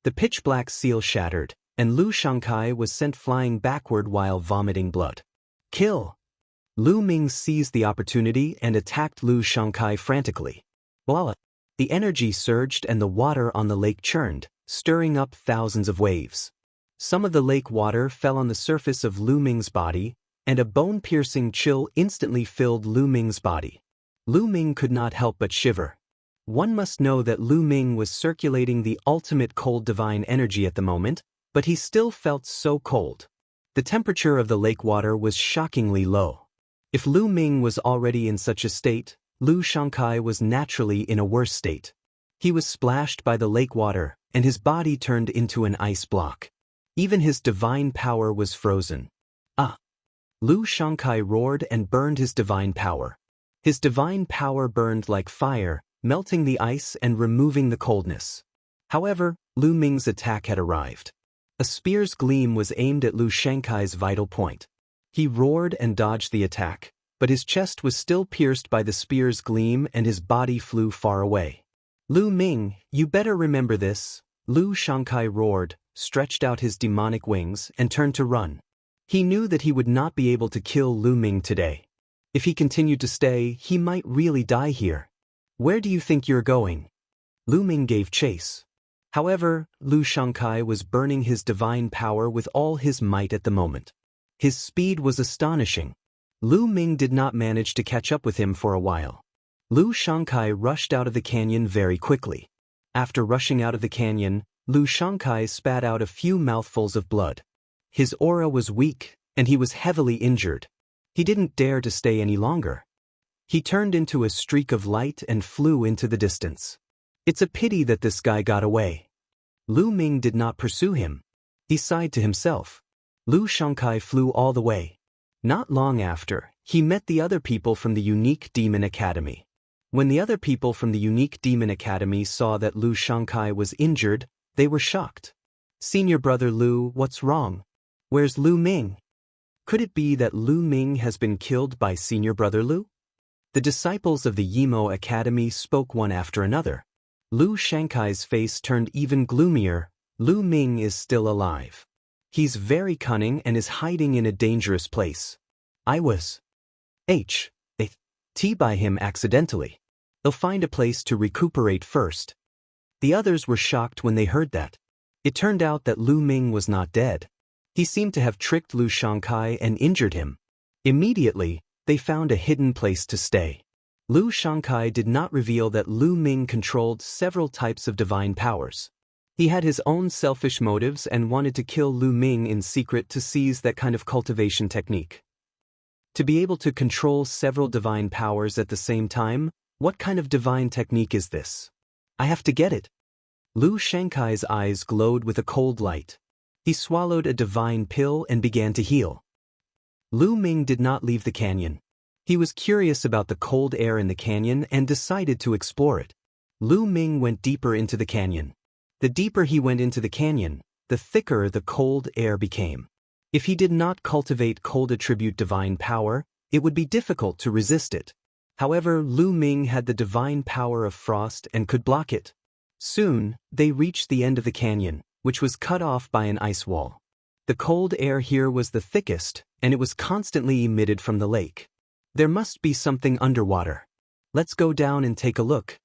The pitch-black seal shattered, and Lu Shangkai was sent flying backward while vomiting blood. Kill! Lu Ming seized the opportunity and attacked Lu Shangkai frantically. Voila! The energy surged and the water on the lake churned, stirring up thousands of waves. Some of the lake water fell on the surface of Lu Ming's body, and a bone-piercing chill instantly filled Lu Ming's body. Lu Ming could not help but shiver. One must know that Lu Ming was circulating the ultimate cold divine energy at the moment, but he still felt so cold. The temperature of the lake water was shockingly low. If Lu Ming was already in such a state, Lu Shangkai was naturally in a worse state. He was splashed by the lake water, and his body turned into an ice block. Even his divine power was frozen. Ah! Lu Shangkai roared and burned his divine power. His divine power burned like fire, melting the ice and removing the coldness. However, Lu Ming's attack had arrived. A spear's gleam was aimed at Lu Shangkai's vital point. He roared and dodged the attack, but his chest was still pierced by the spear's gleam and his body flew far away. Lu Ming, you better remember this, Lu Shangkai roared, stretched out his demonic wings, and turned to run. He knew that he would not be able to kill Lu Ming today. If he continued to stay, he might really die here. Where do you think you're going? Lu Ming gave chase. However, Lu Shangkai was burning his divine power with all his might at the moment. His speed was astonishing. Lu Ming did not manage to catch up with him for a while. Lu Shangkai rushed out of the canyon very quickly. After rushing out of the canyon, Lu Shangkai spat out a few mouthfuls of blood. His aura was weak, and he was heavily injured. He didn't dare to stay any longer. He turned into a streak of light and flew into the distance. It's a pity that this guy got away. Lu Ming did not pursue him. He sighed to himself. Lu Shangkai flew all the way. Not long after, he met the other people from the Unique Demon Academy. When the other people from the Unique Demon Academy saw that Lu Shangkai was injured, they were shocked. Senior brother Lu, what's wrong? Where's Lu Ming? Could it be that Lu Ming has been killed by senior brother Lu? The disciples of the Yimo Academy spoke one after another. Lu Shangkai's face turned even gloomier. Lu Ming is still alive. He's very cunning and is hiding in a dangerous place. I was by him accidentally. They'll find a place to recuperate first. The others were shocked when they heard that. It turned out that Lu Ming was not dead. He seemed to have tricked Lu Shangkai and injured him. Immediately, they found a hidden place to stay. Lu Shangkai did not reveal that Lu Ming controlled several types of divine powers. He had his own selfish motives and wanted to kill Lu Ming in secret to seize that kind of cultivation technique. To be able to control several divine powers at the same time, what kind of divine technique is this? I have to get it. Lu Shangkai's eyes glowed with a cold light. He swallowed a divine pill and began to heal. Lu Ming did not leave the canyon. He was curious about the cold air in the canyon and decided to explore it. Lu Ming went deeper into the canyon. The deeper he went into the canyon, the thicker the cold air became. If he did not cultivate cold attribute divine power, it would be difficult to resist it. However, Lu Ming had the divine power of frost and could block it. Soon, they reached the end of the canyon, which was cut off by an ice wall. The cold air here was the thickest, and it was constantly emitted from the lake. There must be something underwater. Let's go down and take a look.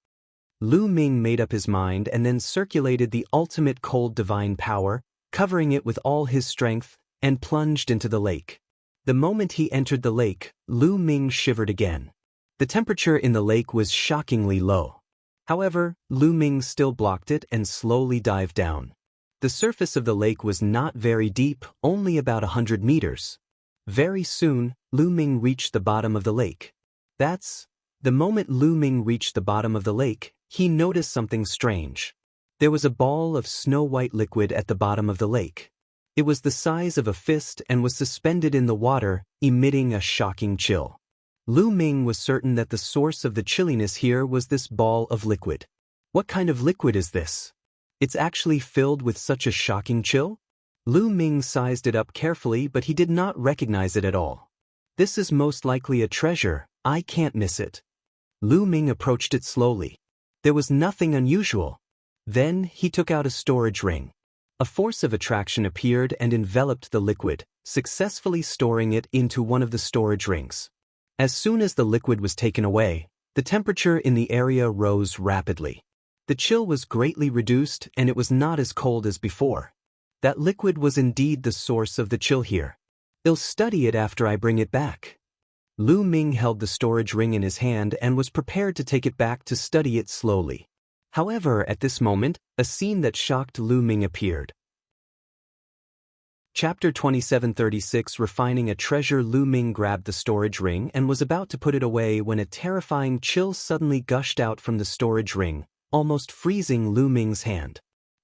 Lu Ming made up his mind and then circulated the ultimate cold divine power, covering it with all his strength, and plunged into the lake. The moment he entered the lake, Lu Ming shivered again. The temperature in the lake was shockingly low. However, Lu Ming still blocked it and slowly dived down. The surface of the lake was not very deep, only about 100 meters. Very soon, Lu Ming reached the bottom of the lake. The moment Lu Ming reached the bottom of the lake, he noticed something strange. There was a ball of snow-white liquid at the bottom of the lake. It was the size of a fist and was suspended in the water, emitting a shocking chill. Lu Ming was certain that the source of the chilliness here was this ball of liquid. What kind of liquid is this? It's actually filled with such a shocking chill? Lu Ming sized it up carefully, but he did not recognize it at all. This is most likely a treasure. I can't miss it. Lu Ming approached it slowly. There was nothing unusual. Then he took out a storage ring. A force of attraction appeared and enveloped the liquid, successfully storing it into one of the storage rings. As soon as the liquid was taken away, the temperature in the area rose rapidly. The chill was greatly reduced and it was not as cold as before. That liquid was indeed the source of the chill here. I'll study it after I bring it back. Lu Ming held the storage ring in his hand and was prepared to take it back to study it slowly. However, at this moment, a scene that shocked Lu Ming appeared. Chapter 2736 Refining a Treasure. Lu Ming grabbed the storage ring and was about to put it away when a terrifying chill suddenly gushed out from the storage ring, almost freezing Lu Ming's hand.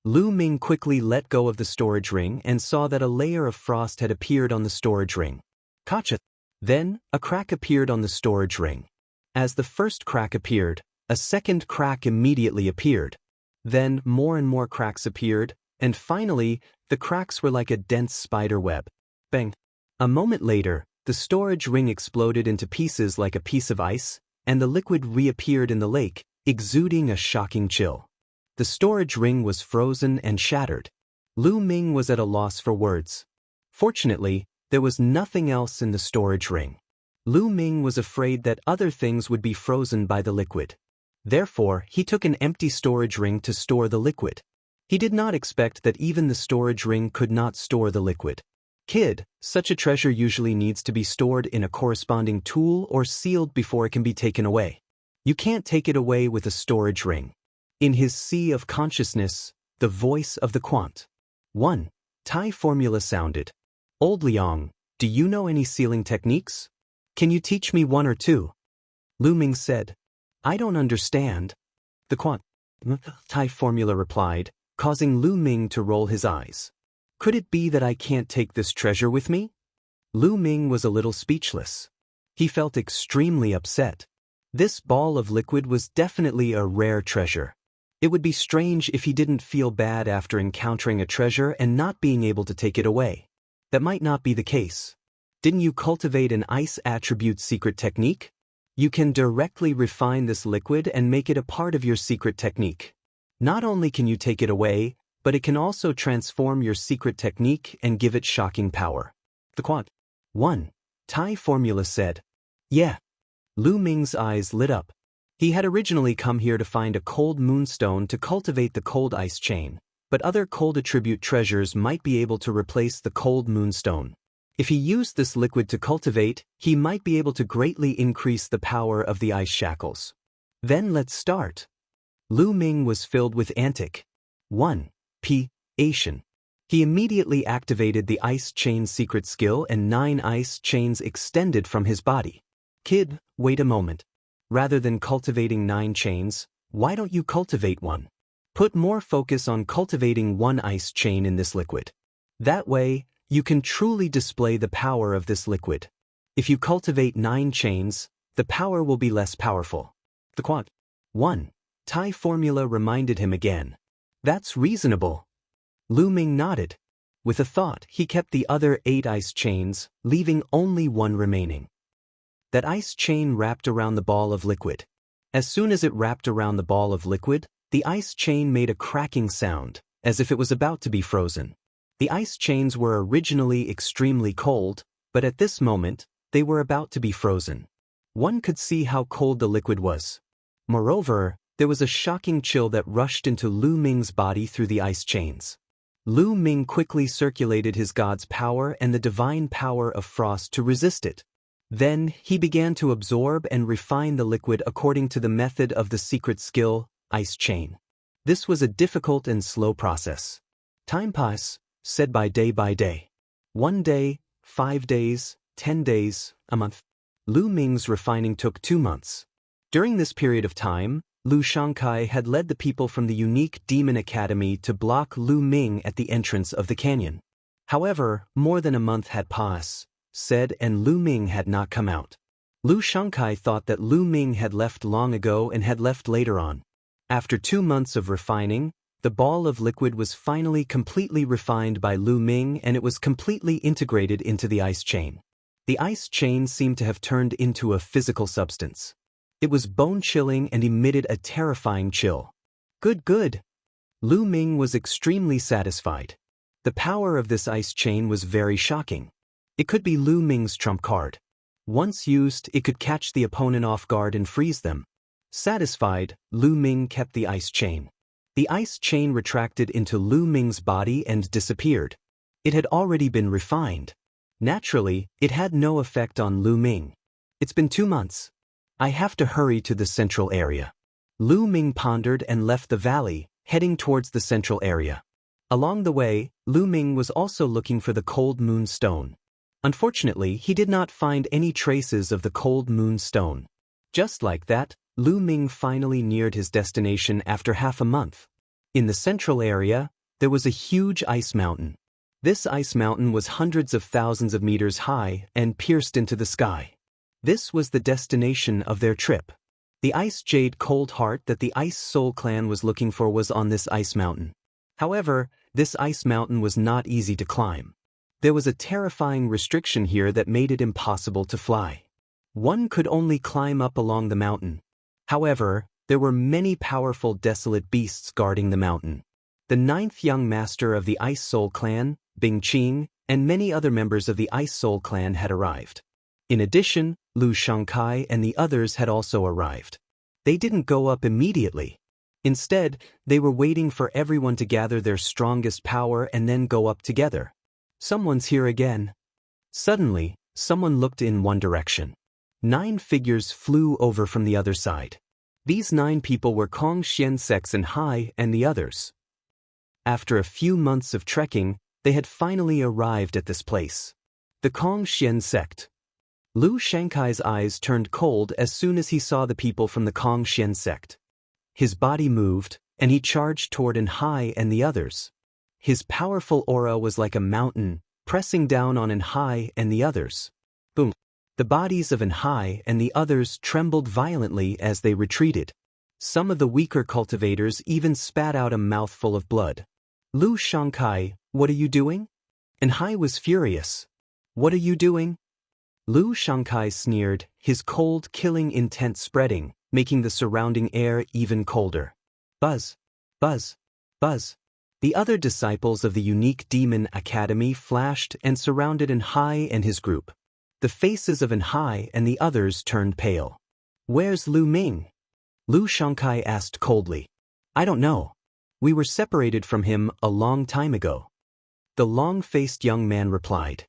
Lu Ming quickly let go of the storage ring and saw that a layer of frost had appeared on the storage ring. Gotcha! Then, a crack appeared on the storage ring. As the first crack appeared, a second crack immediately appeared. Then more and more cracks appeared, and finally, the cracks were like a dense spider web. Bang! A moment later, the storage ring exploded into pieces like a piece of ice, and the liquid reappeared in the lake, exuding a shocking chill. The storage ring was frozen and shattered. Lu Ming was at a loss for words. Fortunately, there was nothing else in the storage ring. Lu Ming was afraid that other things would be frozen by the liquid. Therefore, he took an empty storage ring to store the liquid. He did not expect that even the storage ring could not store the liquid. Kid, such a treasure usually needs to be stored in a corresponding tool or sealed before it can be taken away. You can't take it away with a storage ring. In his sea of consciousness, the voice of the Quant. 1. Thai formula sounded. Old Liang, do you know any sealing techniques? Can you teach me one or two? Lu Ming said. I don't understand. The Quant. Thai formula replied, causing Lu Ming to roll his eyes. Could it be that I can't take this treasure with me? Lu Ming was a little speechless. He felt extremely upset. This ball of liquid was definitely a rare treasure. It would be strange if he didn't feel bad after encountering a treasure and not being able to take it away. That might not be the case. Didn't you cultivate an ice attribute secret technique? You can directly refine this liquid and make it a part of your secret technique. Not only can you take it away, but it can also transform your secret technique and give it shocking power. The Quant. 1. Thai formula said. Yeah. Lu Ming's eyes lit up. He had originally come here to find a cold moonstone to cultivate the cold ice chain, but other cold attribute treasures might be able to replace the cold moonstone. If he used this liquid to cultivate, he might be able to greatly increase the power of the ice shackles. Then let's start. Lu Ming was filled with antic. 1. Asian. He immediately activated the ice chain secret skill and 9 ice chains extended from his body. Kid, wait a moment. Rather than cultivating 9 chains, why don't you cultivate one? Put more focus on cultivating 1 ice chain in this liquid. That way, you can truly display the power of this liquid. If you cultivate 9 chains, the power will be less powerful. The Quant. 1. Thai formula reminded him again. That's reasonable. Lu Ming nodded. With a thought, he kept the other 8 ice chains, leaving only 1 remaining. That ice chain wrapped around the ball of liquid. As soon as it wrapped around the ball of liquid, the ice chain made a cracking sound, as if it was about to be frozen. The ice chains were originally extremely cold, but at this moment, they were about to be frozen. One could see how cold the liquid was. Moreover, there was a shocking chill that rushed into Lu Ming's body through the ice chains. Lu Ming quickly circulated his god's power and the divine power of frost to resist it. Then, he began to absorb and refine the liquid according to the method of the secret skill, ice chain. This was a difficult and slow process. Time passed, said by day. 1 day, 5 days, 10 days, a month. Lu Ming's refining took 2 months. During this period of time, Lu Shangkai had led the people from the unique Demon Academy to block Lu Ming at the entrance of the canyon. However, more than a month had passed, and Lu Ming had not come out. Lu Shangkai thought that Lu Ming had left long ago and had left later on. After 2 months of refining, the ball of liquid was finally completely refined by Lu Ming and it was completely integrated into the ice chain. The ice chain seemed to have turned into a physical substance. It was bone-chilling and emitted a terrifying chill. Good. Lu Ming was extremely satisfied. The power of this ice chain was very shocking. It could be Lu Ming's trump card. Once used, it could catch the opponent off guard and freeze them. Satisfied, Lu Ming kept the ice chain. The ice chain retracted into Lu Ming's body and disappeared. It had already been refined. Naturally, it had no effect on Lu Ming. It's been 2 months. I have to hurry to the central area. Lu Ming pondered and left the valley, heading towards the central area. Along the way, Lu Ming was also looking for the cold moon stone. Unfortunately, he did not find any traces of the cold moon stone. Just like that, Lu Ming finally neared his destination after half a month. In the central area, there was a huge ice mountain. This ice mountain was hundreds of thousands of meters high and pierced into the sky. This was the destination of their trip. The ice jade cold heart that the Ice Soul clan was looking for was on this ice mountain. However, this ice mountain was not easy to climb. There was a terrifying restriction here that made it impossible to fly. One could only climb up along the mountain. However, there were many powerful desolate beasts guarding the mountain. The 9th young master of the Ice Soul clan, Bing Qing, and many other members of the Ice Soul clan had arrived. In addition, Lu Shangkai and the others had also arrived. They didn't go up immediately. Instead, they were waiting for everyone to gather their strongest power and then go up together. Someone's here again. Suddenly, someone looked in one direction. 9 figures flew over from the other side. These 9 people were Kong Xian Sex and Hai and the others. After a few months of trekking, they had finally arrived at this place. The Kong Xian sect. Lu Shankai's eyes turned cold as soon as he saw the people from the Kong Xian sect. His body moved, and he charged toward En Hai and the others. His powerful aura was like a mountain, pressing down on En Hai and the others. Boom! The bodies of En Hai and the others trembled violently as they retreated. Some of the weaker cultivators even spat out a mouthful of blood. Lu Shangkai, what are you doing? En Hai was furious. What are you doing? Lu Shangkai sneered, his cold, killing intent spreading, making the surrounding air even colder. Buzz! Buzz! Buzz! The other disciples of the unique demon academy flashed and surrounded En Hai and his group. The faces of En Hai and the others turned pale. Where's Lu Ming? Lu Shangkai asked coldly. I don't know. We were separated from him a long time ago. The long-faced young man replied.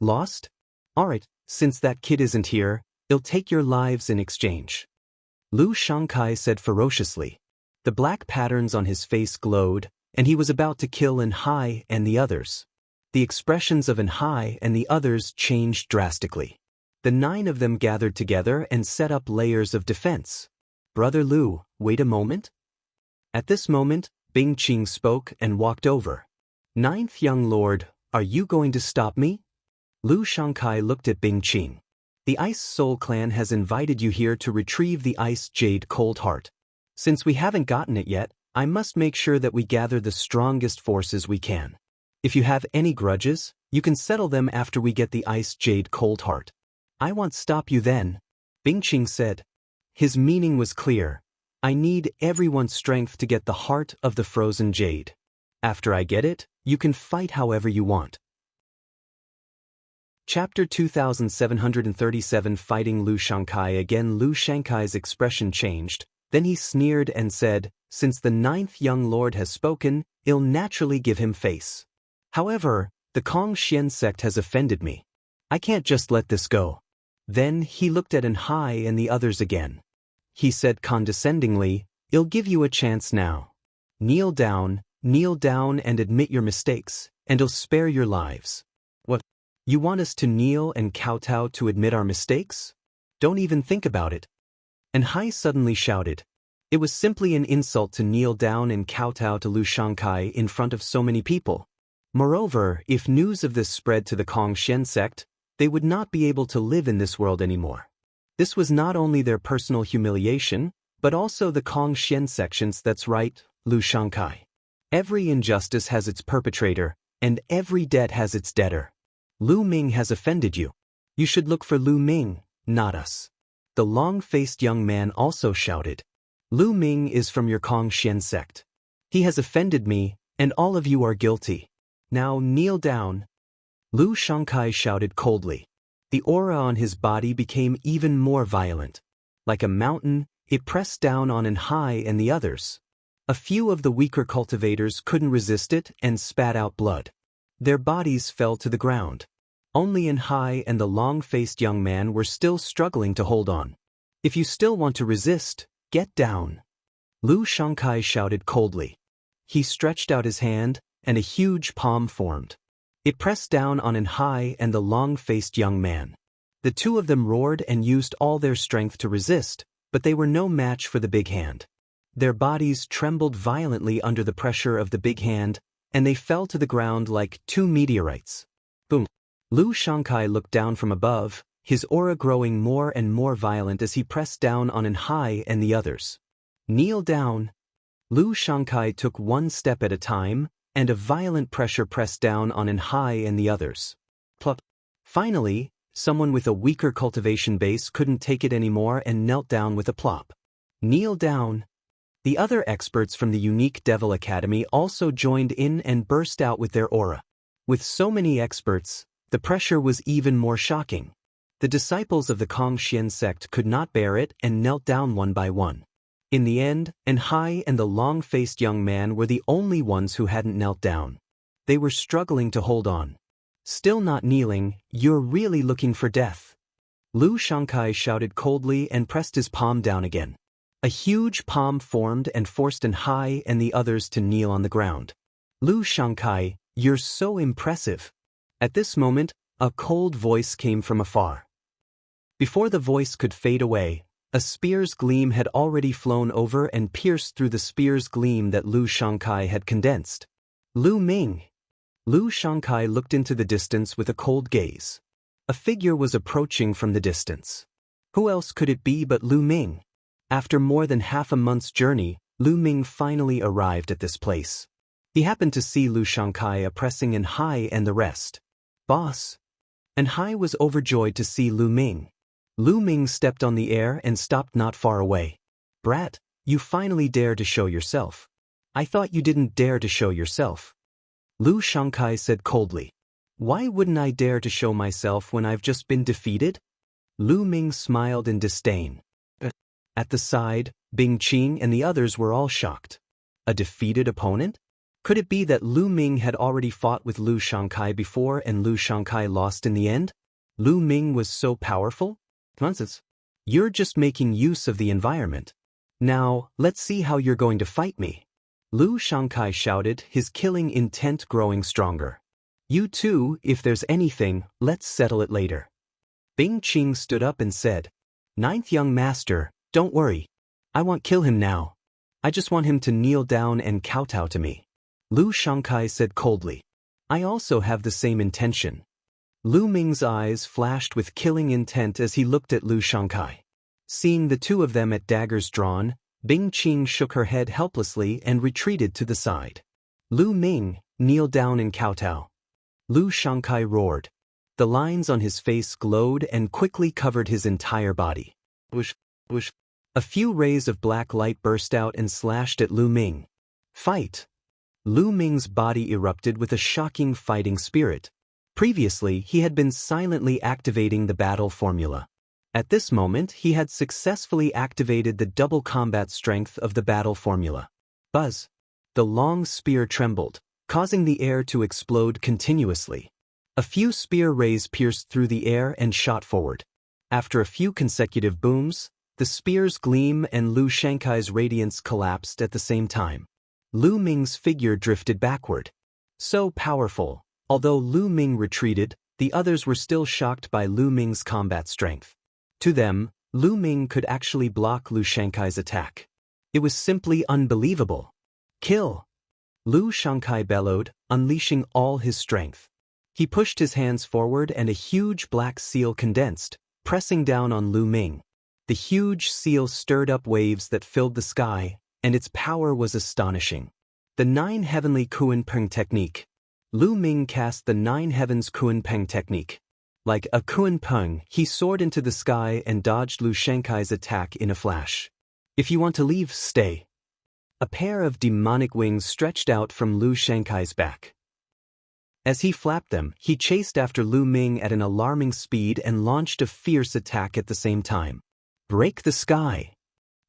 Lost? Alright, since that kid isn't here, he'll take your lives in exchange. Lu Shangkai said ferociously. The black patterns on his face glowed, and he was about to kill En Hai and the others. The expressions of En Hai and the others changed drastically. The 9 of them gathered together and set up layers of defense. Brother Lu, wait a moment. At this moment, Bing Qing spoke and walked over. 9th young lord, are you going to stop me? Lu Shangkai looked at Bing Qing. The Ice Soul clan has invited you here to retrieve the Ice Jade Cold Heart. Since we haven't gotten it yet, I must make sure that we gather the strongest forces we can. If you have any grudges, you can settle them after we get the Ice Jade Cold Heart. I won't stop you then, Bing Qing said. His meaning was clear. I need everyone's strength to get the heart of the frozen jade. After I get it, you can fight however you want. Chapter 2737 Fighting Lu Shangkai. Again Lu Shankai's expression changed, then he sneered and said, since the 9th young lord has spoken, I'll naturally give him face. However, the Kong Xian sect has offended me. I can't just let this go. Then he looked at En Hai and the others again. He said condescendingly, I'll give you a chance now. Kneel down and admit your mistakes, and I'll spare your lives. What? You want us to kneel and kowtow to admit our mistakes? Don't even think about it. En Hai suddenly shouted. It was simply an insult to kneel down and kowtow to Lu Shangkai in front of so many people. Moreover, if news of this spread to the Kong Xian sect, they would not be able to live in this world anymore. This was not only their personal humiliation, but also the Kong Xian section's. That's right, Lu Shangkai. Every injustice has its perpetrator, and every debt has its debtor. Lu Ming has offended you. You should look for Lu Ming, not us. The long-faced young man also shouted. Lu Ming is from your Kong Xian sect. He has offended me, and all of you are guilty. Now kneel down. Lu Shangkai shouted coldly. The aura on his body became even more violent. Like a mountain, it pressed down on Hai and the others. A few of the weaker cultivators couldn't resist it and spat out blood. Their bodies fell to the ground. Only Hai and the long-faced young man were still struggling to hold on. If you still want to resist, get down. Lu Shangkai shouted coldly. He stretched out his hand, and a huge palm formed. It pressed down on Hai and the long-faced young man. The two of them roared and used all their strength to resist, but they were no match for the big hand. Their bodies trembled violently under the pressure of the big hand, and they fell to the ground like two meteorites. Boom. Lu Shangkai looked down from above, his aura growing more and more violent as he pressed down on Hai and the others. Kneel down. Lu Shangkai took one step at a time, and a violent pressure pressed down on Hai and the others. Plop. Finally, someone with a weaker cultivation base couldn't take it anymore and knelt down with a plop. Kneel down. The other experts from the Unique Devil Academy also joined in and burst out with their aura. With so many experts, the pressure was even more shocking. The disciples of the Kongxian sect could not bear it and knelt down one by one. In the end, Hai and the long-faced young man were the only ones who hadn't knelt down. They were struggling to hold on. Still not kneeling, you're really looking for death. Lu Shangkai shouted coldly and pressed his palm down again. A huge palm formed and forced Hai and the others to kneel on the ground. Lu Shangkai, you're so impressive. At this moment, a cold voice came from afar. Before the voice could fade away, a spear's gleam had already flown over and pierced through the spear's gleam that Lu Shangkai had condensed. Lu Ming. Lu Shangkai looked into the distance with a cold gaze. A figure was approaching from the distance. Who else could it be but Lu Ming? After more than half a month's journey, Lu Ming finally arrived at this place. He happened to see Lu Shangkai oppressing Hai and the rest. Boss. Hai was overjoyed to see Lu Ming. Lu Ming stepped on the air and stopped not far away. Brat, you finally dare to show yourself. I thought you didn't dare to show yourself. Lu Shangkai said coldly. Why wouldn't I dare to show myself when I've just been defeated? Lu Ming smiled in disdain. At the side, Bing Qing and the others were all shocked. A defeated opponent? Could it be that Lu Ming had already fought with Lu Shangkai before and Lu Shangkai lost in the end? Lu Ming was so powerful? Nonsense. You're just making use of the environment. Now, let's see how you're going to fight me. Lu Shangkai shouted, his killing intent growing stronger. You too, if there's anything, let's settle it later. Bing Qing stood up and said, Ninth young master, don't worry. I won't kill him now. I just want him to kneel down and kowtow to me. Lu Shangkai said coldly. I also have the same intention. Lu Ming's eyes flashed with killing intent as he looked at Lu Shangkai. Seeing the two of them at daggers drawn, Bing Qing shook her head helplessly and retreated to the side. Lu Ming, kneel down and kowtow. Lu Shangkai roared. The lines on his face glowed and quickly covered his entire body. Whoosh, whoosh. A few rays of black light burst out and slashed at Lu Ming. Fight! Lu Ming's body erupted with a shocking fighting spirit. Previously, he had been silently activating the battle formula. At this moment, he had successfully activated the double combat strength of the battle formula. Buzz! The long spear trembled, causing the air to explode continuously. A few spear rays pierced through the air and shot forward. After a few consecutive booms, the spear's gleam and Lu Shangkai's radiance collapsed at the same time. Lu Ming's figure drifted backward. So powerful. Although Lu Ming retreated, the others were still shocked by Lu Ming's combat strength. To them, Lu Ming could actually block Lu Shangkai's attack. It was simply unbelievable. Kill! Lu Shangkai bellowed, unleashing all his strength. He pushed his hands forward and a huge black seal condensed, pressing down on Lu Ming. The huge seal stirred up waves that filled the sky, and its power was astonishing. The 9 Heavenly Kuan Peng Technique. Lu Ming cast the 9 Heavens Kuan Peng Technique. Like a Kuan Peng, he soared into the sky and dodged Lu Shangkai's attack in a flash. If you want to leave, stay. A pair of demonic wings stretched out from Lu Shankai's back. As he flapped them, he chased after Lu Ming at an alarming speed and launched a fierce attack at the same time. Break the sky!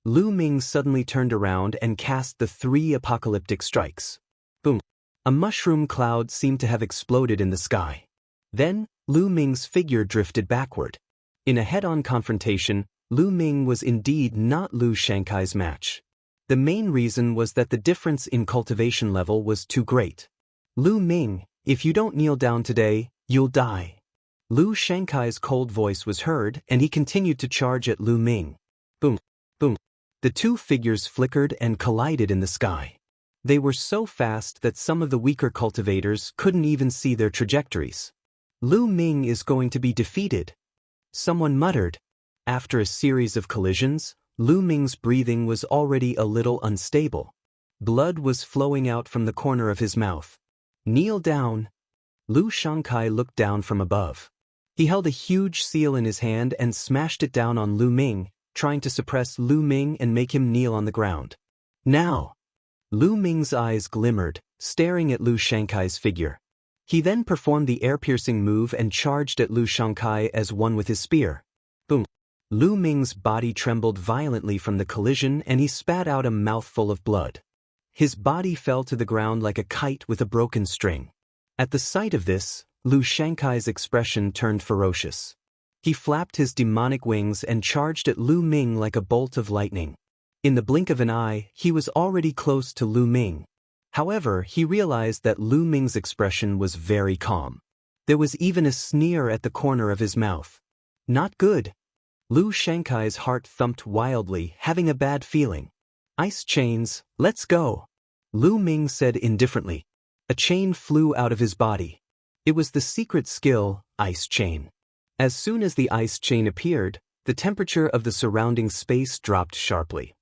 Lu Ming suddenly turned around and cast the 3 apocalyptic strikes. Boom! A mushroom cloud seemed to have exploded in the sky. Then, Lu Ming's figure drifted backward. In a head-on confrontation, Lu Ming was indeed not Lu Shankai's match. The main reason was that the difference in cultivation level was too great. Lu Ming, if you don't kneel down today, you'll die. Lu Shankai's cold voice was heard and he continued to charge at Lu Ming. Boom, boom. The 2 figures flickered and collided in the sky. They were so fast that some of the weaker cultivators couldn't even see their trajectories. Lu Ming is going to be defeated, someone muttered. After a series of collisions, Lu Ming's breathing was already a little unstable. Blood was flowing out from the corner of his mouth. Kneel down. Lu Shankai looked down from above. He held a huge seal in his hand and smashed it down on Lu Ming, trying to suppress Lu Ming and make him kneel on the ground. Now! Lu Ming's eyes glimmered, staring at Lu Shankai's figure. He then performed the air-piercing move and charged at Lu Shankai as one with his spear. Boom! Lu Ming's body trembled violently from the collision and he spat out a mouthful of blood. His body fell to the ground like a kite with a broken string. At the sight of this, Lu Shankai's expression turned ferocious. He flapped his demonic wings and charged at Lu Ming like a bolt of lightning. In the blink of an eye, he was already close to Lu Ming. However, he realized that Lu Ming's expression was very calm. There was even a sneer at the corner of his mouth. Not good. Lu Shankai's heart thumped wildly, having a bad feeling. Ice chains, let's go. Lu Ming said indifferently. A chain flew out of his body. It was the secret skill, ice chain. As soon as the ice chain appeared, the temperature of the surrounding space dropped sharply.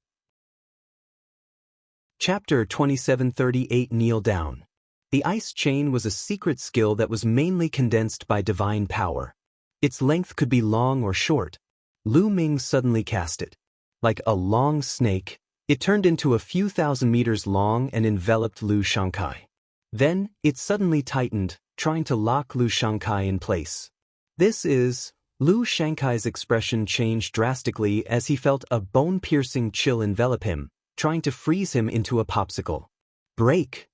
Chapter 2738 Kneel Down. The ice chain was a secret skill that was mainly condensed by divine power. Its length could be long or short. Lu Ming suddenly cast it. Like a long snake, it turned into a few thousand meters long and enveloped Lu Shankai. Then, it suddenly tightened, trying to lock Lu Shankai in place. Lu Shankai's expression changed drastically as he felt a bone-piercing chill envelop him, trying to freeze him into a popsicle. Break!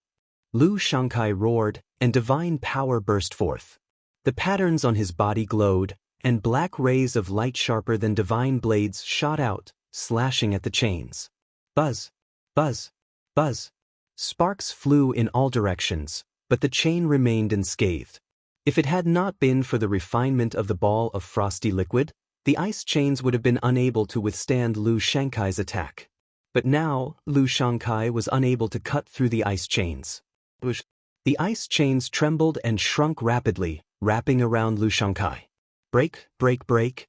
Lu Shankai roared, and divine power burst forth. The patterns on his body glowed, and black rays of light sharper than divine blades shot out, slashing at the chains. Buzz! Buzz! Buzz! Sparks flew in all directions, but the chain remained unscathed. If it had not been for the refinement of the ball of frosty liquid, the ice chains would have been unable to withstand Lu Shankai's attack. But now, Lu Shankai was unable to cut through the ice chains. The ice chains trembled and shrunk rapidly, wrapping around Lu Shankai. Break, break, break.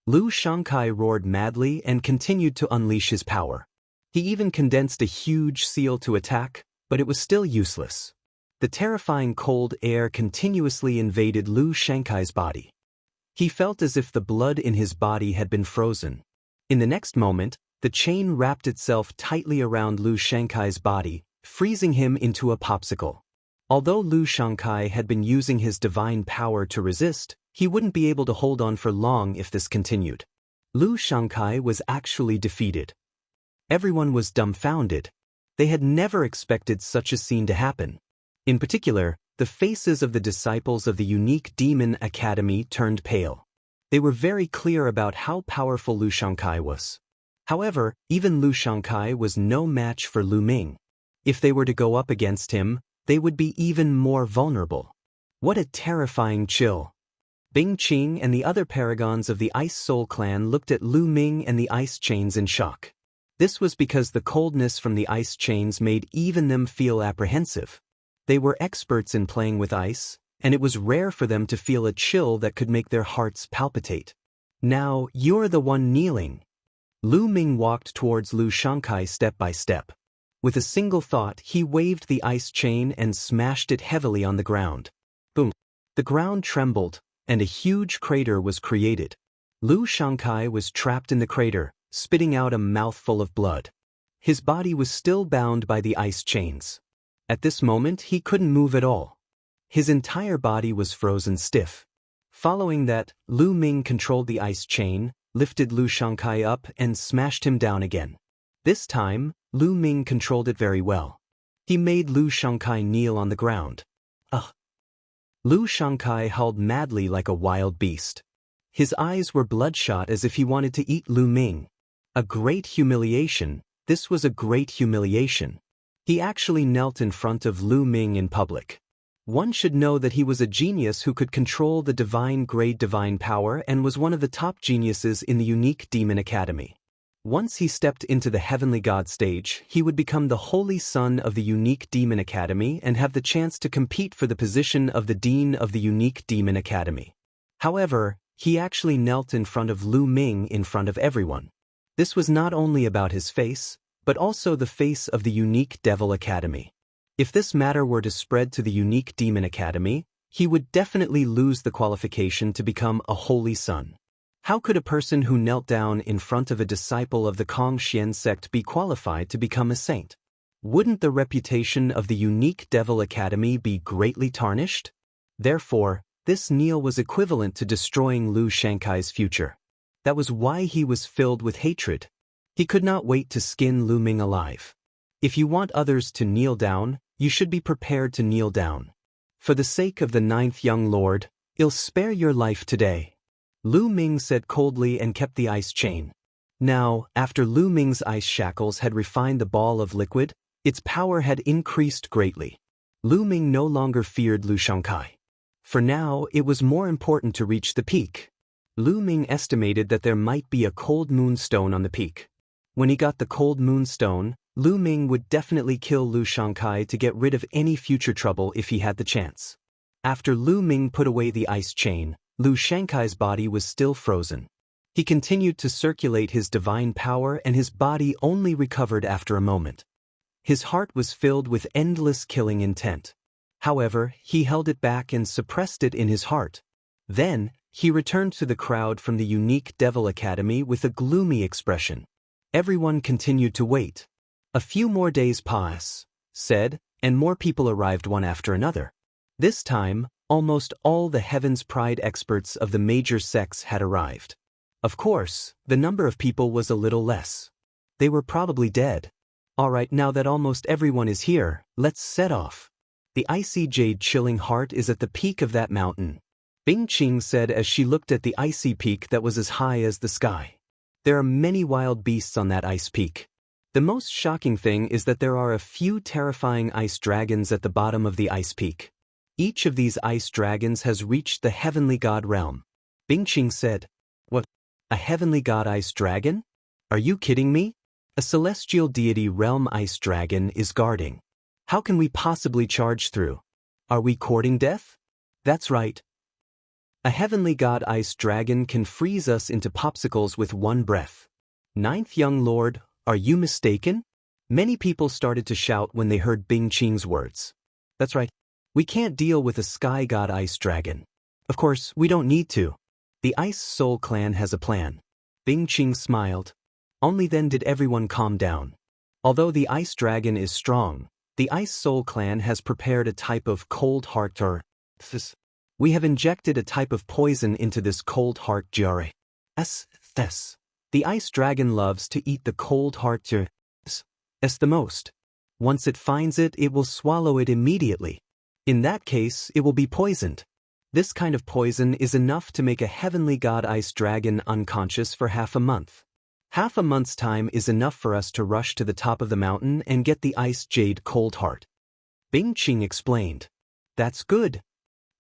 Lu Shankai roared madly and continued to unleash his power. He even condensed a huge seal to attack, but it was still useless. The terrifying cold air continuously invaded Lu Shankai's body. He felt as if the blood in his body had been frozen. In the next moment, the chain wrapped itself tightly around Lu Shankai's body, freezing him into a popsicle. Although Lu Shankai had been using his divine power to resist, he wouldn't be able to hold on for long if this continued. Lu Shankai was actually defeated. Everyone was dumbfounded. They had never expected such a scene to happen. In particular, the faces of the disciples of the unique Demon Academy turned pale. They were very clear about how powerful Lu Shankai was. However, even Lu Shankai was no match for Lu Ming. If they were to go up against him, they would be even more vulnerable. What a terrifying chill. Bing Qing and the other paragons of the Ice Soul clan looked at Lu Ming and the ice chains in shock. This was because the coldness from the ice chains made even them feel apprehensive. They were experts in playing with ice, and it was rare for them to feel a chill that could make their hearts palpitate. Now, you're the one kneeling. Lu Ming walked towards Lu Shankai step by step. With a single thought, he waved the ice chain and smashed it heavily on the ground. Boom! The ground trembled, and a huge crater was created. Lu Shankai was trapped in the crater, spitting out a mouthful of blood. His body was still bound by the ice chains. At this moment he couldn't move at all. His entire body was frozen stiff. Following that, Lu Ming controlled the ice chain, lifted Lu Shangkai up and smashed him down again. This time, Lu Ming controlled it very well. He made Lu Shangkai kneel on the ground. Ugh! Lu Shangkai howled madly like a wild beast. His eyes were bloodshot as if he wanted to eat Lu Ming. A great humiliation, this was a great humiliation. He actually knelt in front of Lu Ming in public. One should know that he was a genius who could control the divine grade divine power and was one of the top geniuses in the unique demon academy. Once he stepped into the heavenly god stage, he would become the holy son of the unique demon academy and have the chance to compete for the position of the dean of the unique demon academy. However, he actually knelt in front of Lu Ming in front of everyone. This was not only about his face, but also the face of the unique devil academy. If this matter were to spread to the unique demon academy, he would definitely lose the qualification to become a holy son. How could a person who knelt down in front of a disciple of the Kongxian sect be qualified to become a saint? Wouldn't the reputation of the unique devil academy be greatly tarnished? Therefore, this kneel was equivalent to destroying Lu Shankai's future. That was why he was filled with hatred. He could not wait to skin Lu Ming alive. If you want others to kneel down, you should be prepared to kneel down. For the sake of the ninth young lord, I'll spare your life today. Lu Ming said coldly and kept the ice chain. Now, after Lu Ming's ice shackles had refined the ball of liquid, its power had increased greatly. Lu Ming no longer feared Lu Shangkai. For now, it was more important to reach the peak. Lu Ming estimated that there might be a cold moonstone on the peak. When he got the cold moonstone, Lu Ming would definitely kill Lu Shangkai to get rid of any future trouble if he had the chance. After Lu Ming put away the ice chain, Lu Shankai's body was still frozen. He continued to circulate his divine power and his body only recovered after a moment. His heart was filled with endless killing intent. However, he held it back and suppressed it in his heart. Then, he returned to the crowd from the unique Devil Academy with a gloomy expression. Everyone continued to wait. A few more days said, and more people arrived one after another. This time, almost all the Heaven's Pride experts of the major sects had arrived. Of course, the number of people was a little less. They were probably dead. Alright, now that almost everyone is here, let's set off. The icy jade chilling heart is at the peak of that mountain. Bing Qing said as she looked at the icy peak that was as high as the sky. There are many wild beasts on that ice peak. The most shocking thing is that there are a few terrifying ice dragons at the bottom of the ice peak. Each of these ice dragons has reached the heavenly god realm. Bing Qing said, "What? A heavenly god ice dragon? Are you kidding me? A celestial deity realm ice dragon is guarding. How can we possibly charge through? Are we courting death? That's right. A heavenly god ice dragon can freeze us into popsicles with one breath. Ninth young lord, are you mistaken?" Many people started to shout when they heard Bing Qing's words. That's right. We can't deal with a sky god ice dragon. Of course, we don't need to. The Ice Soul clan has a plan. Bing Qing smiled. Only then did everyone calm down. Although the ice dragon is strong, the Ice Soul clan has prepared a type of cold heart we have injected a type of poison into this cold heart jar. The ice dragon loves to eat the cold heart jar the most. Once it finds it, it will swallow it immediately. In that case, it will be poisoned. This kind of poison is enough to make a heavenly god ice dragon unconscious for half a month. Half a month's time is enough for us to rush to the top of the mountain and get the ice jade cold heart. Bing Qing explained. That's good.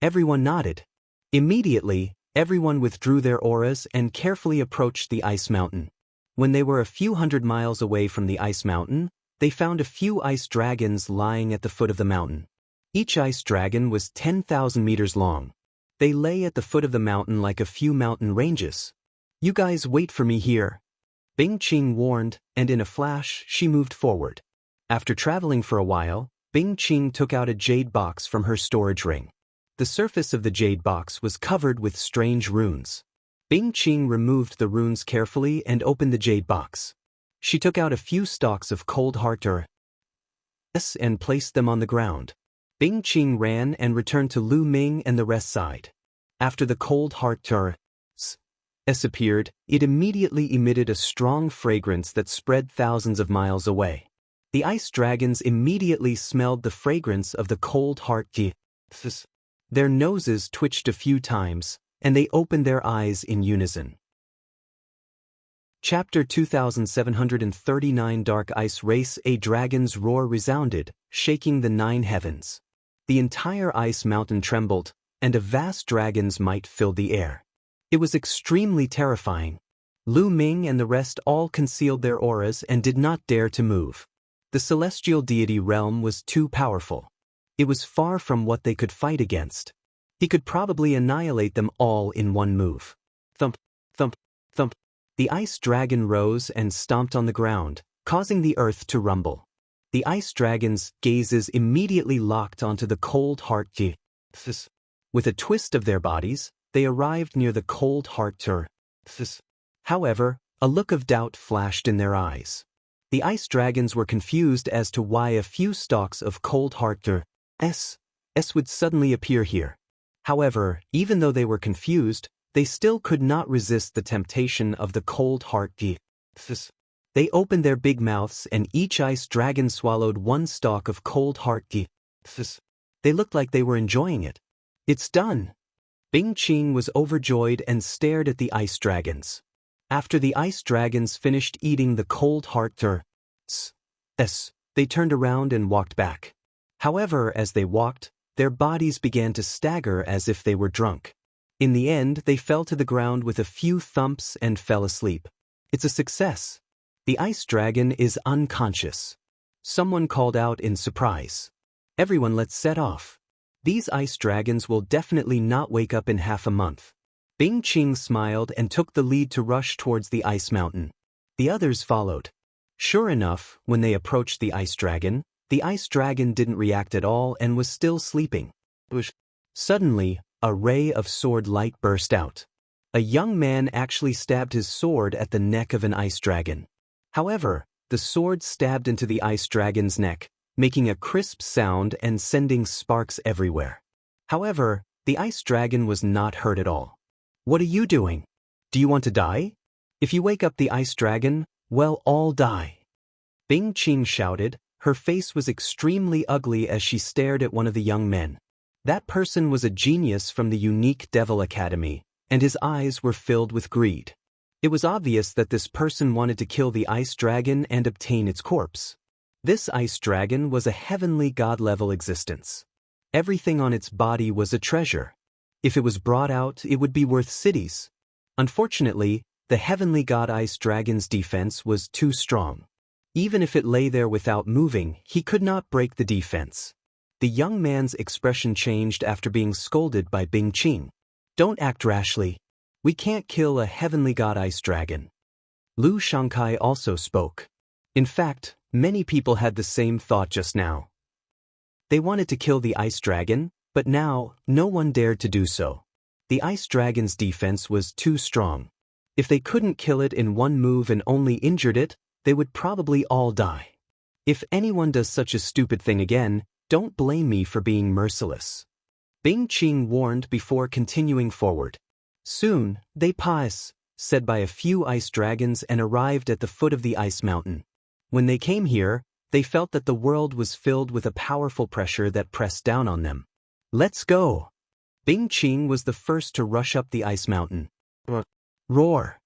Everyone nodded. Immediately, everyone withdrew their auras and carefully approached the ice mountain. When they were a few hundred miles away from the ice mountain, they found a few ice dragons lying at the foot of the mountain. Each ice dragon was 10,000 meters long. They lay at the foot of the mountain like a few mountain ranges. You guys wait for me here. Bing Qing warned, and in a flash, she moved forward. After traveling for a while, Bing Qing took out a jade box from her storage ring. The surface of the jade box was covered with strange runes. Bing Qing removed the runes carefully and opened the jade box. She took out a few stalks of cold heart and placed them on the ground. Bing Qing ran and returned to Lu Ming and the rest side. After the cold heart appeared, it immediately emitted a strong fragrance that spread thousands of miles away. The ice dragons immediately smelled the fragrance of the cold heart. Their noses twitched a few times, and they opened their eyes in unison. Chapter 2739 Dark Ice Race. A dragon's roar resounded, shaking the 9 heavens. The entire ice mountain trembled, and a vast dragon's might filled the air. It was extremely terrifying. Lu Ming and the rest all concealed their auras and did not dare to move. The celestial deity realm was too powerful. It was far from what they could fight against. He could probably annihilate them all in one move. Thump, thump, thump. The ice dragon rose and stomped on the ground, causing the earth to rumble. The ice dragon's gazes immediately locked onto the cold heart. With a twist of their bodies, they arrived near the cold heart. However, a look of doubt flashed in their eyes. The ice dragons were confused as to why a few stalks of cold heart would suddenly appear here. However, even though they were confused, they still could not resist the temptation of the cold heart. They opened their big mouths and each ice dragon swallowed one stalk of cold heart. They looked like they were enjoying it. It's done! Bing Qing was overjoyed and stared at the ice dragons. After the ice dragons finished eating the cold heart, they turned around and walked back. However, as they walked, their bodies began to stagger as if they were drunk. In the end, they fell to the ground with a few thumps and fell asleep. It's a success. The ice dragon is unconscious. Someone called out in surprise. Everyone, let's set off. These ice dragons will definitely not wake up in half a month. Bing Qing smiled and took the lead to rush towards the ice mountain. The others followed. Sure enough, when they approached the ice dragon didn't react at all and was still sleeping. Suddenly, a ray of sword light burst out. A young man actually stabbed his sword at the neck of an ice dragon. However, the sword stabbed into the ice dragon's neck, making a crisp sound and sending sparks everywhere. However, the ice dragon was not hurt at all. What are you doing? Do you want to die? If you wake up the ice dragon, well, all die. Bing Qing shouted. Her face was extremely ugly as she stared at one of the young men. That person was a genius from the unique Devil Academy, and his eyes were filled with greed. It was obvious that this person wanted to kill the ice dragon and obtain its corpse. This ice dragon was a heavenly god-level existence. Everything on its body was a treasure. If it was brought out, it would be worth cities. Unfortunately, the heavenly god ice dragon's defense was too strong. Even if it lay there without moving, he could not break the defense. The young man's expression changed after being scolded by Bing Qing. Don't act rashly. We can't kill a heavenly god ice dragon. Lu Shangkai also spoke. In fact, many people had the same thought just now. They wanted to kill the ice dragon, but now, no one dared to do so. The ice dragon's defense was too strong. If they couldn't kill it in one move and only injured it, they would probably all die. If anyone does such a stupid thing again, don't blame me for being merciless. Bing Qing warned before continuing forward. Soon, they pass, said by a few ice dragons and arrived at the foot of the ice mountain. When they came here, they felt that the world was filled with a powerful pressure that pressed down on them. Let's go! Bing Qing was the first to rush up the ice mountain. Roar!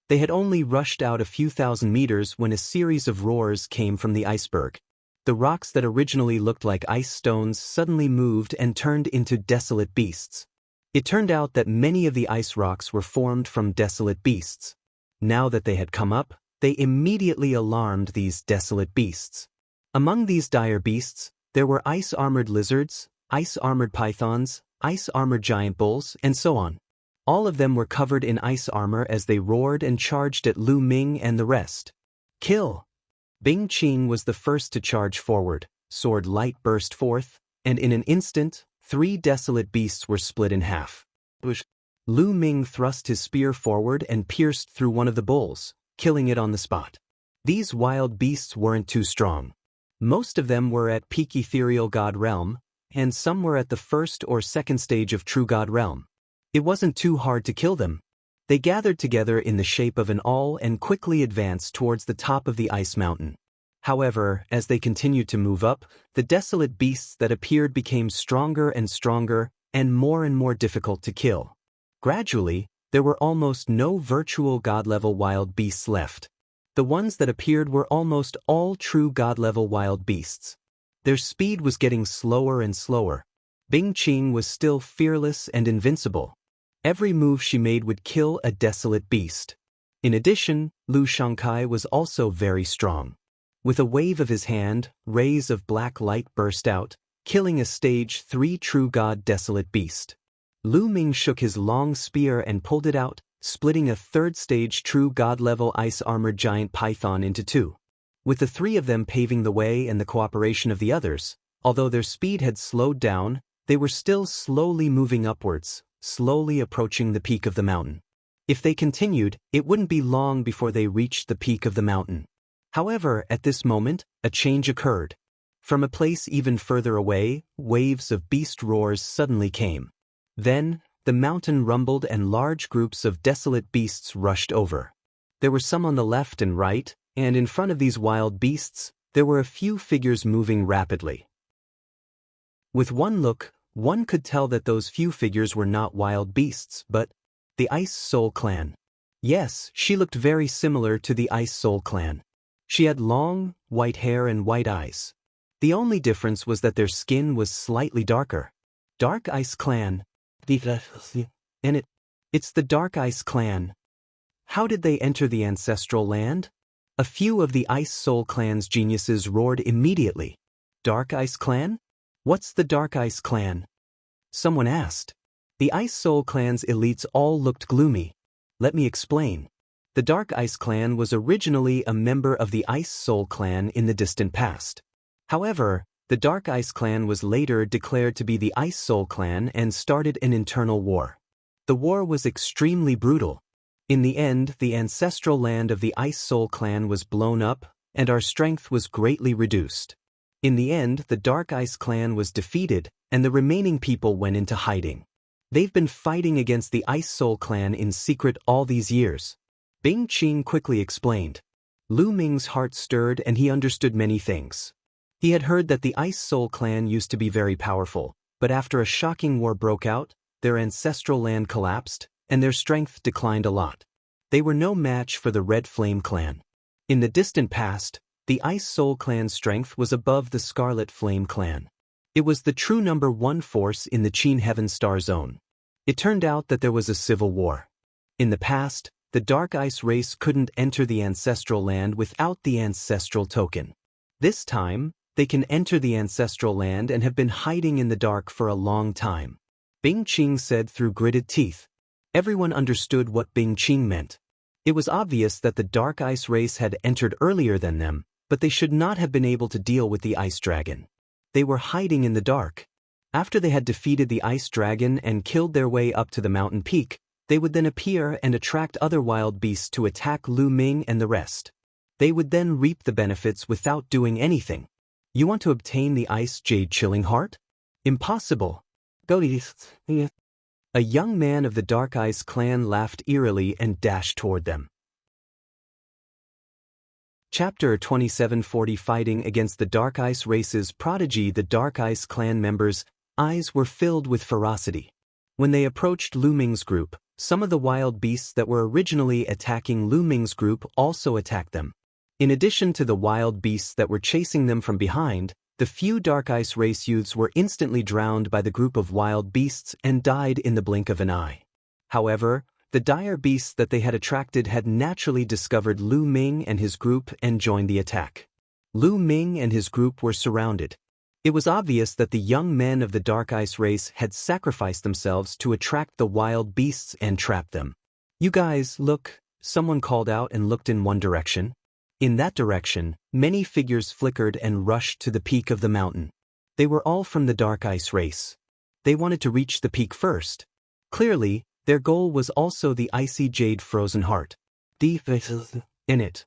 They had only rushed out a few thousand meters when a series of roars came from the iceberg. The rocks that originally looked like ice stones suddenly moved and turned into desolate beasts. It turned out that many of the ice rocks were formed from desolate beasts. Now that they had come up, they immediately alarmed these desolate beasts. Among these dire beasts, there were ice-armored lizards, ice-armored pythons, ice-armored giant bulls, and so on. All of them were covered in ice armor as they roared and charged at Lu Ming and the rest. Kill! Bing Qing was the first to charge forward, sword light burst forth, and in an instant, 3 desolate beasts were split in half. Lu Ming thrust his spear forward and pierced through one of the bulls, killing it on the spot. These wild beasts weren't too strong. Most of them were at peak ethereal god realm, and some were at the first or second stage of true god realm. It wasn't too hard to kill them. They gathered together in the shape of an awl and quickly advanced towards the top of the ice mountain. However, as they continued to move up, the desolate beasts that appeared became stronger and stronger and more difficult to kill. Gradually, there were almost no virtual god-level wild beasts left. The ones that appeared were almost all true god-level wild beasts. Their speed was getting slower and slower. Bing Qing was still fearless and invincible. Every move she made would kill a desolate beast. In addition, Lu Shangkai was also very strong. With a wave of his hand, rays of black light burst out, killing a stage 3 true god desolate beast. Lu Ming shook his long spear and pulled it out, splitting a third stage true god-level ice-armored giant python into two. With the three of them paving the way and the cooperation of the others, although their speed had slowed down, they were still slowly moving upwards, slowly approaching the peak of the mountain. If they continued, it wouldn't be long before they reached the peak of the mountain. However, at this moment, a change occurred. From a place even further away, waves of beast roars suddenly came. Then, the mountain rumbled and large groups of desolate beasts rushed over. There were some on the left and right, and in front of these wild beasts, there were a few figures moving rapidly. With one look, one could tell that those few figures were not wild beasts, but the Ice Soul Clan. Yes, she looked very similar to the Ice Soul Clan. She had long, white hair and white eyes. The only difference was that their skin was slightly darker. Dark Ice Clan. And it's the Dark Ice Clan. How did they enter the ancestral land? A few of the Ice Soul Clan's geniuses roared immediately. Dark Ice Clan? What's the Dark Ice Clan? Someone asked. The Ice Soul Clan's elites all looked gloomy. Let me explain. The Dark Ice Clan was originally a member of the Ice Soul Clan in the distant past. However, the Dark Ice Clan was later declared to be the Ice Soul Clan and started an internal war. The war was extremely brutal. In the end, the ancestral land of the Ice Soul Clan was blown up, and our strength was greatly reduced. In the end, the Dark Ice Clan was defeated, and the remaining people went into hiding. They've been fighting against the Ice Soul Clan in secret all these years. Bing Qing quickly explained. Lu Ming's heart stirred and he understood many things. He had heard that the Ice Soul Clan used to be very powerful, but after a shocking war broke out, their ancestral land collapsed, and their strength declined a lot. They were no match for the Red Flame Clan. In the distant past, the Ice Soul Clan's strength was above the Scarlet Flame Clan. It was the true number one force in the Qin Heaven Star Zone. It turned out that there was a civil war. In the past, the Dark Ice race couldn't enter the ancestral land without the ancestral token. This time, they can enter the ancestral land and have been hiding in the dark for a long time. Bing Qing said through gritted teeth. Everyone understood what Bing Qing meant. It was obvious that the Dark Ice race had entered earlier than them, but they should not have been able to deal with the Ice Dragon. They were hiding in the dark. After they had defeated the Ice Dragon and killed their way up to the mountain peak, they would then appear and attract other wild beasts to attack Lu Ming and the rest. They would then reap the benefits without doing anything. You want to obtain the Ice Jade Chilling Heart? Impossible. Go to A young man of the Dark Ice Clan laughed eerily and dashed toward them. Chapter 2740 Fighting against the Dark Ice race's prodigy. The Dark Ice Clan members' eyes were filled with ferocity. When they approached Lu Ming's group, some of the wild beasts that were originally attacking Lu Ming's group also attacked them. In addition to the wild beasts that were chasing them from behind, the few Dark Ice race youths were instantly drowned by the group of wild beasts and died in the blink of an eye. However, the dire beasts that they had attracted had naturally discovered Lu Ming and his group and joined the attack. Lu Ming and his group were surrounded. It was obvious that the young men of the Dark Ice race had sacrificed themselves to attract the wild beasts and trap them. You guys, look, someone called out and looked in one direction. In that direction, many figures flickered and rushed to the peak of the mountain. They were all from the Dark Ice race. They wanted to reach the peak first. Clearly, their goal was also the Icy Jade Frozen Heart. In it.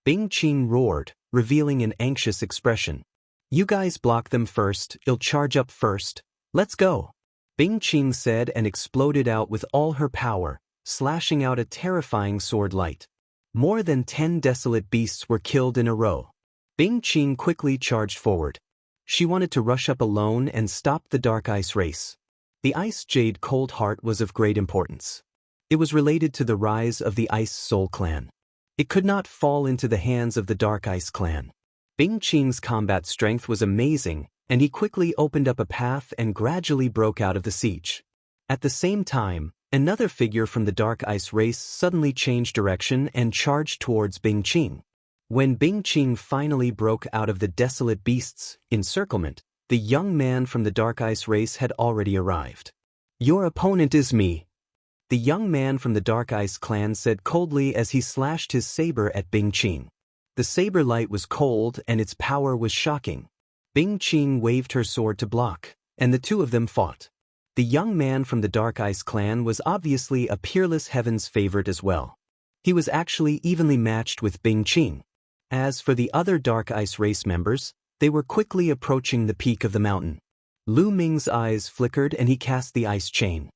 Bing Qing roared, revealing an anxious expression. You guys block them first, I'll charge up first. Let's go. Bing Qing said and exploded out with all her power, slashing out a terrifying sword light. More than 10 desolate beasts were killed in a row. Bing Qing quickly charged forward. She wanted to rush up alone and stop the Dark Ice race. The Ice Jade Cold Heart was of great importance. It was related to the rise of the Ice Soul clan. It could not fall into the hands of the Dark Ice clan. Bing Qing's combat strength was amazing, and he quickly opened up a path and gradually broke out of the siege. At the same time, another figure from the Dark Ice race suddenly changed direction and charged towards Bing Qing. When Bing Qing finally broke out of the desolate beasts' encirclement, the young man from the Dark Ice race had already arrived. Your opponent is me. The young man from the Dark Ice clan said coldly as he slashed his saber at Bing Qing. The saber light was cold and its power was shocking. Bing Qing waved her sword to block, and the two of them fought. The young man from the Dark Ice clan was obviously a peerless heaven's favorite as well. He was actually evenly matched with Bing Qing. As for the other Dark Ice race members, they were quickly approaching the peak of the mountain. Lu Ming's eyes flickered and he cast the ice chain.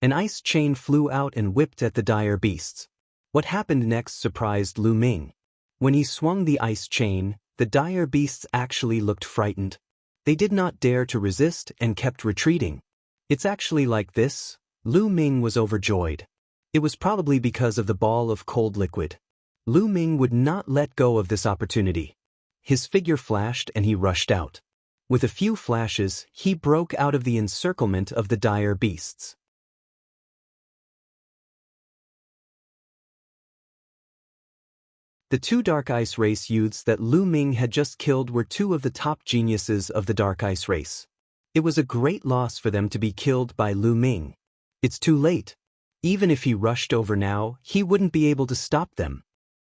An ice chain flew out and whipped at the dire beasts. What happened next surprised Lu Ming. When he swung the ice chain, the dire beasts actually looked frightened. They did not dare to resist and kept retreating. It's actually like this. Lu Ming was overjoyed. It was probably because of the ball of cold liquid. Lu Ming would not let go of this opportunity. His figure flashed and he rushed out. With a few flashes, he broke out of the encirclement of the dire beasts. The two Dark Ice race youths that Lu Ming had just killed were two of the top geniuses of the Dark Ice race. It was a great loss for them to be killed by Lu Ming. It's too late. Even if he rushed over now, he wouldn't be able to stop them,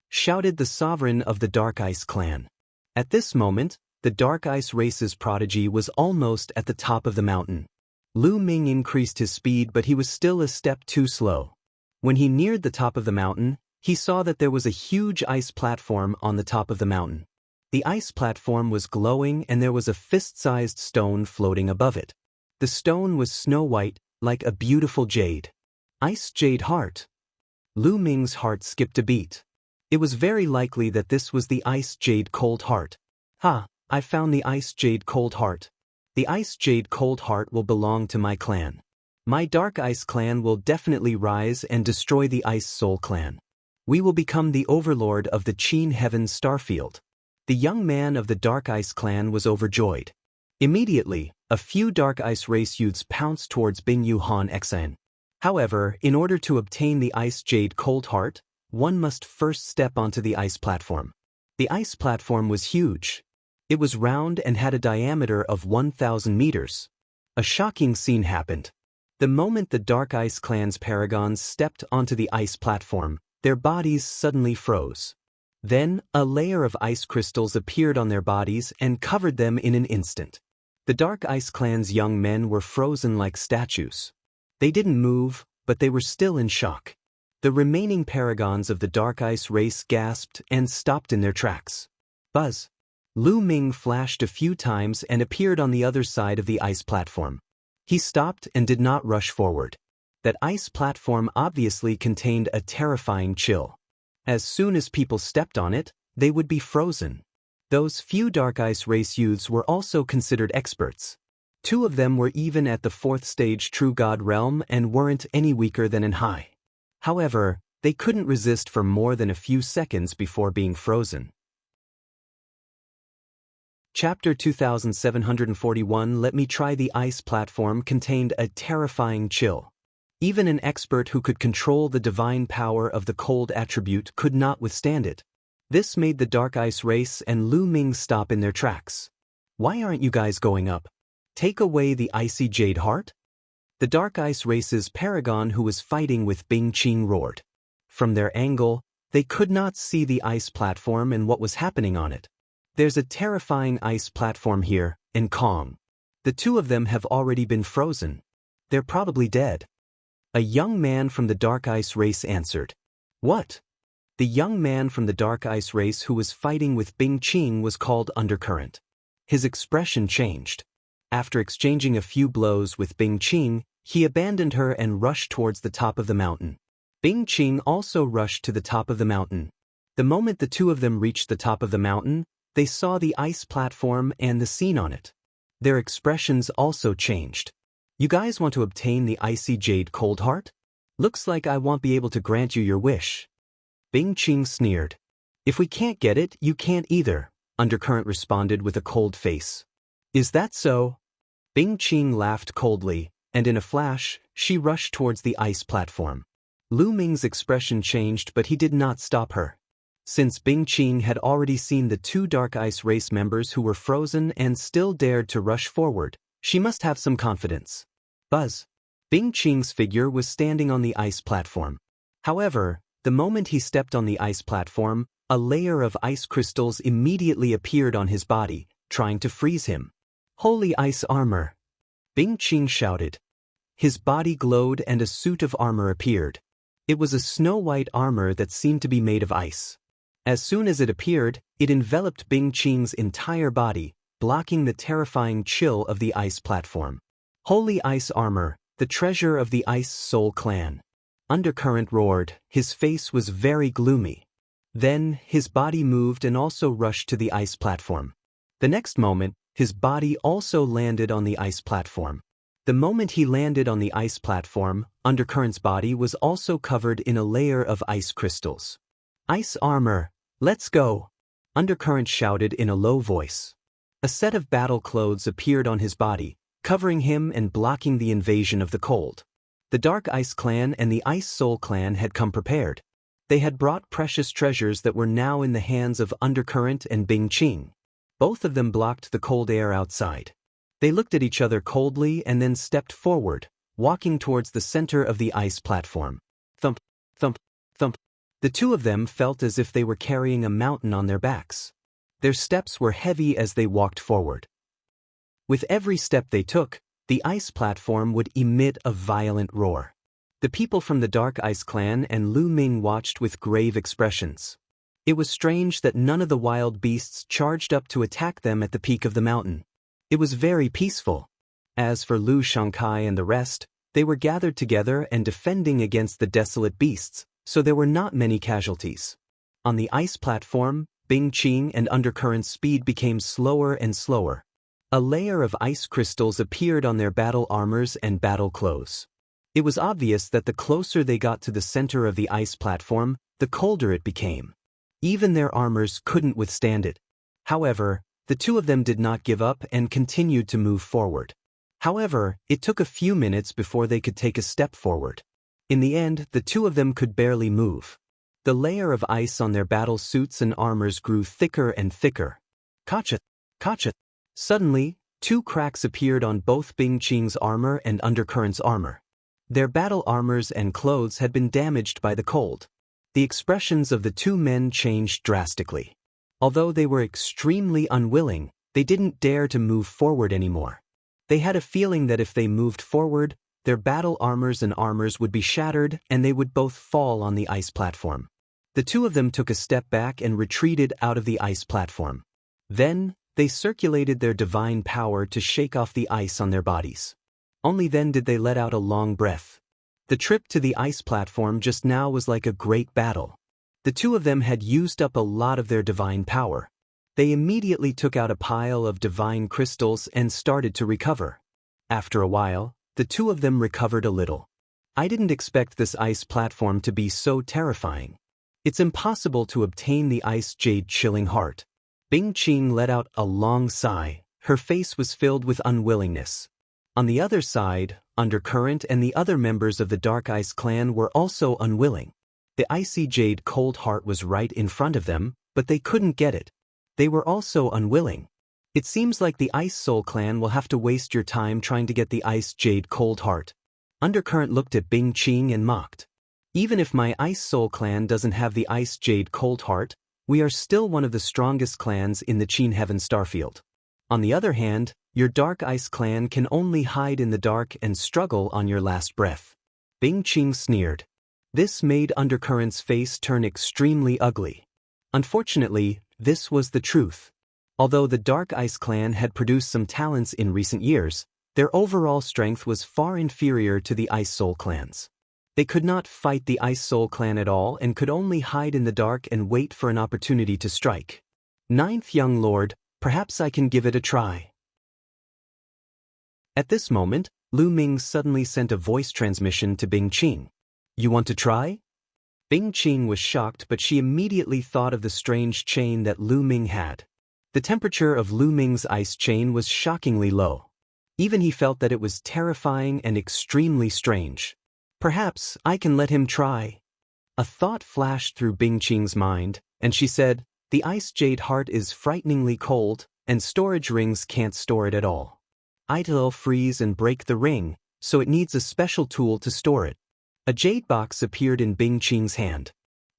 shouted the sovereign of the Dark Ice clan. At this moment, the Dark Ice race's prodigy was almost at the top of the mountain. Lu Ming increased his speed, but he was still a step too slow. When he neared the top of the mountain, he saw that there was a huge ice platform on the top of the mountain. The ice platform was glowing and there was a fist-sized stone floating above it. The stone was snow-white, like a beautiful jade. Ice Jade Heart. Lu Ming's heart skipped a beat. It was very likely that this was the Ice Jade Cold Heart. Ha, I found the Ice Jade Cold Heart. The Ice Jade Cold Heart will belong to my clan. My Dark Ice clan will definitely rise and destroy the Ice Soul clan. We will become the overlord of the Qin Heaven Starfield. The young man of the Dark Ice clan was overjoyed. Immediately, a few Dark Ice race youths pounced towards Bing Yuhan Xan. However, in order to obtain the Ice Jade Cold Heart, one must first step onto the ice platform. The ice platform was huge. It was round and had a diameter of 1,000 meters. A shocking scene happened. The moment the Dark Ice clan's paragons stepped onto the ice platform, their bodies suddenly froze. Then, a layer of ice crystals appeared on their bodies and covered them in an instant. The Dark Ice clan's young men were frozen like statues. They didn't move, but they were still in shock. The remaining paragons of the Dark Ice race gasped and stopped in their tracks. Buzz. Lu Ming flashed a few times and appeared on the other side of the ice platform. He stopped and did not rush forward. That ice platform obviously contained a terrifying chill. As soon as people stepped on it, they would be frozen. Those few Dark Ice race youths were also considered experts. Two of them were even at the 4th stage True God realm and weren't any weaker than in high. However, they couldn't resist for more than a few seconds before being frozen. Chapter 2741 Let Me Try the Ice platform contained a terrifying chill. Even an expert who could control the divine power of the cold attribute could not withstand it. This made the Dark Ice race and Lu Ming stop in their tracks. Why aren't you guys going up? Take away the Icy Jade Heart? The Dark Ice race's paragon who was fighting with Bing Qing roared. From their angle, they could not see the ice platform and what was happening on it. There's a terrifying ice platform here, and Kong. The two of them have already been frozen. They're probably dead. A young man from the Dark Ice race answered. What? The young man from the Dark Ice race who was fighting with Bing Qing was called Undercurrent. His expression changed. After exchanging a few blows with Bing Qing, he abandoned her and rushed towards the top of the mountain. Bing Qing also rushed to the top of the mountain. The moment the two of them reached the top of the mountain, they saw the ice platform and the scene on it. Their expressions also changed. You guys want to obtain the icy jade cold heart? Looks like I won't be able to grant you your wish. Bing Qing sneered. If we can't get it, you can't either, Undercurrent responded with a cold face. Is that so? Bing Qing laughed coldly, and in a flash, she rushed towards the ice platform. Lu Ming's expression changed, but he did not stop her. Since Bing Qing had already seen the two Dark Ice race members who were frozen and still dared to rush forward, she must have some confidence. Buzz. Bing Qing's figure was standing on the ice platform. However, the moment he stepped on the ice platform, a layer of ice crystals immediately appeared on his body, trying to freeze him. Holy ice armor! Bing Qing shouted. His body glowed and a suit of armor appeared. It was a snow-white armor that seemed to be made of ice. As soon as it appeared, it enveloped Bing Qing's entire body, blocking the terrifying chill of the ice platform. Holy ice armor, the treasure of the Ice Soul clan. Undercurrent roared, his face was very gloomy. Then, his body moved and also rushed to the ice platform. The next moment, his body also landed on the ice platform. The moment he landed on the ice platform, Undercurrent's body was also covered in a layer of ice crystals. Ice armor, let's go! Undercurrent shouted in a low voice. A set of battle clothes appeared on his body, covering him and blocking the invasion of the cold. The Dark Ice Clan and the Ice Soul Clan had come prepared. They had brought precious treasures that were now in the hands of Undercurrent and Bing Qing. Both of them blocked the cold air outside. They looked at each other coldly and then stepped forward, walking towards the center of the ice platform. Thump, thump, thump. The two of them felt as if they were carrying a mountain on their backs. Their steps were heavy as they walked forward. With every step they took, the ice platform would emit a violent roar. The people from the Dark Ice Clan and Lu Ming watched with grave expressions. It was strange that none of the wild beasts charged up to attack them at the peak of the mountain. It was very peaceful. As for Lu Shangkai and the rest, they were gathered together and defending against the desolate beasts, so there were not many casualties. On the ice platform, Bing Qing and Undercurrent's speed became slower and slower. A layer of ice crystals appeared on their battle armors and battle clothes. It was obvious that the closer they got to the center of the ice platform, the colder it became. Even their armors couldn't withstand it. However, the two of them did not give up and continued to move forward. However, it took a few minutes before they could take a step forward. In the end, the two of them could barely move. The layer of ice on their battle suits and armors grew thicker and thicker. Kacha! Kacha! Suddenly, two cracks appeared on both Bing Qing's armor and Undercurrent's armor. Their battle armors and clothes had been damaged by the cold. The expressions of the two men changed drastically. Although they were extremely unwilling, they didn't dare to move forward anymore. They had a feeling that if they moved forward, their battle armors and armors would be shattered and they would both fall on the ice platform. The two of them took a step back and retreated out of the ice platform. Then, they circulated their divine power to shake off the ice on their bodies. Only then did they let out a long breath. The trip to the ice platform just now was like a great battle. The two of them had used up a lot of their divine power. They immediately took out a pile of divine crystals and started to recover. After a while, the two of them recovered a little. I didn't expect this ice platform to be so terrifying. It's impossible to obtain the ice jade chilling heart. Bing Qing let out a long sigh. Her face was filled with unwillingness. On the other side, Undercurrent and the other members of the Dark Ice Clan were also unwilling. The icy jade cold heart was right in front of them, but they couldn't get it. They were also unwilling. It seems like the Ice Soul Clan will have to waste your time trying to get the ice jade cold heart. Undercurrent looked at Bing Qing and mocked. Even if my Ice Soul Clan doesn't have the ice jade cold heart, we are still one of the strongest clans in the Qin Heaven Starfield. On the other hand, your Dark Ice Clan can only hide in the dark and struggle on your last breath. Bing Qing sneered. This made Undercurrent's face turn extremely ugly. Unfortunately, this was the truth. Although the Dark Ice Clan had produced some talents in recent years, their overall strength was far inferior to the Ice Soul clans. They could not fight the Ice Soul clan at all and could only hide in the dark and wait for an opportunity to strike. Ninth young lord, perhaps I can give it a try. At this moment, Lu Ming suddenly sent a voice transmission to Bing Qing. You want to try? Bing Qing was shocked, but she immediately thought of the strange chain that Lu Ming had. The temperature of Lu Ming's ice chain was shockingly low. Even he felt that it was terrifying and extremely strange. Perhaps I can let him try. A thought flashed through Bing Qing's mind, and she said, the ice jade heart is frighteningly cold, and storage rings can't store it at all. It'll freeze and break the ring, so it needs a special tool to store it. A jade box appeared in Bing Qing's hand.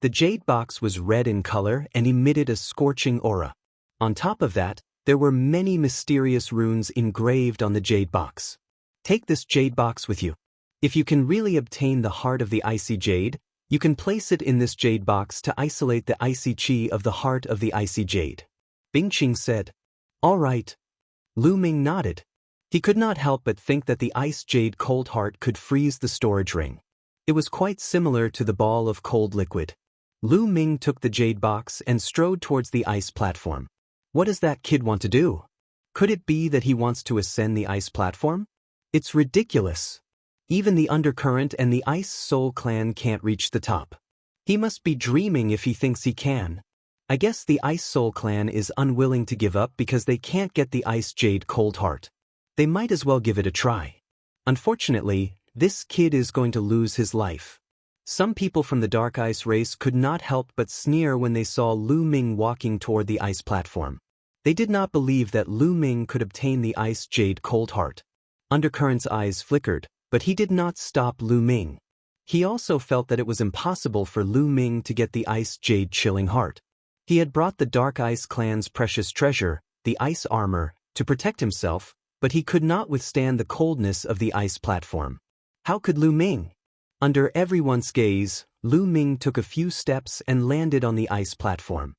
The jade box was red in color and emitted a scorching aura. On top of that, there were many mysterious runes engraved on the jade box. Take this jade box with you. If you can really obtain the heart of the icy jade, you can place it in this jade box to isolate the icy chi of the heart of the icy jade. Bing Qing said. All right. Lu Ming nodded. He could not help but think that the ice jade cold heart could freeze the storage ring. It was quite similar to the ball of cold liquid. Lu Ming took the jade box and strode towards the ice platform. What does that kid want to do? Could it be that he wants to ascend the ice platform? It's ridiculous. Even the Undercurrent and the Ice Soul clan can't reach the top. He must be dreaming if he thinks he can. I guess the Ice Soul clan is unwilling to give up because they can't get the Ice Jade Cold Heart. They might as well give it a try. Unfortunately, this kid is going to lose his life. Some people from the Dark Ice race could not help but sneer when they saw Lu Ming walking toward the ice platform. They did not believe that Lu Ming could obtain the Ice Jade Cold Heart. Undercurrent's eyes flickered, but he did not stop Lu Ming. He also felt that it was impossible for Lu Ming to get the Ice Jade Chilling Heart. He had brought the Dark Ice clan's precious treasure, the ice armor, to protect himself, but he could not withstand the coldness of the ice platform. How could Lu Ming? Under everyone's gaze, Lu Ming took a few steps and landed on the ice platform.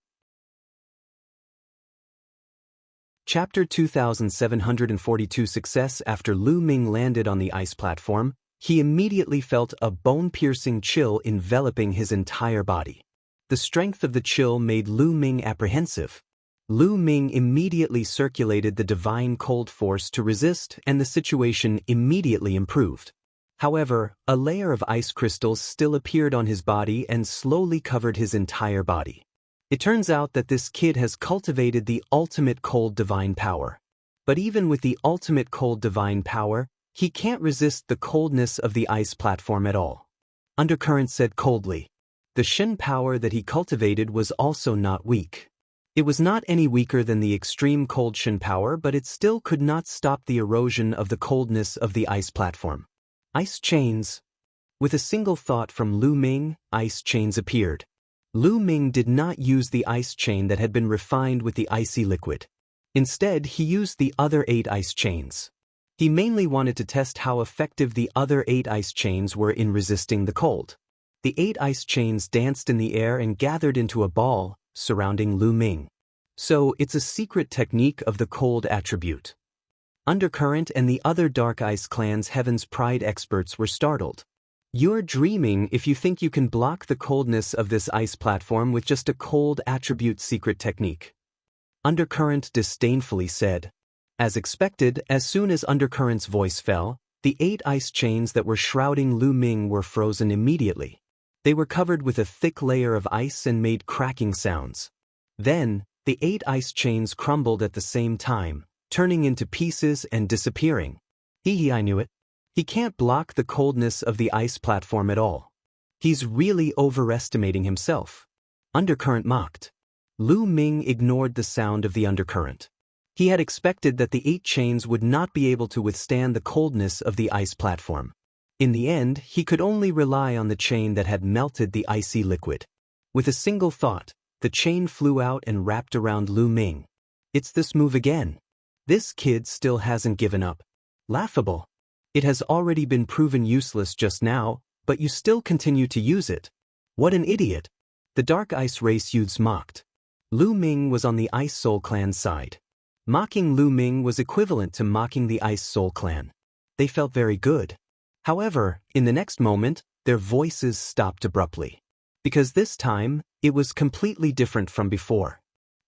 Chapter 2742 Success. After Lu Ming landed on the ice platform, he immediately felt a bone-piercing chill enveloping his entire body. The strength of the chill made Lu Ming apprehensive. Lu Ming immediately circulated the divine cold force to resist, and the situation immediately improved. However, a layer of ice crystals still appeared on his body and slowly covered his entire body. It turns out that this kid has cultivated the ultimate cold divine power. But even with the ultimate cold divine power, he can't resist the coldness of the ice platform at all. Undercurrent said coldly. The Shin power that he cultivated was also not weak. It was not any weaker than the extreme cold Shin power, but it still could not stop the erosion of the coldness of the ice platform. Ice chains. With a single thought from Lu Ming, ice chains appeared. Lu Ming did not use the ice chain that had been refined with the icy liquid. Instead, he used the other 8 ice chains. He mainly wanted to test how effective the other 8 ice chains were in resisting the cold. The 8 ice chains danced in the air and gathered into a ball, surrounding Lu Ming. So, it's a secret technique of the cold attribute. Undercurrent and the other Dark Ice clan's Heaven's Pride experts were startled. You're dreaming if you think you can block the coldness of this ice platform with just a cold attribute secret technique. Undercurrent disdainfully said. As expected, as soon as Undercurrent's voice fell, the 8 ice chains that were shrouding Lu Ming were frozen immediately. They were covered with a thick layer of ice and made cracking sounds. Then, the 8 ice chains crumbled at the same time, turning into pieces and disappearing. I knew it. He can't block the coldness of the ice platform at all. He's really overestimating himself. Undercurrent mocked. Lu Ming ignored the sound of the undercurrent. He had expected that the 8 chains would not be able to withstand the coldness of the ice platform. In the end, he could only rely on the chain that had melted the icy liquid. With a single thought, the chain flew out and wrapped around Lu Ming. It's this move again. This kid still hasn't given up. Laughable. It has already been proven useless just now, But you still continue to use it. What an idiot. The Dark Ice Race youths mocked. Lu Ming was on the Ice Soul Clan's side. Mocking Lu Ming was equivalent to mocking the Ice Soul Clan. They felt very good. However, in the next moment, their voices stopped abruptly. Because this time, it was completely different from before.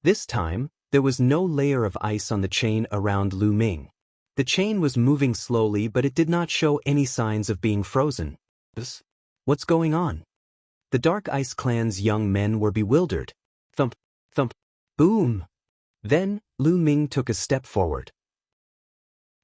This time, there was no layer of ice on the chain around Lu Ming. The chain was moving slowly, but it did not show any signs of being frozen. What's going on? The Dark Ice Clan's young men were bewildered. Thump, thump, boom. Then, Lu Ming took a step forward.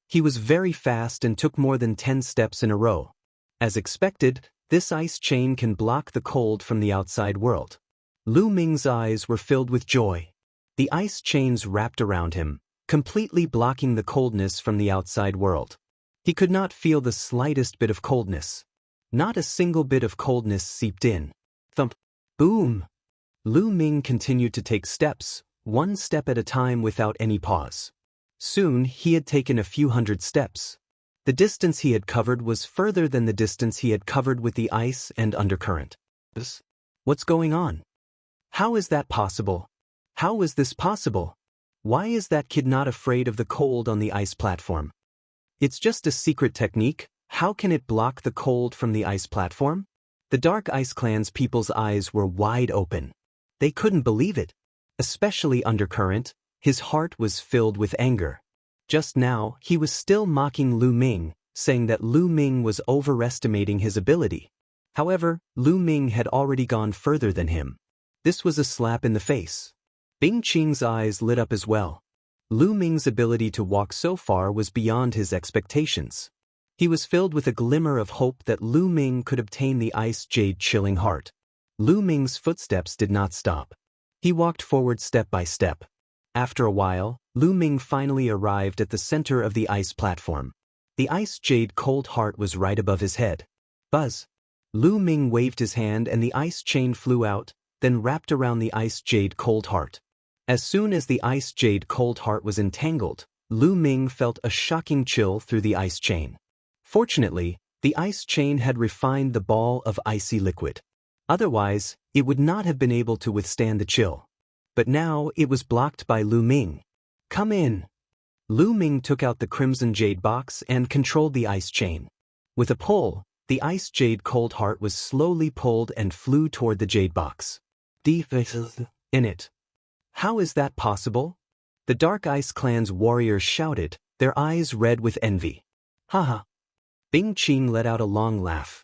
He was very fast and took more than 10 steps in a row. As expected, this ice chain can block the cold from the outside world. Lu Ming's eyes were filled with joy. The ice chains wrapped around him, completely blocking the coldness from the outside world. He could not feel the slightest bit of coldness. Not a single bit of coldness seeped in. Thump, boom. Lu Ming continued to take steps, one step at a time without any pause. Soon, he had taken a few hundred steps. The distance he had covered was further than the distance he had covered with the ice and undercurrent. What's going on? How is that possible? How is this possible? Why is that kid not afraid of the cold on the ice platform? It's just a secret technique. How can it block the cold from the ice platform? The Dark Ice Clan's people's eyes were wide open. They couldn't believe it. Especially Undercurrent, his heart was filled with anger. Just now, he was still mocking Lu Ming, saying that Lu Ming was overestimating his ability. However, Lu Ming had already gone further than him. This was a slap in the face. Bing Qing's eyes lit up as well. Lu Ming's ability to walk so far was beyond his expectations. He was filled with a glimmer of hope that Lu Ming could obtain the Ice Jade Chilling Heart. Lu Ming's footsteps did not stop. He walked forward step by step. After a while, Lu Ming finally arrived at the center of the ice platform. The Ice Jade Cold Heart was right above his head. Buzz! Lu Ming waved his hand and the ice chain flew out, then wrapped around the Ice Jade Cold Heart. As soon as the Ice Jade Cold Heart was entangled, Lu Ming felt a shocking chill through the ice chain. Fortunately, the ice chain had refined the ball of icy liquid. Otherwise, it would not have been able to withstand the chill. But now it was blocked by Lu Ming. Come in. Lu Ming took out the Crimson Jade box and controlled the ice chain. With a pull, the Ice Jade Cold Heart was slowly pulled and flew toward the Jade box. In it. How is that possible? The Dark Ice Clan's warriors shouted, their eyes red with envy. Haha. Bing Qing let out a long laugh.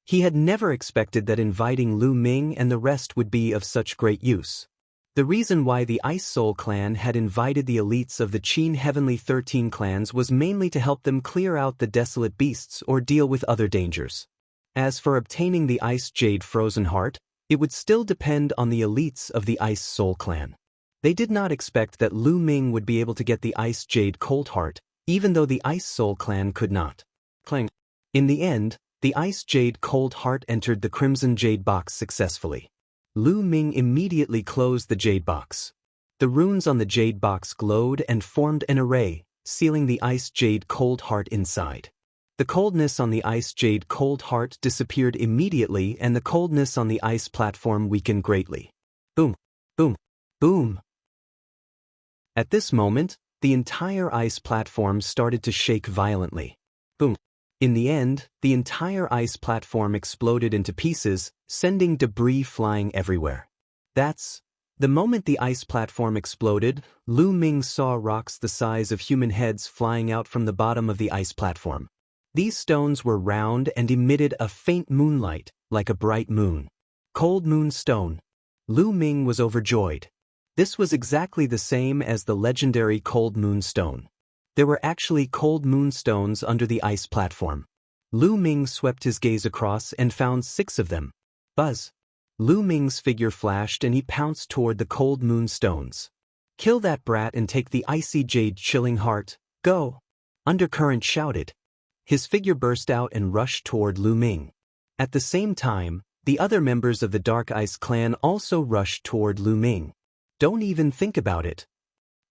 He had never expected that inviting Lu Ming and the rest would be of such great use. The reason why the Ice Soul Clan had invited the elites of the Qin Heavenly 13 clans was mainly to help them clear out the desolate beasts or deal with other dangers. As for obtaining the Ice Jade Frozen Heart, it would still depend on the elites of the Ice Soul Clan. They did not expect that Lu Ming would be able to get the Ice Jade Cold Heart, even though the Ice Soul Clan could not. Clang. In the end, the Ice Jade Cold Heart entered the Crimson Jade box successfully. Lu Ming immediately closed the Jade box. The runes on the Jade box glowed and formed an array, sealing the Ice Jade Cold Heart inside. The coldness on the Ice Jade Cold Heart disappeared immediately and the coldness on the ice platform weakened greatly. Boom, boom, boom. At this moment, the entire ice platform started to shake violently. Boom. In the end, the entire ice platform exploded into pieces, sending debris flying everywhere. The moment the ice platform exploded, Lu Ming saw rocks the size of human heads flying out from the bottom of the ice platform. These stones were round and emitted a faint moonlight, like a bright moon. Cold Moon Stone. Lu Ming was overjoyed. This was exactly the same as the legendary Cold Moon Stone. There were actually cold moonstones under the ice platform. Lu Ming swept his gaze across and found 6 of them. Buzz! Lu Ming's figure flashed and he pounced toward the cold moonstones. Kill that brat and take the Icy Jade Chilling Heart, go! Undercurrent shouted. His figure burst out and rushed toward Lu Ming. At the same time, the other members of the Dark Ice Clan also rushed toward Lu Ming. Don't even think about it.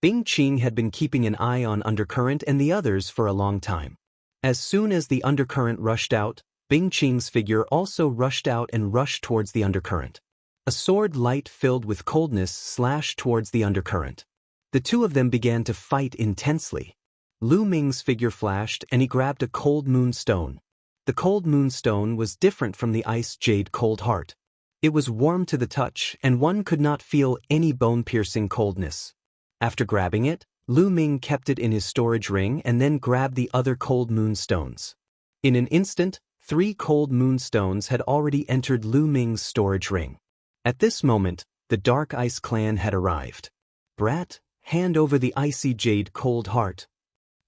Bing Qing had been keeping an eye on Undercurrent and the others for a long time. As soon as the Undercurrent rushed out, Bing Qing's figure also rushed out and rushed towards the undercurrent. A sword light filled with coldness slashed towards the undercurrent. The two of them began to fight intensely. Lu Ming's figure flashed and he grabbed a cold moonstone. The cold moonstone was different from the ice jade cold heart. It was warm to the touch and one could not feel any bone-piercing coldness. After grabbing it, Lu Ming kept it in his storage ring and then grabbed the other cold moonstones. In an instant, 3 cold moonstones had already entered Lu Ming's storage ring. At this moment, the Dark Ice Clan had arrived. Brat, hand over the icy jade cold heart.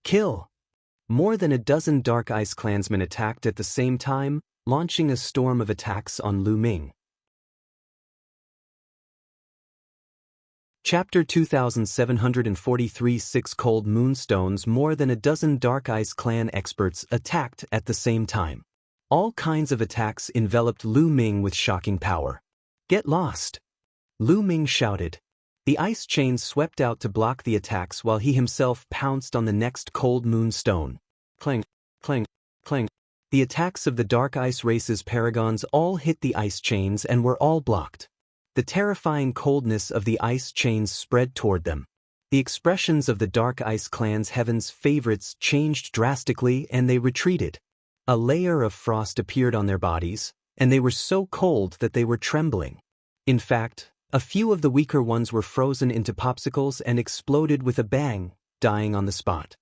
Kill! More than a dozen Dark Ice clansmen attacked at the same time, launching a storm of attacks on Lu Ming. Chapter 2743 6 Cold Moonstones. More than a dozen Dark Ice Clan experts attacked at the same time. All kinds of attacks enveloped Lu Ming with shocking power. Get lost! Lu Ming shouted. The ice chains swept out to block the attacks while he himself pounced on the next cold moonstone. Clang, clang, clang. The attacks of the Dark Ice Race's paragons all hit the ice chains and were all blocked. The terrifying coldness of the ice chains spread toward them. The expressions of the Dark Ice Clan's Heaven's favorites changed drastically and they retreated. A layer of frost appeared on their bodies, and they were so cold that they were trembling. In fact, a few of the weaker ones were frozen into popsicles and exploded with a bang, dying on the spot.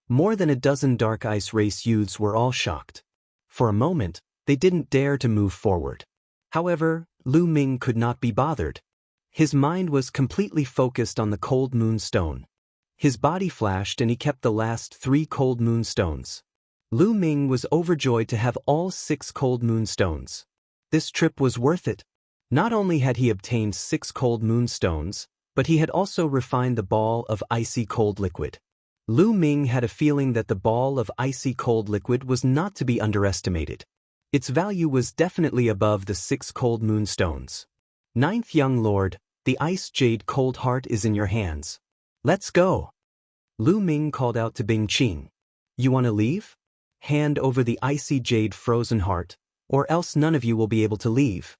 More than a dozen Dark Ice Race youths were all shocked. For a moment, they didn't dare to move forward. However, Lu Ming could not be bothered. His mind was completely focused on the cold moonstone. His body flashed and he kept the last 3 cold moonstones. Lu Ming was overjoyed to have all 6 cold moonstones. This trip was worth it. Not only had he obtained 6 cold moonstones, but he had also refined the ball of icy cold liquid. Lu Ming had a feeling that the ball of icy cold liquid was not to be underestimated. Its value was definitely above the 6 cold moonstones. 9th young lord, the ice jade cold heart is in your hands. Let's go! Lu Ming called out to Bing Qing. You want to leave? Hand over the icy jade frozen heart, or else none of you will be able to leave.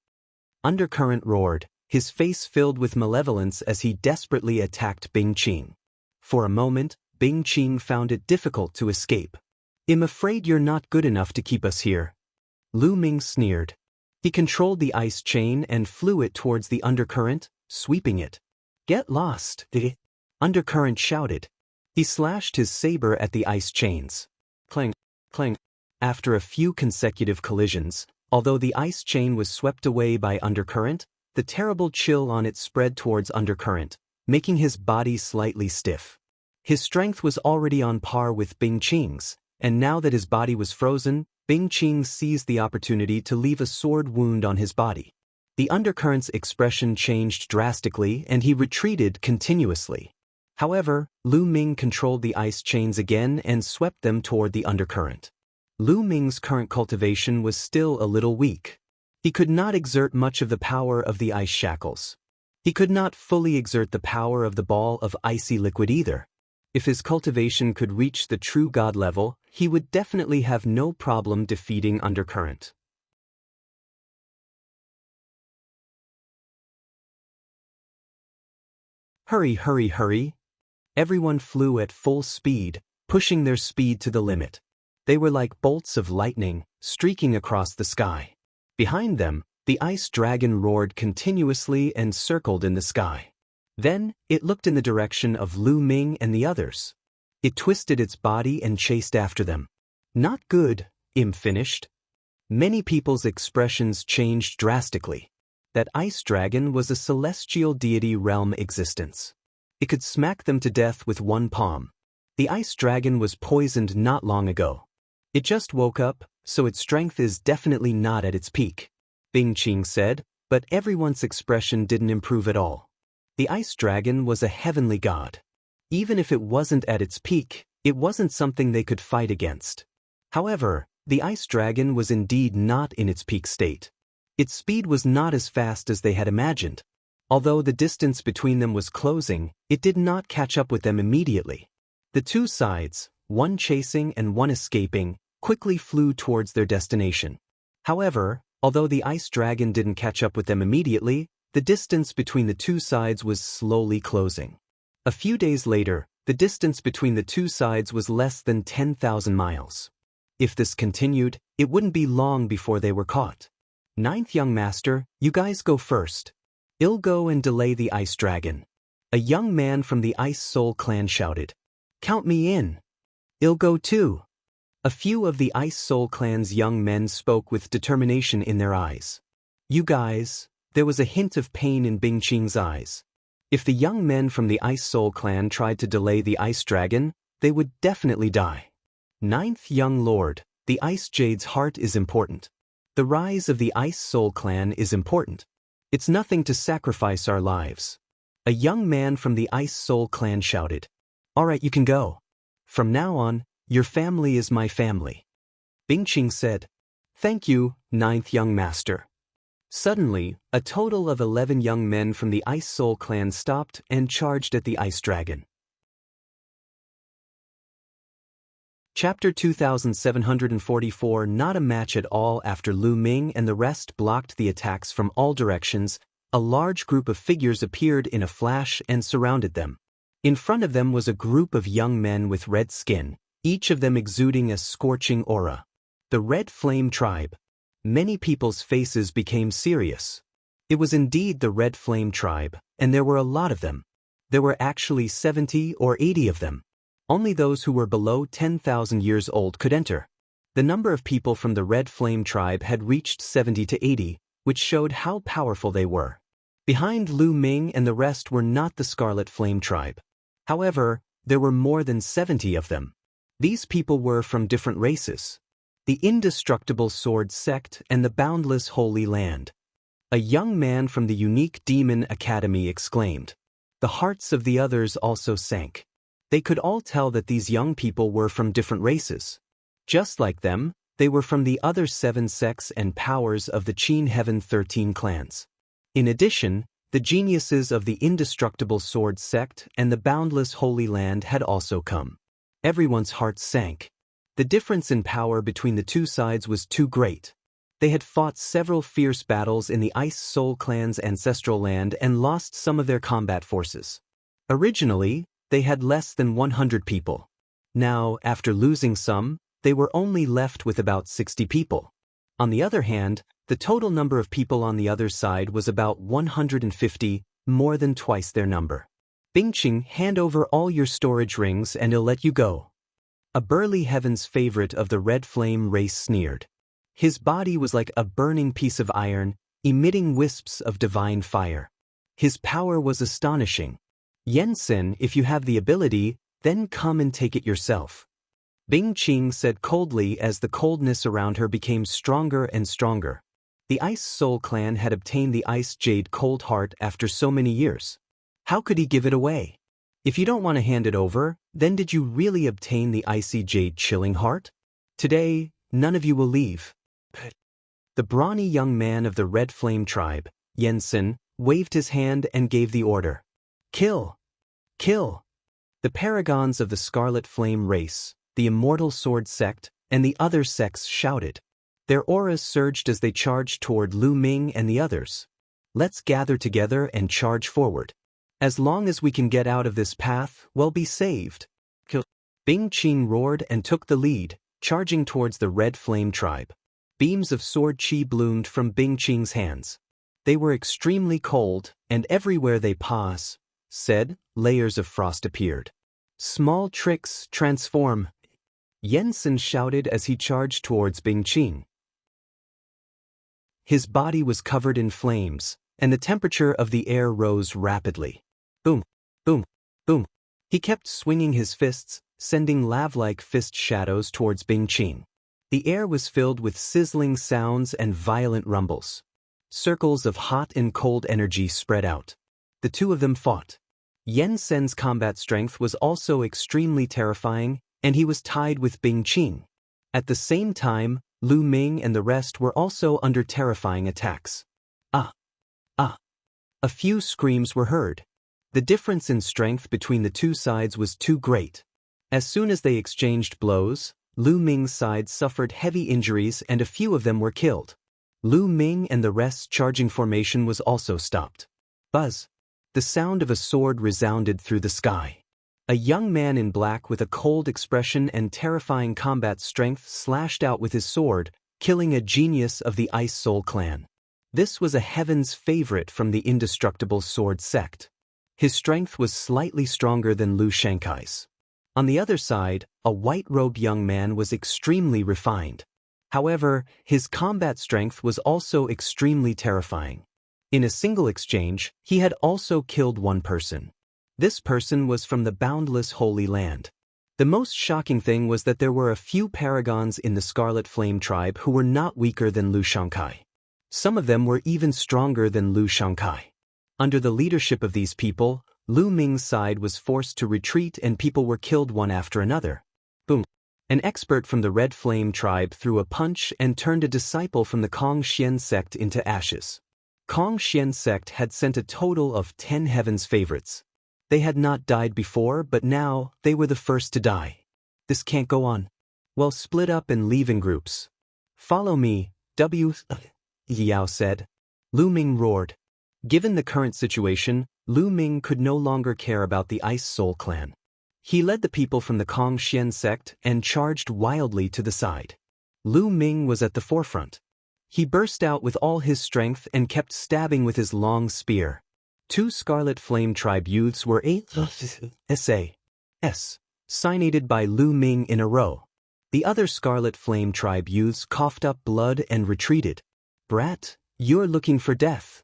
Undercurrent roared, his face filled with malevolence as he desperately attacked Bing Qing. For a moment, Bing Qing found it difficult to escape. I'm afraid you're not good enough to keep us here. Lu Ming sneered. He controlled the ice chain and flew it towards the undercurrent, sweeping it. Get lost! Undercurrent shouted. He slashed his saber at the ice chains. Clang, clang. After a few consecutive collisions, although the ice chain was swept away by undercurrent, the terrible chill on it spread towards undercurrent, making his body slightly stiff. His strength was already on par with Bing Qing's, and now that his body was frozen, Bing Qing seized the opportunity to leave a sword wound on his body. The undercurrent's expression changed drastically and he retreated continuously. However, Lu Ming controlled the ice chains again and swept them toward the undercurrent. Lu Ming's current cultivation was still a little weak. He could not exert much of the power of the ice shackles. He could not fully exert the power of the ball of icy liquid either. If his cultivation could reach the true god level, he would definitely have no problem defeating undercurrent. Hurry, hurry, hurry! Everyone flew at full speed, pushing their speed to the limit. They were like bolts of lightning, streaking across the sky. Behind them, the ice dragon roared continuously and circled in the sky. Then, it looked in the direction of Lu Ming and the others. It twisted its body and chased after them. Not good, Im finished. Many people's expressions changed drastically. That ice dragon was a celestial deity realm existence. It could smack them to death with one palm. The ice dragon was poisoned not long ago. It just woke up, so its strength is definitely not at its peak, Bing Qing said, but everyone's expression didn't improve at all. The ice dragon was a heavenly god. Even if it wasn't at its peak, it wasn't something they could fight against. However, the ice dragon was indeed not in its peak state. Its speed was not as fast as they had imagined. Although the distance between them was closing, it did not catch up with them immediately. The two sides, one chasing and one escaping, quickly flew towards their destination. However, although the ice dragon didn't catch up with them immediately, the distance between the two sides was slowly closing. A few days later, the distance between the two sides was less than 10,000 miles. If this continued, it wouldn't be long before they were caught. Ninth young master, you guys go first. I'll go and delay the ice dragon. A young man from the Ice Soul clan shouted. Count me in. I'll go too. A few of the Ice Soul clan's young men spoke with determination in their eyes. You guys, there was a hint of pain in Bingqing's eyes. If the young men from the Ice Soul clan tried to delay the ice dragon, they would definitely die. Ninth young lord, the Ice Jade's heart is important. The rise of the Ice Soul clan is important. It's nothing to sacrifice our lives. A young man from the Ice Soul clan shouted. All right, you can go. From now on, your family is my family. Bingqing said. Thank you, ninth young master. Suddenly, a total of 11 young men from the Ice Soul clan stopped and charged at the ice dragon. Chapter 2744. Not a match at all. After Lu Ming and the rest blocked the attacks from all directions, a large group of figures appeared in a flash and surrounded them. In front of them was a group of young men with red skin, each of them exuding a scorching aura. The Red Flame Tribe. Many people's faces became serious. It was indeed the Red Flame Tribe, and there were a lot of them. There were actually 70 or 80 of them. Only those who were below 10,000 years old could enter. The number of people from the Red Flame Tribe had reached 70 to 80, which showed how powerful they were. Behind Lu Ming and the rest were not the Scarlet Flame Tribe. However, there were more than 70 of them. These people were from different races. The Indestructible Sword Sect and the Boundless Holy Land. A young man from the Unique Demon Academy exclaimed. The hearts of the others also sank. They could all tell that these young people were from different races. Just like them, they were from the other 7 sects and powers of the Qin Heaven 13 clans. In addition, the geniuses of the Indestructible Sword Sect and the Boundless Holy Land had also come. Everyone's hearts sank. The difference in power between the two sides was too great. They had fought several fierce battles in the Ice Soul clan's ancestral land and lost some of their combat forces. Originally, they had less than 100 people. Now, after losing some, they were only left with about 60 people. On the other hand, the total number of people on the other side was about 150, more than twice their number. Bingqing, hand over all your storage rings and I'll let you go. A burly Heaven's favorite of the Red Flame race sneered. His body was like a burning piece of iron, emitting wisps of divine fire. His power was astonishing. Yensen, if you have the ability, then come and take it yourself. Bingqing said coldly as the coldness around her became stronger and stronger. The Ice Soul clan had obtained the Ice Jade Cold Heart after so many years. How could he give it away? If you don't want to hand it over, then did you really obtain the Icy Jade Chilling Heart? Today, none of you will leave. The brawny young man of the Red Flame Tribe, Yensen, waved his hand and gave the order. Kill! Kill! The paragons of the Scarlet Flame race, the Immortal Sword Sect, and the other sects shouted. Their auras surged as they charged toward Lu Ming and the others. Let's gather together and charge forward. As long as we can get out of this path, we'll be saved. Bingqing roared and took the lead, charging towards the Red Flame Tribe. Beams of sword chi bloomed from Bingqing's hands. They were extremely cold, and everywhere they said, layers of frost appeared. Small tricks transform. Yensen shouted as he charged towards Bingqing. His body was covered in flames, and the temperature of the air rose rapidly. Boom, boom, boom. He kept swinging his fists, sending lava-like fist shadows towards Bingqing. The air was filled with sizzling sounds and violent rumbles. Circles of hot and cold energy spread out. The two of them fought. Yensen's combat strength was also extremely terrifying, and he was tied with Bingqing. At the same time, Lu Ming and the rest were also under terrifying attacks. Ah! Ah! A few screams were heard. The difference in strength between the two sides was too great. As soon as they exchanged blows, Lu Ming's side suffered heavy injuries and a few of them were killed. Lu Ming and the rest's charging formation was also stopped. Buzz! The sound of a sword resounded through the sky. A young man in black with a cold expression and terrifying combat strength slashed out with his sword, killing a genius of the Ice Soul clan. This was a heaven's favorite from the indestructible sword sect. His strength was slightly stronger than Lu Shankai's. On the other side, a white-robed young man was extremely refined. However, his combat strength was also extremely terrifying. In a single exchange, he had also killed one person. This person was from the boundless Holy Land. The most shocking thing was that there were a few paragons in the Scarlet Flame tribe who were not weaker than Lu Shankai. Some of them were even stronger than Lu Shankai. Under the leadership of these people, Lu Ming's side was forced to retreat and people were killed one after another. Boom! An expert from the Red Flame tribe threw a punch and turned a disciple from the Kong Xian sect into ashes. Kong Xian sect had sent a total of 10 heaven's favorites. They had not died before, but now they were the first to die. This can't go on. Well, split up and leave in groups. Follow me, Yao said. Lu Ming roared. Given the current situation, Lu Ming could no longer care about the Ice Soul clan. He led the people from the Kong Xian sect and charged wildly to the side. Lu Ming was at the forefront. He burst out with all his strength and kept stabbing with his long spear. 2 Scarlet Flame tribe youths were signated by Lu Ming in a row. The other Scarlet Flame tribe youths coughed up blood and retreated. Brat, you're looking for death.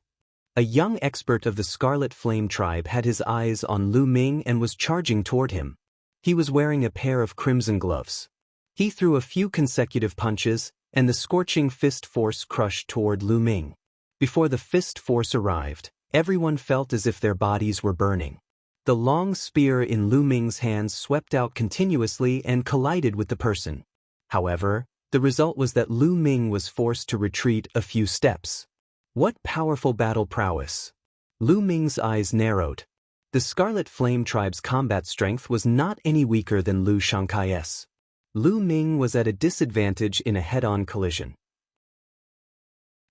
A young expert of the Scarlet Flame tribe had his eyes on Lu Ming and was charging toward him. He was wearing a pair of crimson gloves. He threw a few consecutive punches, and the scorching fist force crushed toward Lu Ming. Before the fist force arrived, everyone felt as if their bodies were burning. The long spear in Lu Ming's hands swept out continuously and collided with the person. However, the result was that Lu Ming was forced to retreat a few steps. What powerful battle prowess! Lu Ming's eyes narrowed. The Scarlet Flame tribe's combat strength was not any weaker than Lu Shankai's. Lu Ming was at a disadvantage in a head-on collision.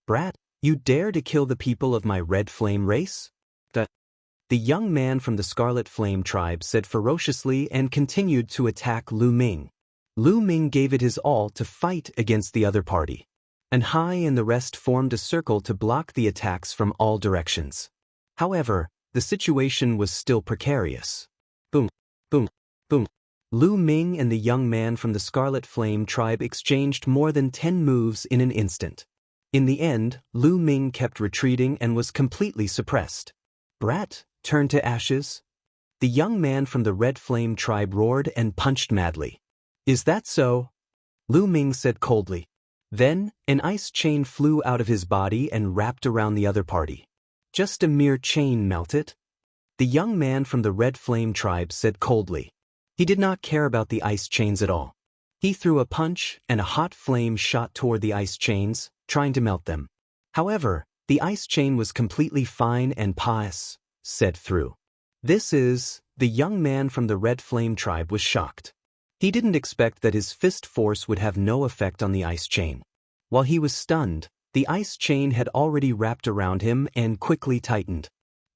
Brat, you dare to kill the people of my Red Flame race? The young man from the Scarlet Flame tribe said ferociously and continued to attack Lu Ming. Lu Ming gave it his all to fight against the other party. And Hai and the rest formed a circle to block the attacks from all directions. However, the situation was still precarious. Boom, boom, boom. Lu Ming and the young man from the Scarlet Flame tribe exchanged more than 10 moves in an instant. In the end, Lu Ming kept retreating and was completely suppressed. Brat, turn to ashes? The young man from the Red Flame tribe roared and punched madly. Is that so? Lu Ming said coldly. Then, an ice chain flew out of his body and wrapped around the other party. Just a mere chain melted? The young man from the Red Flame tribe said coldly. He did not care about the ice chains at all. He threw a punch and a hot flame shot toward the ice chains, trying to melt them. However, the ice chain was completely fine and set through. The young man from the Red Flame tribe was shocked. He didn't expect that his fist force would have no effect on the ice chain. While he was stunned, the ice chain had already wrapped around him and quickly tightened.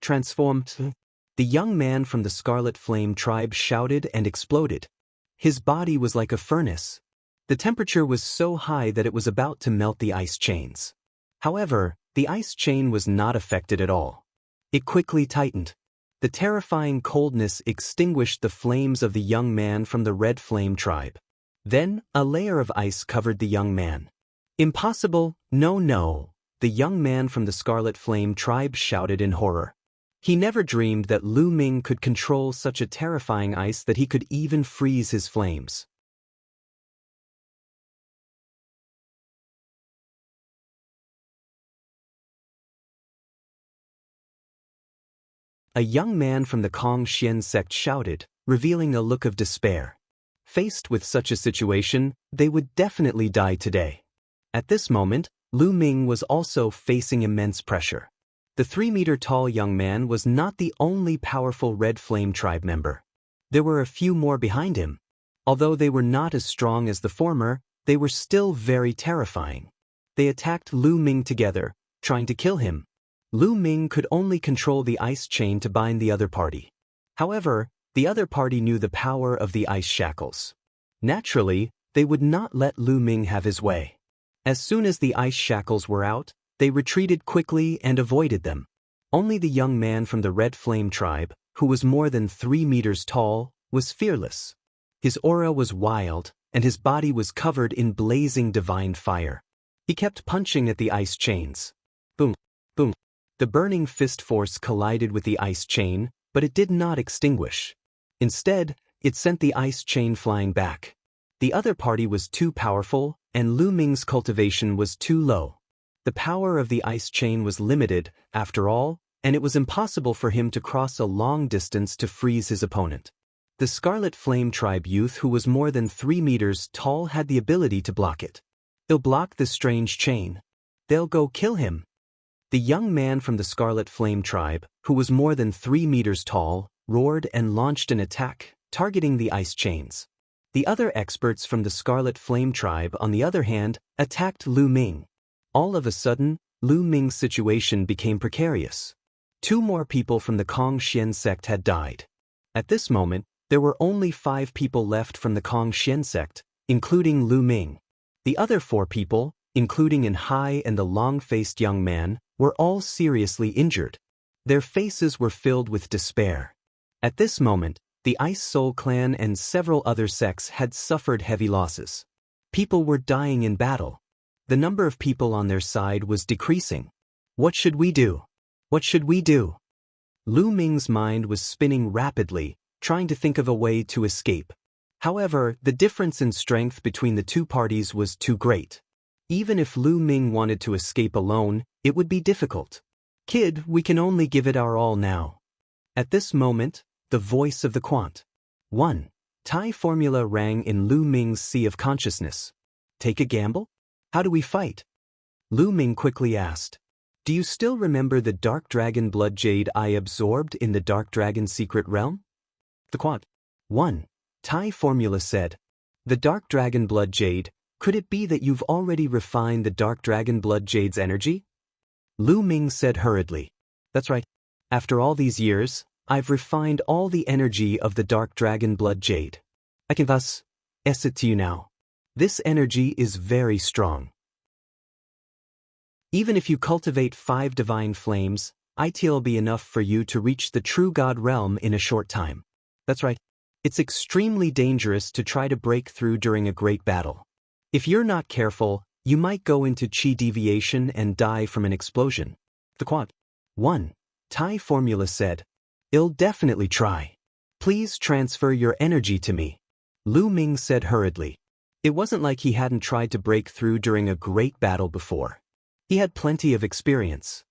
Transformed. The young man from the Scarlet Flame tribe shouted and exploded. His body was like a furnace. The temperature was so high that it was about to melt the ice chains. However, the ice chain was not affected at all. It quickly tightened. The terrifying coldness extinguished the flames of the young man from the Red Flame tribe. Then, a layer of ice covered the young man. Impossible, no, the young man from the Scarlet Flame tribe shouted in horror. He never dreamed that Lu Ming could control such a terrifying ice that he could even freeze his flames. A young man from the Kong Xian sect shouted, revealing a look of despair. Faced with such a situation, they would definitely die today. At this moment, Lu Ming was also facing immense pressure. The 3-meter-tall young man was not the only powerful Red Flame tribe member. There were a few more behind him. Although they were not as strong as the former, they were still very terrifying. They attacked Lu Ming together, trying to kill him. Lu Ming could only control the ice chain to bind the other party. However, the other party knew the power of the ice shackles. Naturally, they would not let Lu Ming have his way. As soon as the ice shackles were out, they retreated quickly and avoided them. Only the young man from the Red Flame tribe, who was more than 3 meters tall, was fearless. His aura was wild, and his body was covered in blazing divine fire. He kept punching at the ice chains. Boom, boom. The burning fist force collided with the ice chain, but it did not extinguish. Instead, it sent the ice chain flying back. The other party was too powerful, and Lu Ming's cultivation was too low. The power of the ice chain was limited, after all, and it was impossible for him to cross a long distance to freeze his opponent. The Scarlet Flame tribe youth who was more than 3 meters tall had the ability to block it. He'll block the strange chain. They'll go kill him. The young man from the Scarlet Flame tribe, who was more than 3 meters tall, roared and launched an attack, targeting the ice chains. The other experts from the Scarlet Flame tribe, on the other hand, attacked Lu Ming. All of a sudden, Lu Ming's situation became precarious. 2 more people from the Kong Xian sect had died. At this moment, there were only 5 people left from the Kong Xian sect, including Lu Ming. The other 4 people, including In Hai and the long-faced young man, were all seriously injured. Their faces were filled with despair. At this moment, the Ice Soul clan and several other sects had suffered heavy losses. People were dying in battle. The number of people on their side was decreasing. What should we do? What should we do? Lu Ming's mind was spinning rapidly, trying to think of a way to escape. However, the difference in strength between the 2 parties was too great. Even if Lu Ming wanted to escape alone, it would be difficult. Kid, we can only give it our all now. At this moment, the voice of the Quant 1 Thai formula rang in Lu Ming's sea of consciousness. Take a gamble? How do we fight? Lu Ming quickly asked. Do you still remember the Dark Dragon blood jade I absorbed in the Dark Dragon secret realm? The Quant 1 Thai formula said. The Dark Dragon blood jade, could it be that you've already refined the Dark Dragon blood jade's energy? Lu Ming said hurriedly. That's right. After all these years, I've refined all the energy of the Dark Dragon blood jade. I can thus it to you now. This energy is very strong. Even if you cultivate 5 divine flames, it'll be enough for you to reach the true God realm in a short time. That's right. It's extremely dangerous to try to break through during a great battle. If you're not careful, you might go into chi deviation and die from an explosion. The Quant 1 Thai formula said. I'll definitely try. Please transfer your energy to me. Lu Ming said hurriedly. It wasn't like he hadn't tried to break through during a great battle before. He had plenty of experience.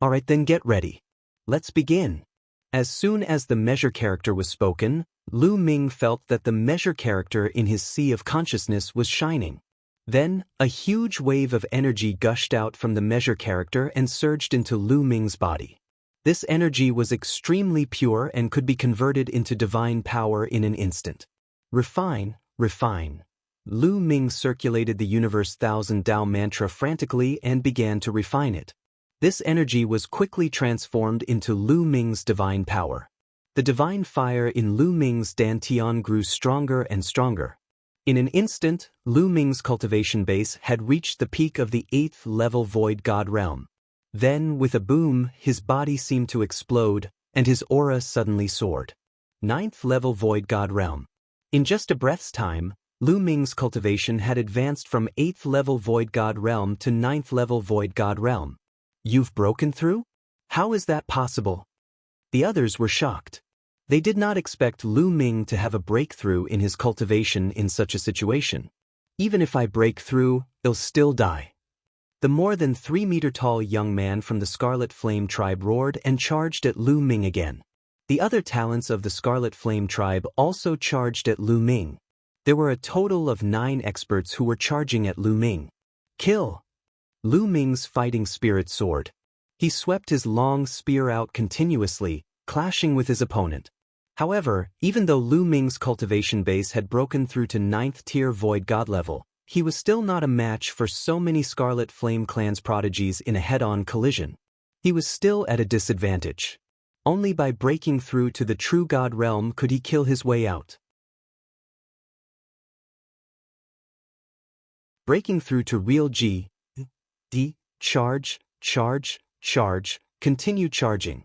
Alright then, get ready. Let's begin. As soon as the measure character was spoken, Lu Ming felt that the measure character in his sea of consciousness was shining. Then, a huge wave of energy gushed out from the measure character and surged into Lu Ming's body. This energy was extremely pure and could be converted into divine power in an instant. Refine, refine. Lu Ming circulated the universe 1000 Tao mantra frantically and began to refine it. This energy was quickly transformed into Lu Ming's divine power. The divine fire in Lu Ming's dantian grew stronger and stronger. In an instant, Lu Ming's cultivation base had reached the peak of the 8th level Void God realm. Then, with a boom, his body seemed to explode, and his aura suddenly soared. 9th level Void God realm. In just a breath's time, Lu Ming's cultivation had advanced from 8th level Void God realm to 9th level Void God realm. You've broken through? How is that possible? The others were shocked. They did not expect Lu Ming to have a breakthrough in his cultivation in such a situation. Even if I break through, I'll still die. The more than 3-meter-tall young man from the Scarlet Flame tribe roared and charged at Lu Ming again. The other talents of the Scarlet Flame tribe also charged at Lu Ming. There were a total of 9 experts who were charging at Lu Ming. Kill! Lu Ming's fighting spirit soared. He swept his long spear out continuously, clashing with his opponent. However, even though Lu Ming's cultivation base had broken through to 9th tier void god level, he was still not a match for so many Scarlet Flame Clan's prodigies in a head-on collision. He was still at a disadvantage. Only by breaking through to the true god realm could he kill his way out. Breaking through to real G, D, charge, continue charging.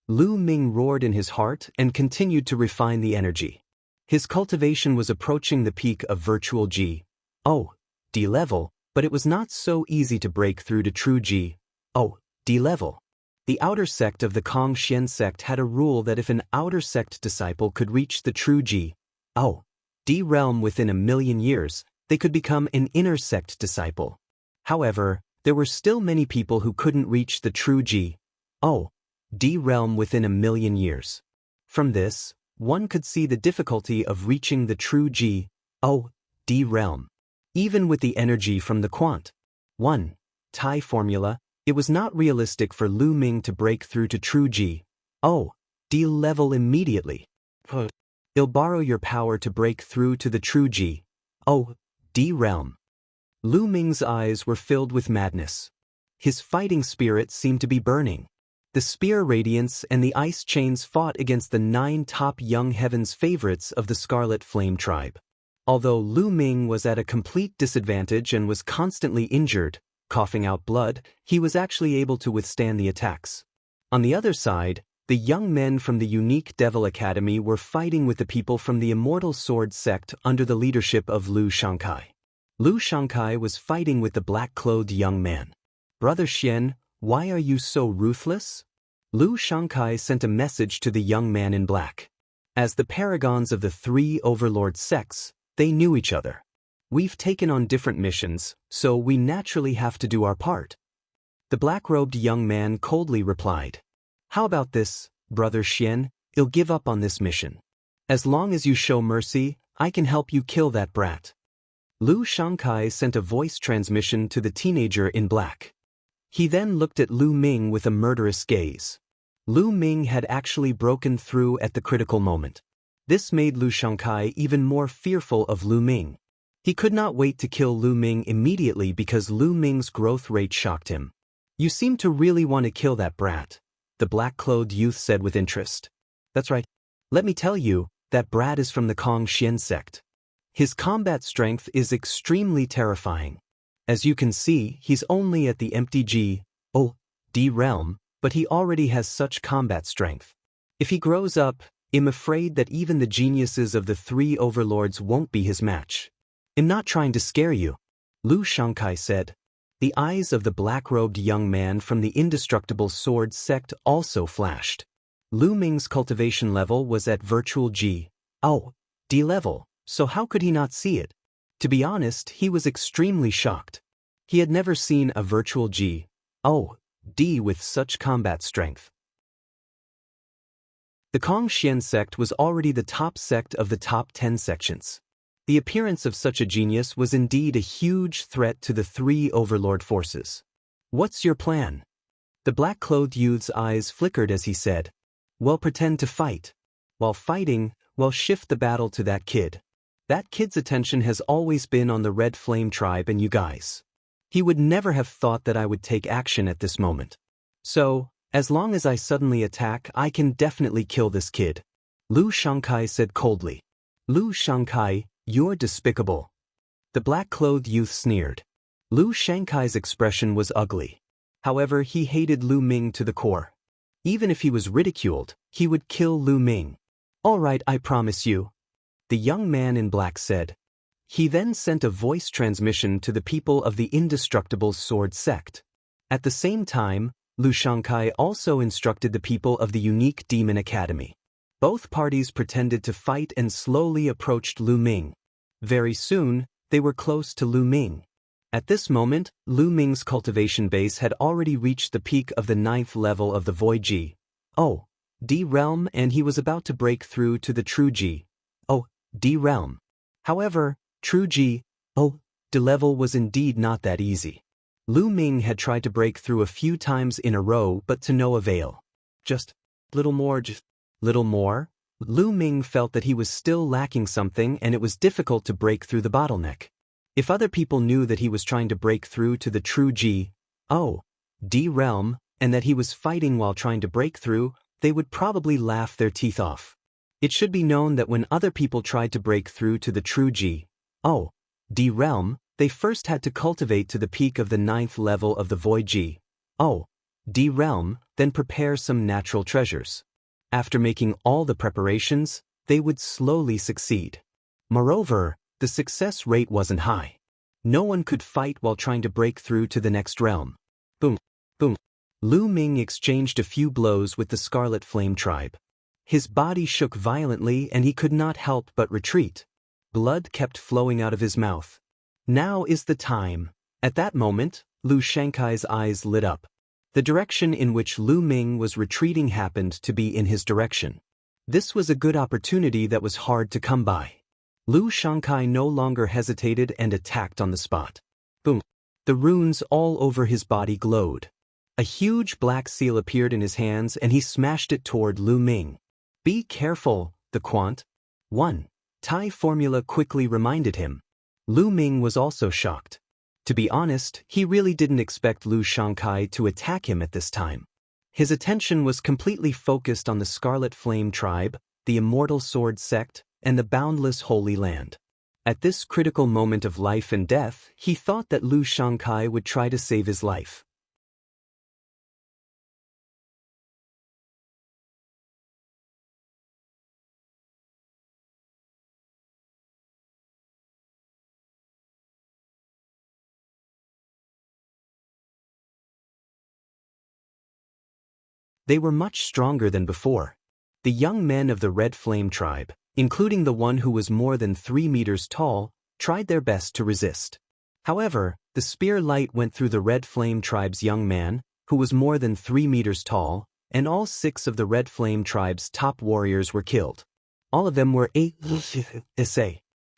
Lu Ming roared in his heart and continued to refine the energy. His cultivation was approaching the peak of virtual G, O, D level, but it was not so easy to break through to true G, O, D level. The outer sect of the Kong Xian sect had a rule that if an outer sect disciple could reach the true G, O, D realm within 1,000,000 years, they could become an inner sect disciple. However, there were still many people who couldn't reach the true G, O, D realm within 1,000,000 years. From this, one could see the difficulty of reaching the true G, O, D realm. Even with the energy from the Quant 1 Tai formula, it was not realistic for Lu Ming to break through to true G, O, D level immediately. He'll borrow your power to break through to the true G, O, D realm. Lu Ming's eyes were filled with madness. His fighting spirit seemed to be burning. The spear radiance and the ice chains fought against the 9 top young heavens favorites of the Scarlet Flame tribe. Although Lu Ming was at a complete disadvantage and was constantly injured, coughing out blood, he was actually able to withstand the attacks. On the other side, the young men from the unique Devil Academy were fighting with the people from the Immortal Sword sect under the leadership of Lu Shangkai. Lu Shangkai was fighting with the black-clothed young man. "Brother Xian, why are you so ruthless?" Lu Shangkai sent a message to the young man in black. As the paragons of the 3 overlord sects, they knew each other. "We've taken on different missions, so we naturally have to do our part." The black-robed young man coldly replied, "How about this, Brother Xian? I'll give up on this mission. As long as you show mercy, I can help you kill that brat." Lu Shangkai sent a voice transmission to the teenager in black. He then looked at Lu Ming with a murderous gaze. Lu Ming had actually broken through at the critical moment. This made Lu Shangkai even more fearful of Lu Ming. He could not wait to kill Lu Ming immediately because Lu Ming's growth rate shocked him. "You seem to really want to kill that brat," the black-clothed youth said with interest. "That's right. Let me tell you, that brat is from the Kong Xian sect. His combat strength is extremely terrifying. As you can see, he's only at the empty G, O, D realm, but he already has such combat strength. If he grows up, I'm afraid that even the geniuses of the 3 overlords won't be his match." "I'm not trying to scare you," Lu Shangkai said. The eyes of the black-robed young man from the Indestructible Sword sect also flashed. Lu Ming's cultivation level was at virtual G, O, D level, so how could he not see it? To be honest, he was extremely shocked. He had never seen a virtual G, O, D with such combat strength. The Kong Xian sect was already the top sect of the top 10 sections. The appearance of such a genius was indeed a huge threat to the 3 overlord forces. "What's your plan?" The black-clothed youth's eyes flickered as he said, "Well, pretend to fight. While fighting, well, shift the battle to that kid. That kid's attention has always been on the Red Flame tribe and you guys. He would never have thought that I would take action at this moment. So, as long as I suddenly attack, I can definitely kill this kid," Lu Shangkai said coldly. "Lu Shangkai, you're despicable." The black-clothed youth sneered. Lu Shangkai's expression was ugly. However, he hated Lu Ming to the core. Even if he was ridiculed, he would kill Lu Ming. "All right, I promise you," the young man in black said. He then sent a voice transmission to the people of the Indestructible Sword sect. At the same time, Lu Shangkai also instructed the people of the Unique Demon Academy. Both parties pretended to fight and slowly approached Lu Ming. Very soon, they were close to Lu Ming. At this moment, Lu Ming's cultivation base had already reached the peak of the 9th level of the Void G, O, D realm, and he was about to break through to the true G, O, D realm. However, true G, O, D level was indeed not that easy. Lu Ming had tried to break through a few times in a row but to no avail. Just little more. Lu Ming felt that he was still lacking something and it was difficult to break through the bottleneck. If other people knew that he was trying to break through to the true D realm, and that he was fighting while trying to break through, they would probably laugh their teeth off. It should be known that when other people tried to break through to the true D realm, they first had to cultivate to the peak of the 9th level of the void D realm, then prepare some natural treasures. After making all the preparations, they would slowly succeed. Moreover, the success rate wasn't high. No one could fight while trying to break through to the next realm. Boom, boom. Lu Ming exchanged a few blows with the Scarlet Flame tribe. His body shook violently and he could not help but retreat. Blood kept flowing out of his mouth. Now is the time. At that moment, Lu Shankai's eyes lit up. The direction in which Lu Ming was retreating happened to be in his direction. This was a good opportunity that was hard to come by. Lu Shankai no longer hesitated and attacked on the spot. Boom. The runes all over his body glowed. A huge black seal appeared in his hands and he smashed it toward Lu Ming. Be careful, the Quant. 1. Tai formula quickly reminded him. Lu Ming was also shocked. To be honest, he really didn't expect Lu Shankai to attack him at this time. His attention was completely focused on the Scarlet Flame tribe, the Immortal Sword sect, and the Boundless Holy Land. At this critical moment of life and death, he thought that Lu Shankai would try to save his life. They were much stronger than before. The young men of the Red Flame tribe, including the one who was more than 3 meters tall, tried their best to resist. However, the spear light went through the Red Flame tribe's young man, who was more than 3 meters tall, and all 6 of the Red Flame tribe's top warriors were killed. All of them were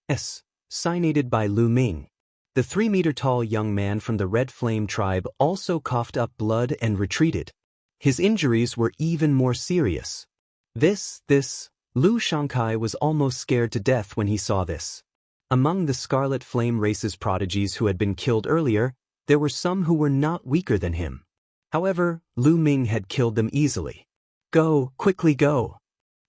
assassinated by Lu Ming. The 3-meter-tall young man from the Red Flame tribe also coughed up blood and retreated. His injuries were even more serious. Lu Shankai was almost scared to death when he saw this. Among the Scarlet Flame race's prodigies who had been killed earlier, there were some who were not weaker than him. However, Lu Ming had killed them easily. Go, quickly go!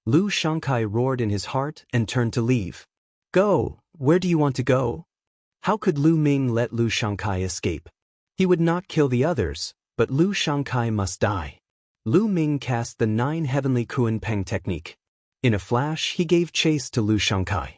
Lu Shankai roared in his heart and turned to leave. Go, where do you want to go? How could Lu Ming let Lu Shankai escape? He would not kill the others, but Lu Shankai must die. Lu Ming cast the 9 Heavenly Kuan Peng technique. In a flash, he gave chase to Lu Shankai.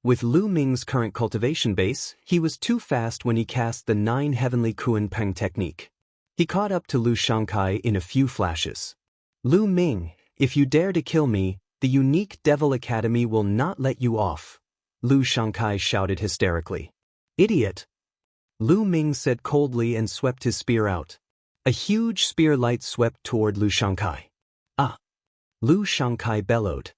With Lu Ming's current cultivation base, he was too fast when he cast the 9 Heavenly Kuan Peng technique. He caught up to Lu Shankai in a few flashes. Lu Ming, if you dare to kill me, the unique Devil Academy will not let you off. Lu Shankai shouted hysterically. Idiot! Lu Ming said coldly and swept his spear out. A huge spear light swept toward Lu Shankai. Ah! Lu Shankai bellowed.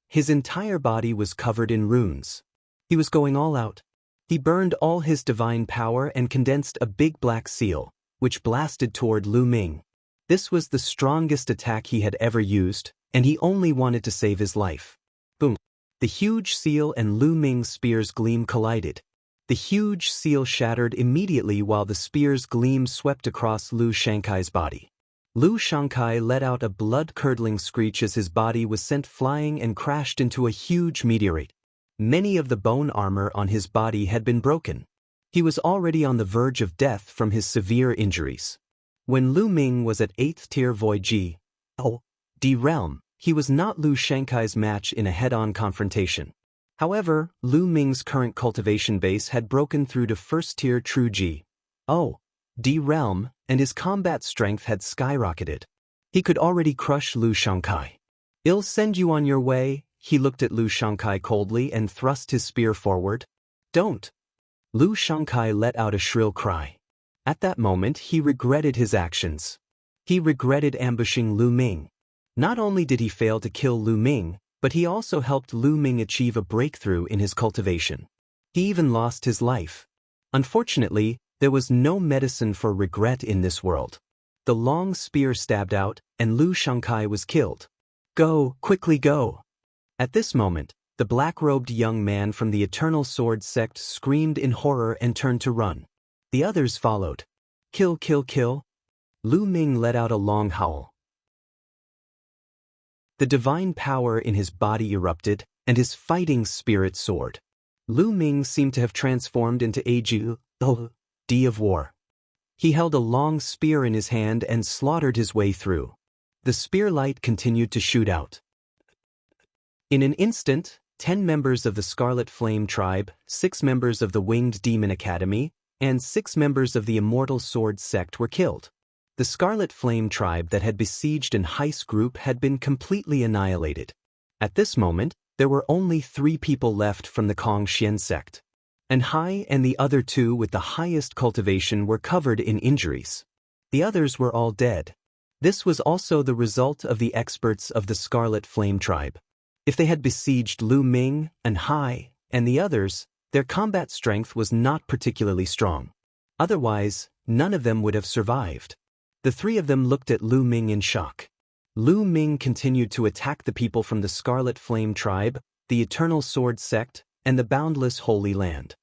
His entire body was covered in runes. He was going all out. He burned all his divine power and condensed a big black seal, which blasted toward Lu Ming. This was the strongest attack he had ever used, and he only wanted to save his life. Boom! The huge seal and Lu Ming's spear's gleam collided. The huge seal shattered immediately while the spear's gleam swept across Lu Shankai's body. Lu Shankai let out a blood-curdling screech as his body was sent flying and crashed into a huge meteorite. Many of the bone armor on his body had been broken. He was already on the verge of death from his severe injuries. When Lu Ming was at 8th tier Void D realm, he was not Lu Shankai's match in a head-on confrontation. However, Lu Ming's current cultivation base had broken through to 1st tier True D realm, and his combat strength had skyrocketed. He could already crush Lu Shankai. I'll send you on your way. He looked at Lu Shankai coldly and thrust his spear forward. Don't! Lu Shankai let out a shrill cry. At that moment, he regretted his actions. He regretted ambushing Lu Ming. Not only did he fail to kill Lu Ming, but he also helped Lu Ming achieve a breakthrough in his cultivation. He even lost his life. Unfortunately, there was no medicine for regret in this world. The long spear stabbed out, and Lu Shankai was killed. Go, quickly go! At this moment, the black-robed young man from the Eternal Sword sect screamed in horror and turned to run. The others followed. Kill, kill, kill. Lu Ming let out a long howl. The divine power in his body erupted, and his fighting spirit soared. Lu Ming seemed to have transformed into a D of war. He held a long spear in his hand and slaughtered his way through. The spear light continued to shoot out. In an instant, 10 members of the Scarlet Flame tribe, 6 members of the Winged Demon Academy, and 6 members of the Immortal Sword sect were killed. The Scarlet Flame tribe that had besieged an heist group had been completely annihilated. At this moment, there were only 3 people left from the Kong Xian sect. And Hai and the other 2 with the highest cultivation were covered in injuries. The others were all dead. This was also the result of the experts of the Scarlet Flame tribe. If they had besieged Lu Ming and Hai and the others, their combat strength was not particularly strong. Otherwise, none of them would have survived. The 3 of them looked at Lu Ming in shock. Lu Ming continued to attack the people from the Scarlet Flame tribe, the Eternal Sword sect, and the Boundless Holy Land.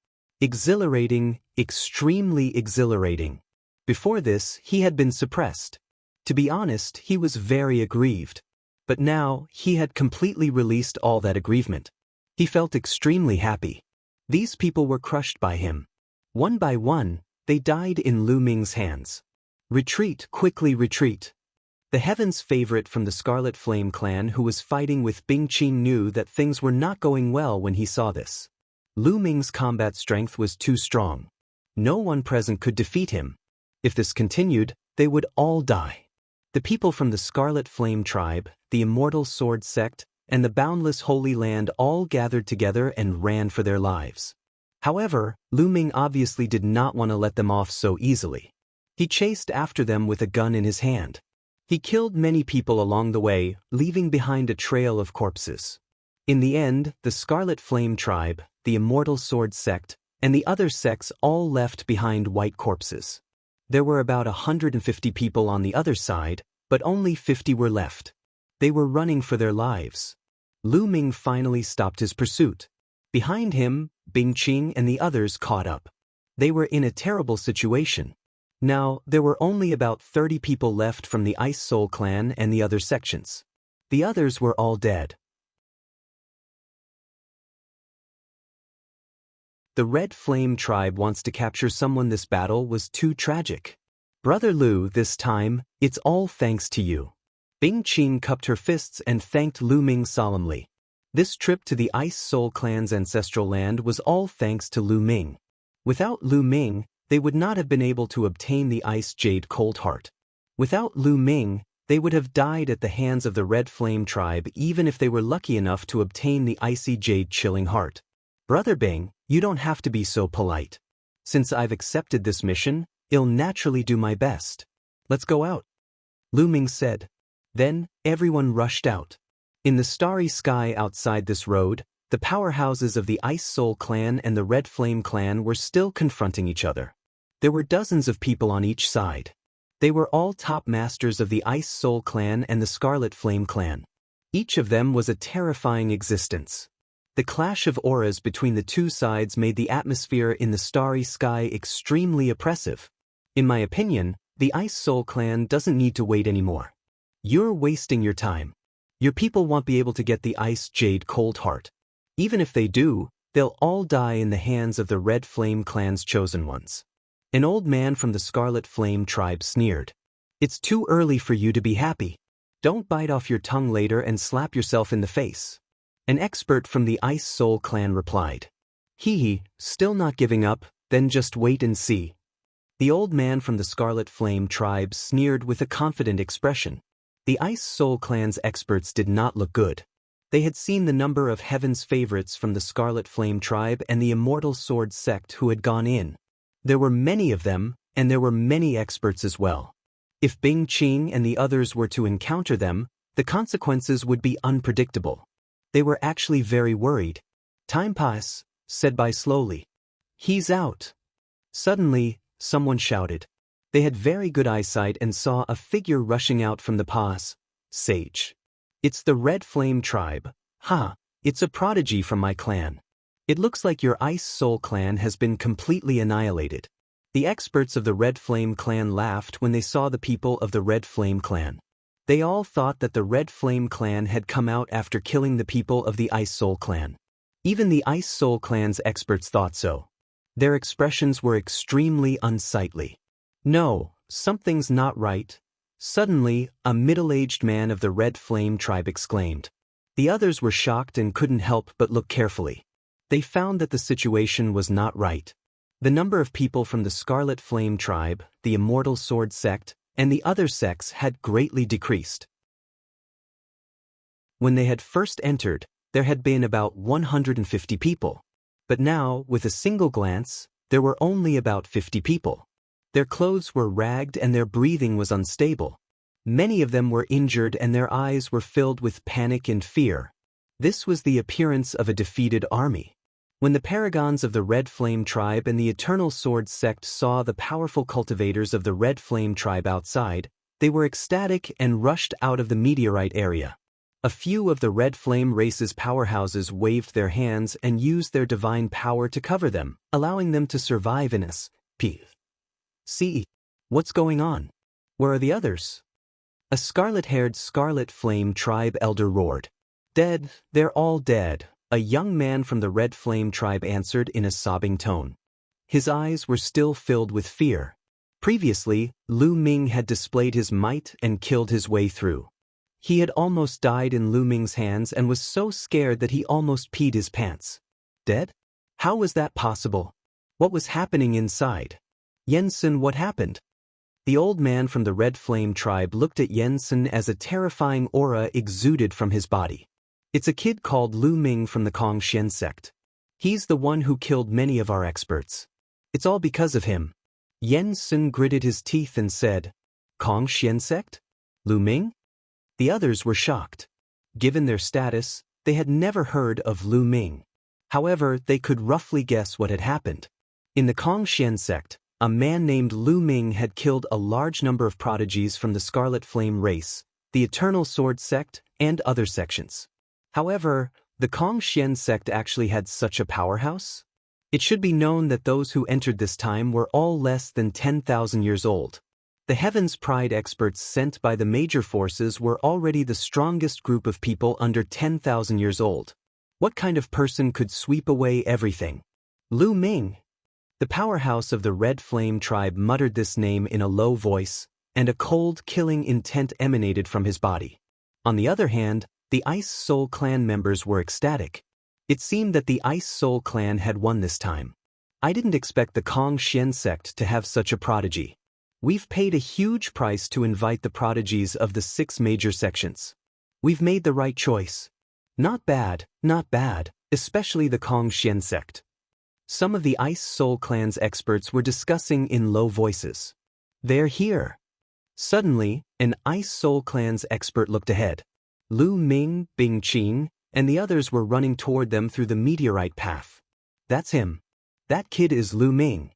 Exhilarating, extremely exhilarating. Before this, he had been suppressed. To be honest, he was very aggrieved. But now, he had completely released all that aggrievement. He felt extremely happy. These people were crushed by him. One by one, they died in Lu Ming's hands. Retreat, quickly retreat. The Heaven's favorite from the Scarlet Flame clan who was fighting with Bing Qing knew that things were not going well when he saw this. Lu Ming's combat strength was too strong. No one present could defeat him. If this continued, they would all die. The people from the Scarlet Flame tribe, the Immortal Sword sect, and the Boundless Holy Land all gathered together and ran for their lives. However, Lu Ming obviously did not want to let them off so easily. He chased after them with a gun in his hand. He killed many people along the way, leaving behind a trail of corpses. In the end, the Scarlet Flame tribe, the Immortal Sword sect, and the other sects all left behind white corpses. There were about 150 people on the other side, but only 50 were left. They were running for their lives. Lu Ming finally stopped his pursuit. Behind him, Bing Qing and the others caught up. They were in a terrible situation. Now, there were only about 30 people left from the Ice Soul clan and the other sections. The others were all dead. The Red Flame tribe wants to capture someone. This battle was too tragic. Brother Lu, this time, it's all thanks to you. Bing Qing cupped her fists and thanked Lu Ming solemnly. This trip to the Ice Soul clan's ancestral land was all thanks to Lu Ming. Without Lu Ming, they would not have been able to obtain the Ice Jade Cold Heart. Without Lu Ming, they would have died at the hands of the Red Flame tribe even if they were lucky enough to obtain the Icy Jade Chilling Heart. Brother Bing, you don't have to be so polite. Since I've accepted this mission, I'll naturally do my best. Let's go out. Lu Ming said. Then, everyone rushed out. In the starry sky outside this road, the powerhouses of the Ice Soul clan and the Red Flame clan were still confronting each other. There were dozens of people on each side. They were all top masters of the Ice Soul clan and the Scarlet Flame clan. Each of them was a terrifying existence. The clash of auras between the two sides made the atmosphere in the starry sky extremely oppressive. In my opinion, the Ice Soul clan doesn't need to wait anymore. You're wasting your time. Your people won't be able to get the Ice Jade Cold Heart. Even if they do, they'll all die in the hands of the Red Flame clan's chosen ones. An old man from the Scarlet Flame tribe sneered. It's too early for you to be happy. Don't bite off your tongue later and slap yourself in the face. An expert from the Ice Soul clan replied. Hee, still not giving up, then just wait and see. The old man from the Scarlet Flame tribe sneered with a confident expression. The Ice Soul clan's experts did not look good. They had seen the number of Heaven's favorites from the Scarlet Flame tribe and the Immortal Sword sect who had gone in. There were many of them, and there were many experts as well. If Bing Qing and the others were to encounter them, the consequences would be unpredictable. They were actually very worried. Time pass, said Bai slowly. He's out. Suddenly, someone shouted. They had very good eyesight and saw a figure rushing out from the pass. Sage. It's the Red Flame tribe. Ha, It's a prodigy from my clan. It looks like your Ice Soul clan has been completely annihilated. The experts of the Red Flame clan laughed when they saw the people of the Red Flame clan. They all thought that the Red Flame clan had come out after killing the people of the Ice Soul clan. Even the Ice Soul clan's experts thought so. Their expressions were extremely unsightly. No, something's not right. Suddenly, a middle-aged man of the Red Flame tribe exclaimed. The others were shocked and couldn't help but look carefully. They found that the situation was not right. The number of people from the Scarlet Flame tribe, the Immortal Sword sect, and the other sects had greatly decreased. When they had first entered, there had been about 150 people. But now, with a single glance, there were only about 50 people. Their clothes were ragged and their breathing was unstable. Many of them were injured and their eyes were filled with panic and fear. This was the appearance of a defeated army. When the paragons of the Red Flame tribe and the Eternal Sword sect saw the powerful cultivators of the Red Flame tribe outside, they were ecstatic and rushed out of the meteorite area. A few of the Red Flame race's powerhouses waved their hands and used their divine power to cover them, allowing them to survive in us. See, what's going on? Where are the others? A scarlet-haired Scarlet Flame tribe elder roared. Dead, they're all dead, a young man from the Red Flame tribe answered in a sobbing tone. His eyes were still filled with fear. Previously, Lu Ming had displayed his might and killed his way through. He had almost died in Lu Ming's hands and was so scared that he almost peed his pants. Dead? How was that possible? What was happening inside? Yensun, what happened? The old man from the Red Flame tribe looked at Yensun as a terrifying aura exuded from his body. It's a kid called Lu Ming from the Kong Xian sect. He's the one who killed many of our experts. It's all because of him. Yensun gritted his teeth and said, Kong Xian sect? Lu Ming? The others were shocked. Given their status, they had never heard of Lu Ming. However, they could roughly guess what had happened. In the Kong Xian sect, a man named Lu Ming had killed a large number of prodigies from the Scarlet Flame race, the Eternal Sword sect, and other sections. However, the Kong Xian sect actually had such a powerhouse? It should be known that those who entered this time were all less than 10,000 years old. The Heaven's Pride experts sent by the major forces were already the strongest group of people under 10,000 years old. What kind of person could sweep away everything? Lu Ming. The powerhouse of the Red Flame tribe muttered this name in a low voice, and a cold, killing intent emanated from his body. On the other hand, the Ice Soul clan members were ecstatic. It seemed that the Ice Soul clan had won this time. I didn't expect the Kong Xian sect to have such a prodigy. We've paid a huge price to invite the prodigies of the 6 major sections. We've made the right choice. Not bad, especially the Kong Xian sect. Some of the Ice Soul clan's experts were discussing in low voices. They're here. Suddenly, an Ice Soul clan's expert looked ahead. Lu Ming, Bing Qing, and the others were running toward them through the meteorite path. That's him. That kid is Lu Ming.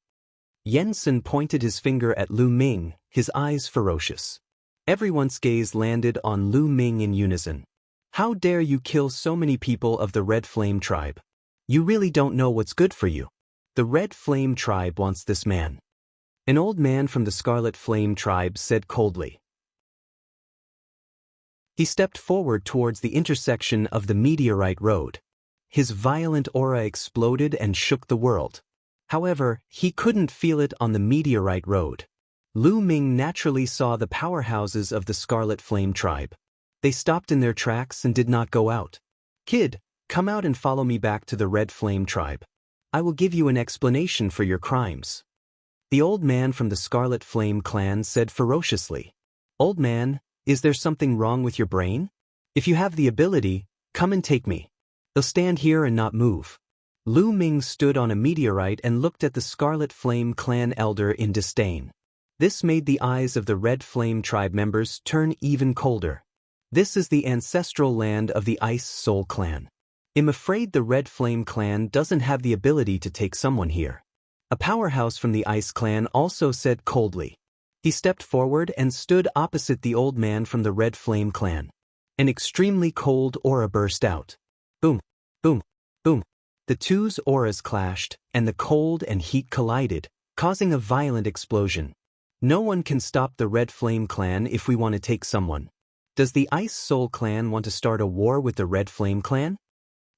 Yensun pointed his finger at Lu Ming, his eyes ferocious. Everyone's gaze landed on Lu Ming in unison. How dare you kill so many people of the Red Flame tribe? You really don't know what's good for you. The Red Flame tribe wants this man. An old man from the Scarlet Flame tribe said coldly. He stepped forward towards the intersection of the meteorite road. His violent aura exploded and shook the world. However, he couldn't feel it on the meteorite road. Lu Ming naturally saw the powerhouses of the Scarlet Flame tribe. They stopped in their tracks and did not go out. Kid, come out and follow me back to the Red Flame tribe. I will give you an explanation for your crimes. The old man from the Scarlet Flame clan said ferociously. Old man, is there something wrong with your brain? If you have the ability, come and take me. They'll stand here and not move. Lu Ming stood on a meteorite and looked at the Scarlet Flame clan elder in disdain. This made the eyes of the Red Flame tribe members turn even colder. This is the ancestral land of the Ice Soul clan. I'm afraid the Red Flame clan doesn't have the ability to take someone here. A powerhouse from the Ice clan also said coldly. He stepped forward and stood opposite the old man from the Red Flame clan. An extremely cold aura burst out. Boom. Boom, boom. The two's auras clashed, and the cold and heat collided, causing a violent explosion. No one can stop the Red Flame Clan if we want to take someone. Does the Ice Soul Clan want to start a war with the Red Flame Clan?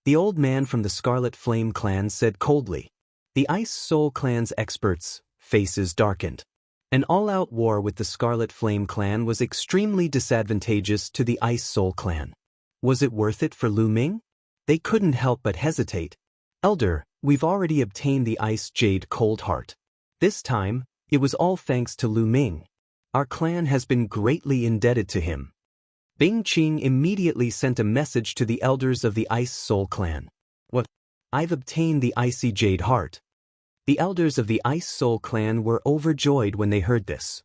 The old man from the Scarlet Flame Clan said coldly. The Ice Soul Clan's experts' faces darkened. An all-out war with the Scarlet Flame Clan was extremely disadvantageous to the Ice Soul Clan. Was it worth it for Lu Ming? They couldn't help but hesitate. Elder, we've already obtained the Ice Jade Cold Heart. This time, it was all thanks to Lu Ming. Our clan has been greatly indebted to him. Bing Qing immediately sent a message to the elders of the Ice Soul Clan. What? I've obtained the Icy Jade Heart. The elders of the Ice Soul Clan were overjoyed when they heard this.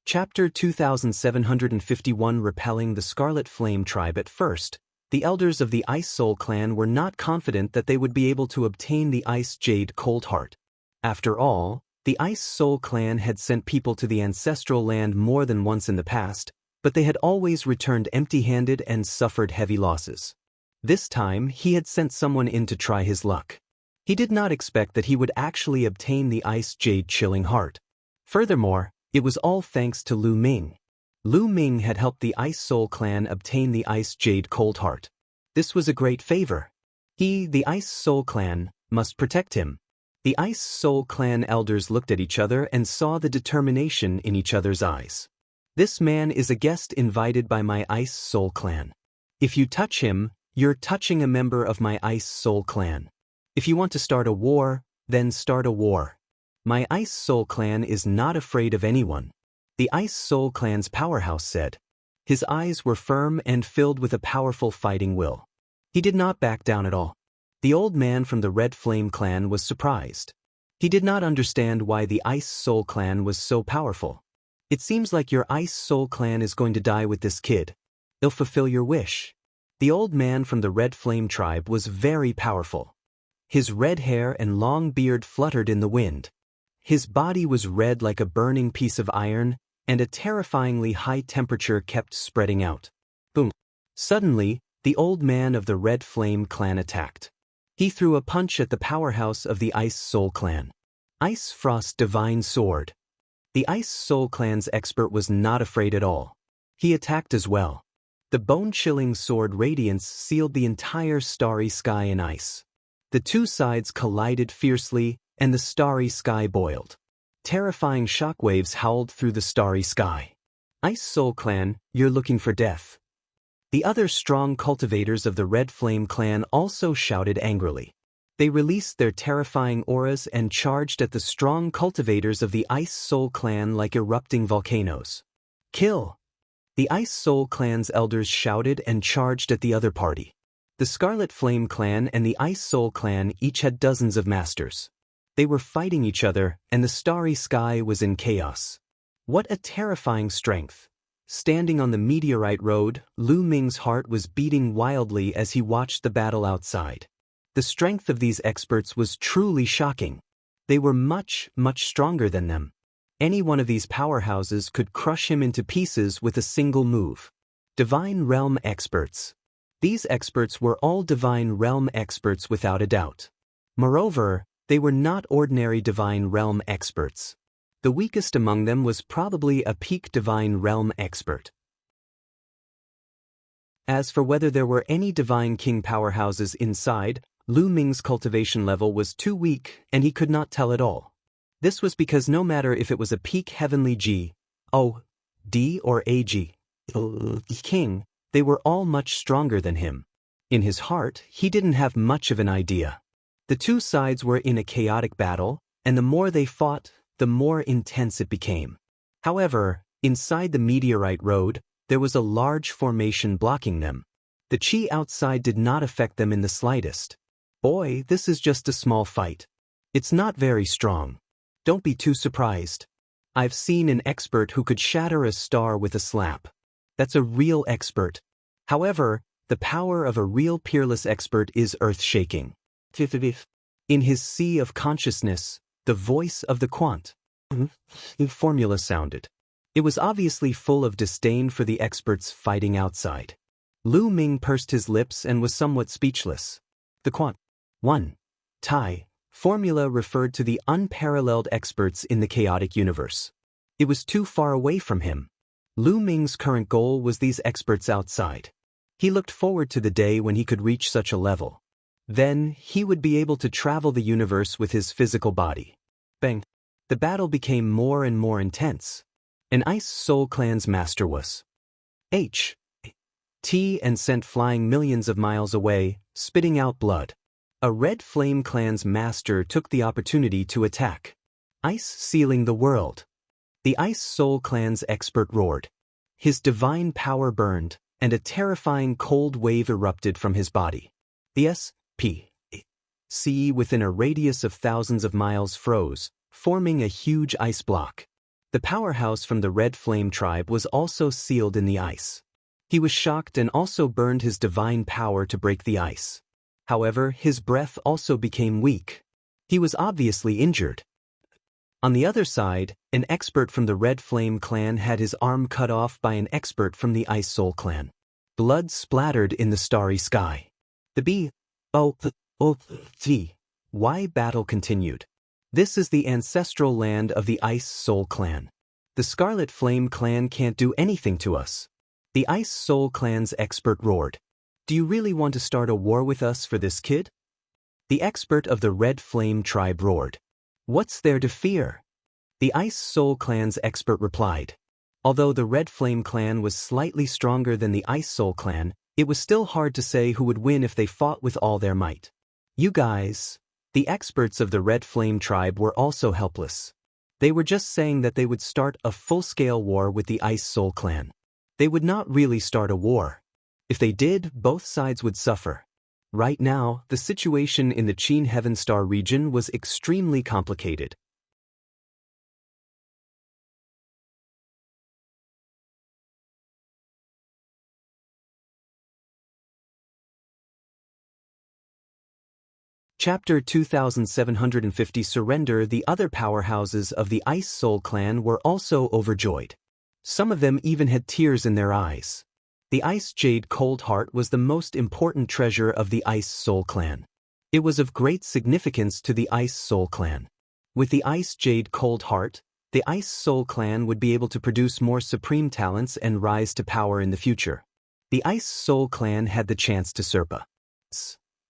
Chapter 2751. Repelling the Scarlet Flame Tribe. At first, the elders of the Ice Soul Clan were not confident that they would be able to obtain the Ice Jade Cold Heart. After all, the Ice Soul Clan had sent people to the ancestral land more than once in the past, but they had always returned empty-handed and suffered heavy losses. This time, he had sent someone in to try his luck. He did not expect that he would actually obtain the Ice Jade Chilling Heart. Furthermore, it was all thanks to Lu Ming. Lu Ming had helped the Ice Soul Clan obtain the Ice Jade Cold Heart. This was a great favor. He, the Ice Soul Clan, must protect him. The Ice Soul Clan elders looked at each other and saw the determination in each other's eyes. This man is a guest invited by my Ice Soul Clan. If you touch him, you're touching a member of my Ice Soul Clan. If you want to start a war, then start a war. My Ice Soul Clan is not afraid of anyone. The Ice Soul Clan's powerhouse said. His eyes were firm and filled with a powerful fighting will. He did not back down at all. The old man from the Red Flame Clan was surprised. He did not understand why the Ice Soul Clan was so powerful. It seems like your Ice Soul Clan is going to die with this kid. They'll fulfill your wish. The old man from the Red Flame Tribe was very powerful. His red hair and long beard fluttered in the wind. His body was red like a burning piece of iron, and a terrifyingly high temperature kept spreading out. Boom! Suddenly, the old man of the Red Flame Clan attacked. He threw a punch at the powerhouse of the Ice Soul Clan. Ice Frost Divine Sword. The Ice Soul Clan's expert was not afraid at all. He attacked as well. The bone-chilling sword radiance sealed the entire starry sky in ice. The two sides collided fiercely, and the starry sky boiled. Terrifying shockwaves howled through the starry sky. Ice Soul Clan, you're looking for death. The other strong cultivators of the Red Flame Clan also shouted angrily. They released their terrifying auras and charged at the strong cultivators of the Ice Soul Clan like erupting volcanoes. Kill! The Ice Soul Clan's elders shouted and charged at the other party. The Scarlet Flame Clan and the Ice Soul Clan each had dozens of masters. They were fighting each other, and the starry sky was in chaos. What a terrifying strength! Standing on the meteorite road, Lu Ming's heart was beating wildly as he watched the battle outside. The strength of these experts was truly shocking. They were much, much stronger than them. Any one of these powerhouses could crush him into pieces with a single move. Divine Realm Experts. These experts were all Divine Realm Experts without a doubt. Moreover, they were not ordinary Divine Realm Experts. The weakest among them was probably a peak Divine Realm expert. As for whether there were any Divine King powerhouses inside, Lu Ming's cultivation level was too weak and he could not tell at all. This was because no matter if it was a peak Heavenly G, O, D or AG, King, they were all much stronger than him. In his heart, he didn't have much of an idea. The two sides were in a chaotic battle, and the more they fought, the more intense it became. However, inside the meteorite road, there was a large formation blocking them. The chi outside did not affect them in the slightest. Boy, this is just a small fight. It's not very strong. Don't be too surprised. I've seen an expert who could shatter a star with a slap. That's a real expert. However, the power of a real peerless expert is earth-shaking. In his sea of consciousness, the voice of the quant formula sounded. It was obviously full of disdain for the experts fighting outside. Lu Ming pursed his lips and was somewhat speechless. The Quant 1 Tai formula referred to the unparalleled experts in the chaotic universe. It was too far away from him. Lu Ming's current goal was these experts outside. He looked forward to the day when he could reach such a level. Then, he would be able to travel the universe with his physical body. Bang! The battle became more and more intense. An Ice Soul Clan's master was T and sent flying millions of miles away, spitting out blood. A Red Flame Clan's master took the opportunity to attack. Ice sealing the world. The Ice Soul Clan's expert roared. His divine power burned, and a terrifying cold wave erupted from his body. The sea within a radius of thousands of miles froze, forming a huge ice block. The powerhouse from the Red Flame tribe was also sealed in the ice. He was shocked and also burned his divine power to break the ice. However, his breath also became weak. He was obviously injured. On the other side, an expert from the Red Flame clan had his arm cut off by an expert from the Ice Soul clan. Blood splattered in the starry sky. The BOY battle continued. This is the ancestral land of the Ice Soul clan. The Scarlet Flame clan can't do anything to us. The Ice Soul clan's expert roared. Do you really want to start a war with us for this kid? The expert of the Red Flame tribe roared. What's there to fear? The Ice Soul clan's expert replied. Although the Red Flame clan was slightly stronger than the Ice Soul clan, it was still hard to say who would win if they fought with all their might. You guys, the experts of the Red Flame tribe were also helpless. They were just saying that they would start a full-scale war with the Ice Soul clan. They would not really start a war. If they did, both sides would suffer. Right now, the situation in the Qin Heaven Star region was extremely complicated. Chapter 2750 Surrender. The other powerhouses of the Ice Soul clan were also overjoyed. Some of them even had tears in their eyes. The Ice Jade Cold Heart was the most important treasure of the Ice Soul clan. It was of great significance to the Ice Soul clan. With the Ice Jade Cold Heart, the Ice Soul clan would be able to produce more supreme talents and rise to power in the future. The Ice Soul clan had the chance to surpass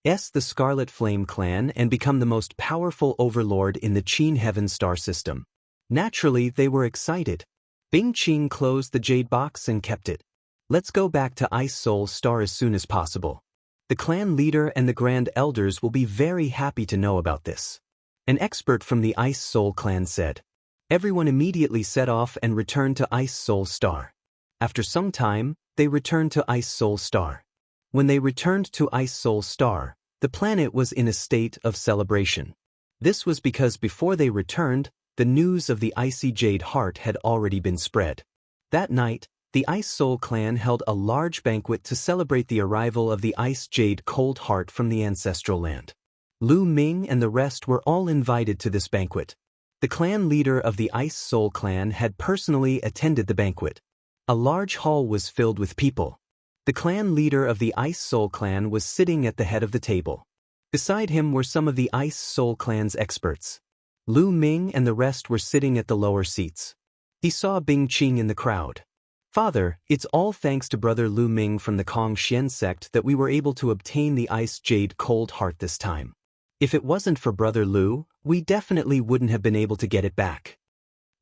the Scarlet Flame clan and become the most powerful overlord in the Qin Heaven Star system. Naturally, they were excited. Bing Qing closed the jade box and kept it. Let's go back to Ice Soul Star as soon as possible. The clan leader and the Grand Elders will be very happy to know about this. An expert from the Ice Soul clan said. Everyone immediately set off and returned to Ice Soul Star. After some time, they returned to Ice Soul Star. When they returned to Ice Soul Star, the planet was in a state of celebration. This was because before they returned, the news of the Icy Jade Heart had already been spread. That night, the Ice Soul clan held a large banquet to celebrate the arrival of the Ice Jade Cold Heart from the ancestral land. Lu Ming and the rest were all invited to this banquet. The clan leader of the Ice Soul clan had personally attended the banquet. A large hall was filled with people. The clan leader of the Ice Soul clan was sitting at the head of the table. Beside him were some of the Ice Soul clan's experts. Lu Ming and the rest were sitting at the lower seats. He saw Bing Qing in the crowd. Father, it's all thanks to Brother Lu Ming from the Kong Xian sect that we were able to obtain the Ice Jade Cold Heart this time. If it wasn't for Brother Lu, we definitely wouldn't have been able to get it back.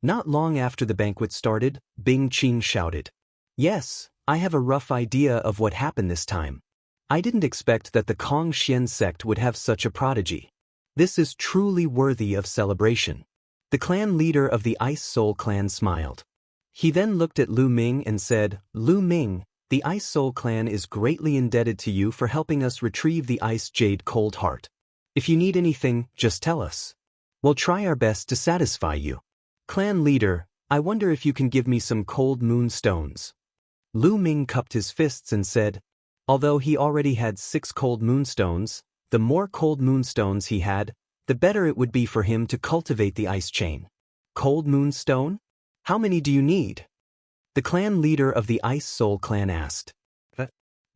Not long after the banquet started, Bing Qing shouted. Yes, I have a rough idea of what happened this time. I didn't expect that the Kong Xian sect would have such a prodigy. This is truly worthy of celebration. The clan leader of the Ice Soul clan smiled. He then looked at Lu Ming and said, Lu Ming, the Ice Soul clan is greatly indebted to you for helping us retrieve the Ice Jade Cold Heart. If you need anything, just tell us. We'll try our best to satisfy you. Clan leader, I wonder if you can give me some cold moon stones. Lu Ming cupped his fists and said, although he already had 6 cold moonstones, the more cold moonstones he had, the better it would be for him to cultivate the ice chain. Cold moonstone? How many do you need? The clan leader of the Ice Soul clan asked.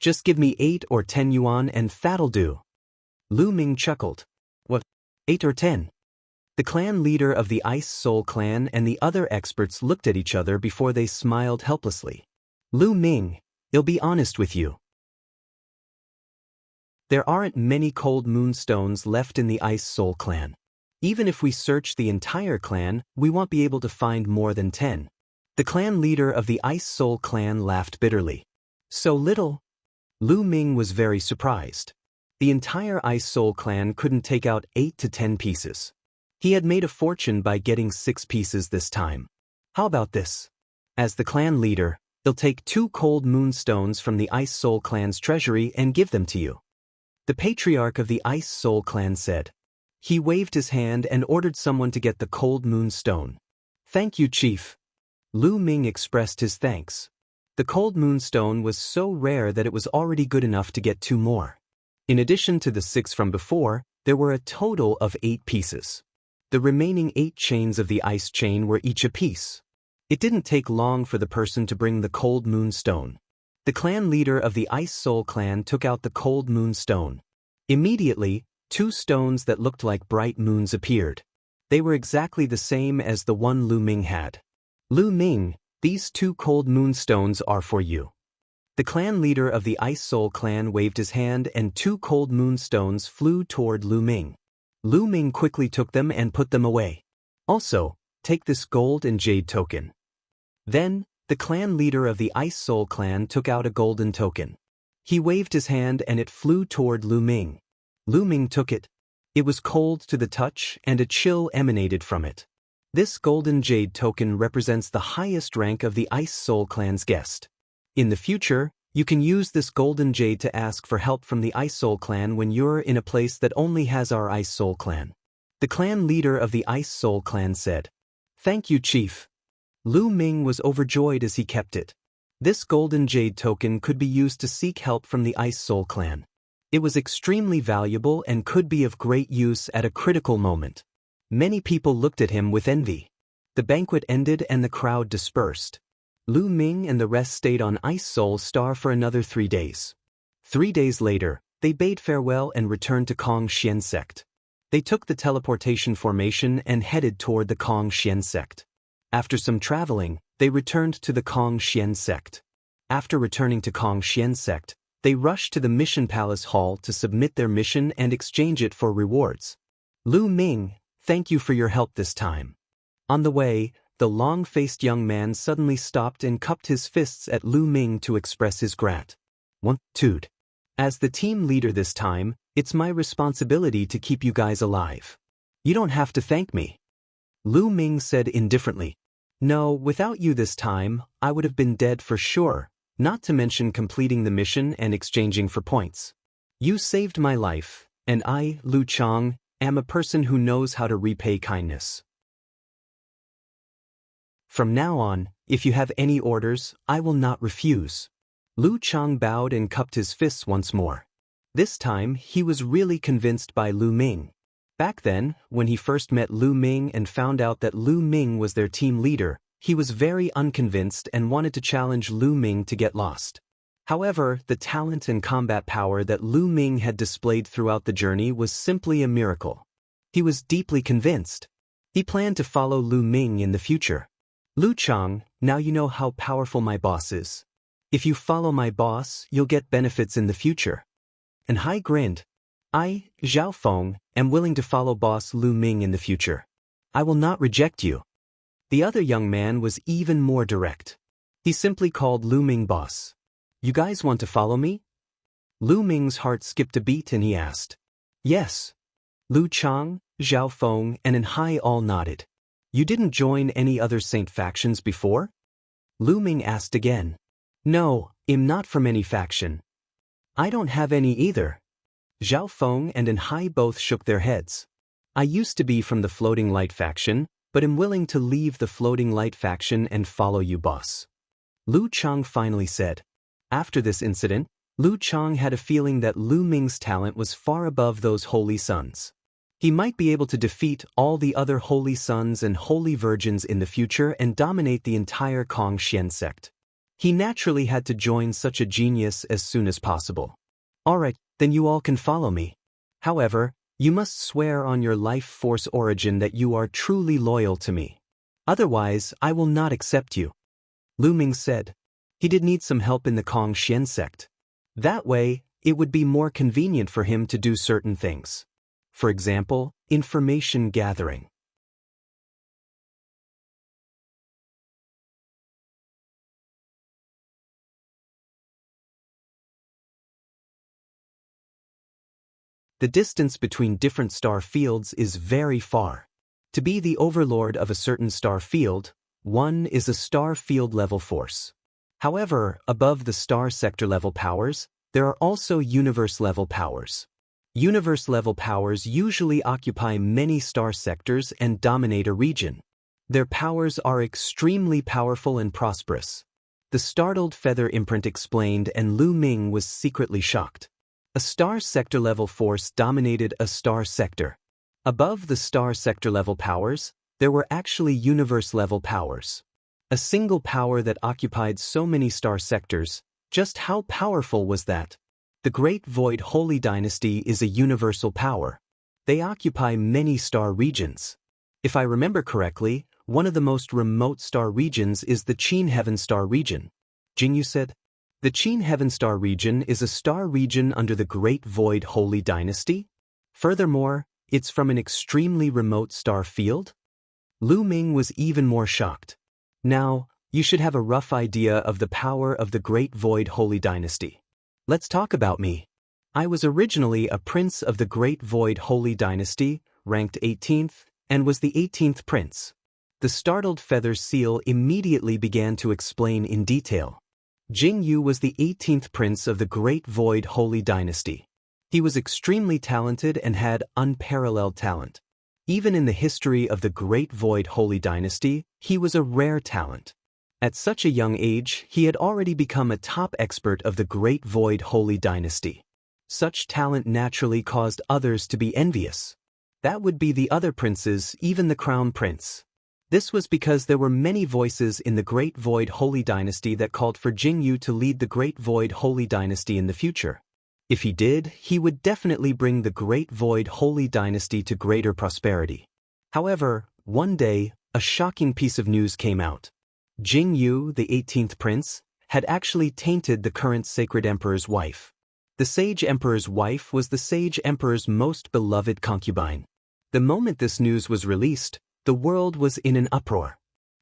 Just give me 8 or 10 yuan and that'll do. Lu Ming chuckled. What? 8 or 10? The clan leader of the Ice Soul clan and the other experts looked at each other before they smiled helplessly. Lu Ming, I'll be honest with you. There aren't many cold moonstones left in the Ice Soul clan. Even if we search the entire clan, we won't be able to find more than 10. The clan leader of the Ice Soul clan laughed bitterly. So little? Lu Ming was very surprised. The entire Ice Soul clan couldn't take out 8 to 10 pieces. He had made a fortune by getting 6 pieces this time. How about this? As the clan leader, he'll take 2 cold moonstones from the Ice Soul clan's treasury and give them to you. The patriarch of the Ice Soul clan said. He waved his hand and ordered someone to get the cold moonstone. Thank you, Chief. Lu Ming expressed his thanks. The cold moonstone was so rare that it was already good enough to get 2 more. In addition to the 6 from before, there were a total of 8 pieces. The remaining 8 chains of the ice chain were each a piece. It didn't take long for the person to bring the cold moonstone. The clan leader of the Ice Soul clan took out the cold moonstone. Immediately, 2 stones that looked like bright moons appeared. They were exactly the same as the one Lu Ming had. Lu Ming, these 2 cold moonstones are for you. The clan leader of the Ice Soul clan waved his hand and 2 cold moonstones flew toward Lu Ming. Lu Ming quickly took them and put them away. Also, take this gold and jade token. Then, the clan leader of the Ice Soul clan took out a golden token. He waved his hand and it flew toward Lu Ming. Lu Ming took it. It was cold to the touch and a chill emanated from it. This golden jade token represents the highest rank of the Ice Soul clan's guest. In the future, you can use this golden jade to ask for help from the Ice Soul clan when you're in a place that only has our Ice Soul clan. The clan leader of the Ice Soul clan said. Thank you, Chief. Lu Ming was overjoyed as he kept it. This golden jade token could be used to seek help from the Ice Soul clan. It was extremely valuable and could be of great use at a critical moment. Many people looked at him with envy. The banquet ended and the crowd dispersed. Lu Ming and the rest stayed on Ice Soul Star for another 3 days. 3 days later, they bade farewell and returned to Kong Xian sect. They took the teleportation formation and headed toward the Kong Xian sect. After some traveling, they returned to the Kong Xian sect. After returning to Kong Xian sect, they rushed to the Mission Palace Hall to submit their mission and exchange it for rewards. Lu Ming, thank you for your help this time. On the way, the long-faced young man suddenly stopped and cupped his fists at Lu Ming to express his gratitude. As the team leader this time, it's my responsibility to keep you guys alive. You don't have to thank me. Lu Ming said indifferently. No, without you this time, I would have been dead for sure, not to mention completing the mission and exchanging for points. You saved my life, and I, Lu Chang, am a person who knows how to repay kindness. From now on, if you have any orders, I will not refuse. Lu Chang bowed and cupped his fists once more. This time, he was really convinced by Lu Ming. Back then, when he first met Lu Ming and found out that Lu Ming was their team leader, he was very unconvinced and wanted to challenge Lu Ming to get lost. However, the talent and combat power that Lu Ming had displayed throughout the journey was simply a miracle. He was deeply convinced. He planned to follow Lu Ming in the future. Lu Chang, now you know how powerful my boss is. If you follow my boss, you'll get benefits in the future. And Hai grinned. I, Zhao Feng, am willing to follow boss Lu Ming in the future. I will not reject you. The other young man was even more direct. He simply called Lu Ming boss. You guys want to follow me? Lu Ming's heart skipped a beat and he asked. Yes. Lu Chang, Zhao Feng, and Hai all nodded. You didn't join any other saint factions before? Lu Ming asked again. No, I'm not from any faction. I don't have any either. Zhao Feng and Hai both shook their heads. I used to be from the Floating Light faction, but am willing to leave the Floating Light faction and follow you, boss. Lu Chang finally said. After this incident, Lu Chang had a feeling that Lu Ming's talent was far above those holy sons. He might be able to defeat all the other holy sons and holy virgins in the future and dominate the entire Kongxian sect. He naturally had to join such a genius as soon as possible. Alright, then you all can follow me. However, you must swear on your life force origin that you are truly loyal to me. Otherwise, I will not accept you. Lu Ming said. He did need some help in the Kongxian sect. That way, it would be more convenient for him to do certain things. For example, information gathering. The distance between different star fields is very far. To be the overlord of a certain star field, one is a star field level force. However, above the star sector level powers, there are also universe level powers. Universe level powers usually occupy many star sectors and dominate a region. Their powers are extremely powerful and prosperous. The startled feather imprint explained, and Lu Ming was secretly shocked. A star sector level force dominated a star sector. Above the star sector level powers, there were actually universe level powers. A single power that occupied so many star sectors, just how powerful was that? The Great Void Holy Dynasty is a universal power. They occupy many star regions. If I remember correctly, one of the most remote star regions is the Qin Heaven Star region. Jingyu said. The Qin Heaven Star region is a star region under the Great Void Holy Dynasty. Furthermore, it's from an extremely remote star field. Lu Ming was even more shocked. Now, you should have a rough idea of the power of the Great Void Holy Dynasty. Let's talk about me. I was originally a prince of the Great Void Holy Dynasty, ranked 18th, and was the 18th prince. The startled feather seal immediately began to explain in detail. Jingyu was the 18th prince of the Great Void Holy Dynasty. He was extremely talented and had unparalleled talent. Even in the history of the Great Void Holy Dynasty, he was a rare talent. At such a young age, he had already become a top expert of the Great Void Holy Dynasty. Such talent naturally caused others to be envious. That would be the other princes, even the crown prince. This was because there were many voices in the Great Void Holy Dynasty that called for Jingyu to lead the Great Void Holy Dynasty in the future. If he did, he would definitely bring the Great Void Holy Dynasty to greater prosperity. However, one day, a shocking piece of news came out. Jingyu, the 18th prince, had actually tainted the current Sacred Emperor's wife. The Sage Emperor's wife was the Sage Emperor's most beloved concubine. The moment this news was released, the world was in an uproar.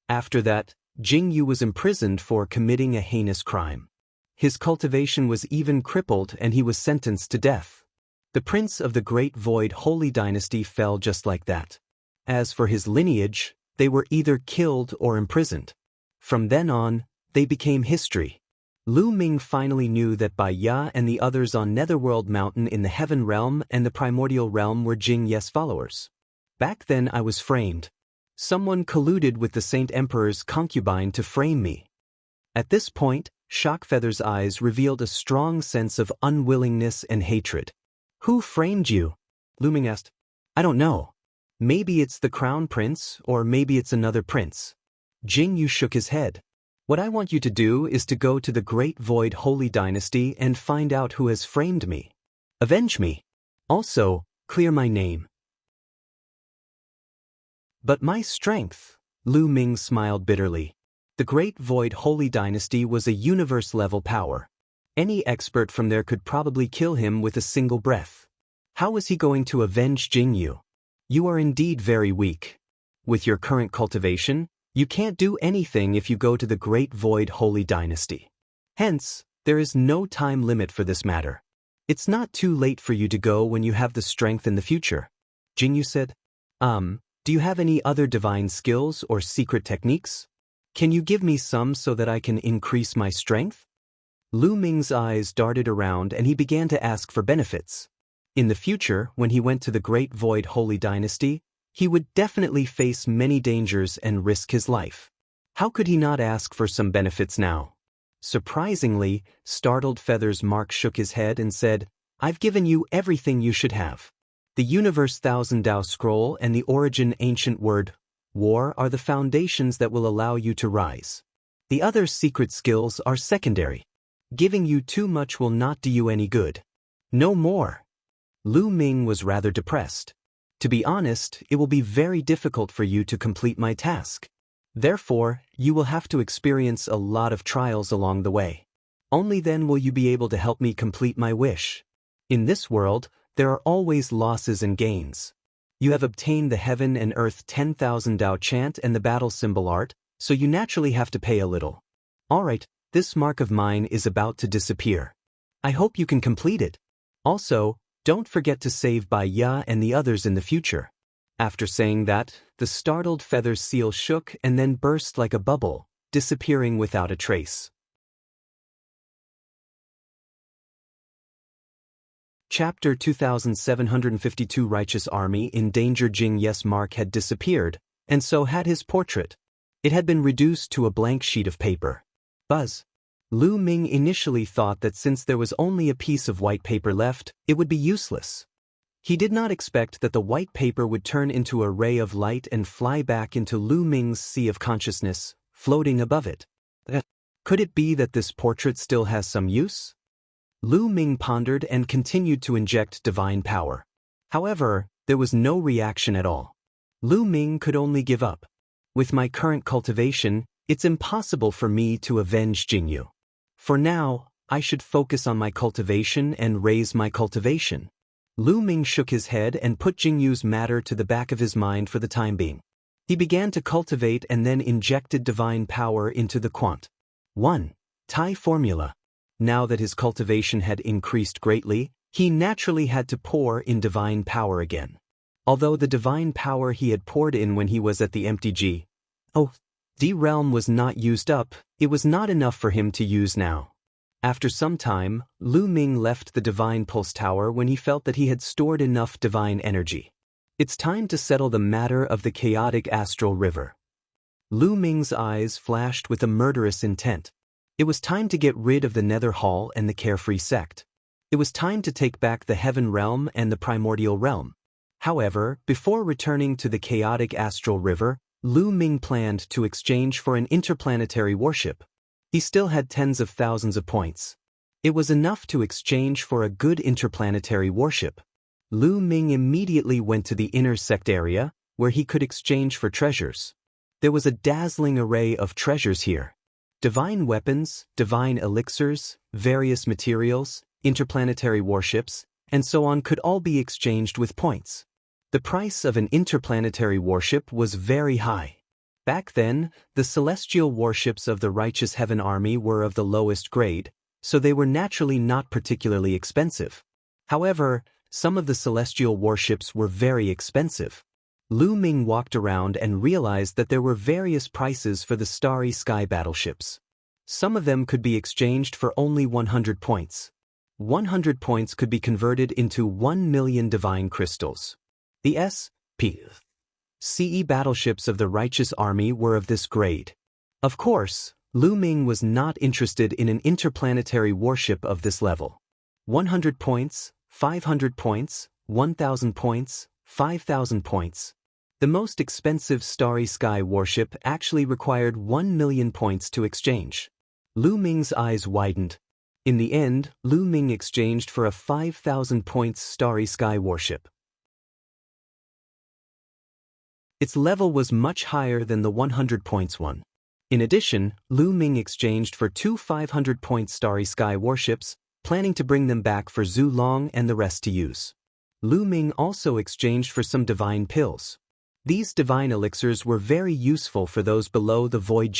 After that, Jingyu was imprisoned for committing a heinous crime. His cultivation was even crippled and he was sentenced to death. The prince of the Great Void Holy Dynasty fell just like that. As for his lineage, they were either killed or imprisoned. From then on, they became history. Lu Ming finally knew that Bai Ya and the others on Netherworld Mountain in the Heaven Realm and the Primordial Realm were Jing Ye's followers. Back then I was framed. Someone colluded with the Saint Emperor's concubine to frame me. At this point, Shockfeather's eyes revealed a strong sense of unwillingness and hatred. Who framed you? Lu Ming asked. I don't know. Maybe it's the crown prince, or maybe it's another prince. Jingyu shook his head. What I want you to do is to go to the Great Void Holy Dynasty and find out who has framed me. Avenge me. Also, clear my name. But my strength, Lu Ming smiled bitterly. The Great Void Holy Dynasty was a universe-level power. Any expert from there could probably kill him with a single breath. How was he going to avenge Jingyu? You are indeed very weak. With your current cultivation, you can't do anything if you go to the Great Void Holy Dynasty. Hence, there is no time limit for this matter. It's not too late for you to go when you have the strength in the future. Jingyu said, do you have any other divine skills or secret techniques? Can you give me some so that I can increase my strength? Lu Ming's eyes darted around and he began to ask for benefits. In the future, when he went to the Great Void Holy Dynasty, he would definitely face many dangers and risk his life. How could he not ask for some benefits now? Surprisingly, startled Feathers Mark shook his head and said, I've given you everything you should have. The Universe Thousand Dao Scroll and the Origin Ancient Word, War are the foundations that will allow you to rise. The other secret skills are secondary. Giving you too much will not do you any good. No more. Lu Ming was rather depressed. To be honest, it will be very difficult for you to complete my task. Therefore, you will have to experience a lot of trials along the way. Only then will you be able to help me complete my wish. In this world, there are always losses and gains. You have obtained the Heaven and Earth 10,000 Dao chant and the battle symbol art, so you naturally have to pay a little. Alright, this mark of mine is about to disappear. I hope you can complete it. Also, don't forget to save Bai Ya and the others in the future. After saying that, the startled feather seal shook and then burst like a bubble, disappearing without a trace. Chapter 2752 Righteous Army in Danger. Jing Yes mark had disappeared, and so had his portrait. It had been reduced to a blank sheet of paper. Buzz. Lu Ming initially thought that since there was only a piece of white paper left, it would be useless. He did not expect that the white paper would turn into a ray of light and fly back into Lu Ming's sea of consciousness, floating above it. Could it be that this portrait still has some use? Lu Ming pondered and continued to inject divine power. However, there was no reaction at all. Lu Ming could only give up. With my current cultivation, it's impossible for me to avenge Jingyu. For now, I should focus on my cultivation and raise my cultivation. Lu Ming shook his head and put Jingyu's matter to the back of his mind for the time being. He began to cultivate and then injected divine power into the quant. 1. Tai formula. Now that his cultivation had increased greatly, he naturally had to pour in divine power again. Although the divine power he had poured in when he was at the empty D realm was not used up, it was not enough for him to use now. After some time, Lu Ming left the divine pulse tower when he felt that he had stored enough divine energy. It's time to settle the matter of the chaotic astral river. Lu Ming's eyes flashed with a murderous intent. It was time to get rid of the Nether Hall and the Carefree sect. It was time to take back the Heaven realm and the Primordial realm. However, before returning to the chaotic astral river, Lu Ming planned to exchange for an interplanetary warship. He still had tens of thousands of points. It was enough to exchange for a good interplanetary warship. Lu Ming immediately went to the inner sect area, where he could exchange for treasures. There was a dazzling array of treasures here. Divine weapons, divine elixirs, various materials, interplanetary warships, and so on could all be exchanged with points. The price of an interplanetary warship was very high. Back then, the celestial warships of the Righteous Heaven Army were of the lowest grade, so they were naturally not particularly expensive. However, some of the celestial warships were very expensive. Lu Ming walked around and realized that there were various prices for the Starry Sky battleships. Some of them could be exchanged for only 100 points. 100 points could be converted into 1 million divine crystals. The CE battleships of the Righteous Army were of this grade. Of course, Lu Ming was not interested in an interplanetary warship of this level. 100 points, 500 points, 1,000 points, 5,000 points. The most expensive Starry Sky warship actually required 1 million points to exchange. Lu Ming's eyes widened. In the end, Lu Ming exchanged for a 5,000 points Starry Sky warship. Its level was much higher than the 100 points one. In addition, Lu Ming exchanged for 2 500 points Starry Sky warships, planning to bring them back for Zhu Long and the rest to use. Lu Ming also exchanged for some divine pills. These divine elixirs were very useful for those below the Void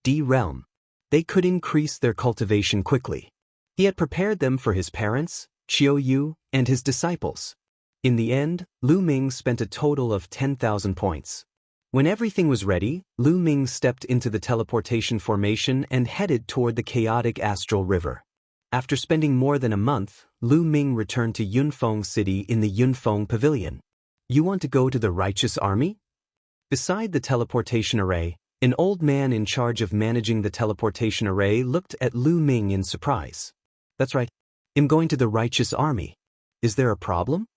D realm. They could increase their cultivation quickly. He had prepared them for his parents, Qiu Yu, and his disciples. In the end, Lu Ming spent a total of 10,000 points. When everything was ready, Lu Ming stepped into the teleportation formation and headed toward the chaotic astral river. After spending more than a month, Lu Ming returned to Yunfeng City in the Yunfeng Pavilion. You want to go to the Righteous Army? Beside the teleportation array, an old man in charge of managing the teleportation array looked at Lu Ming in surprise. That's right. I'm going to the Righteous Army. Is there a problem?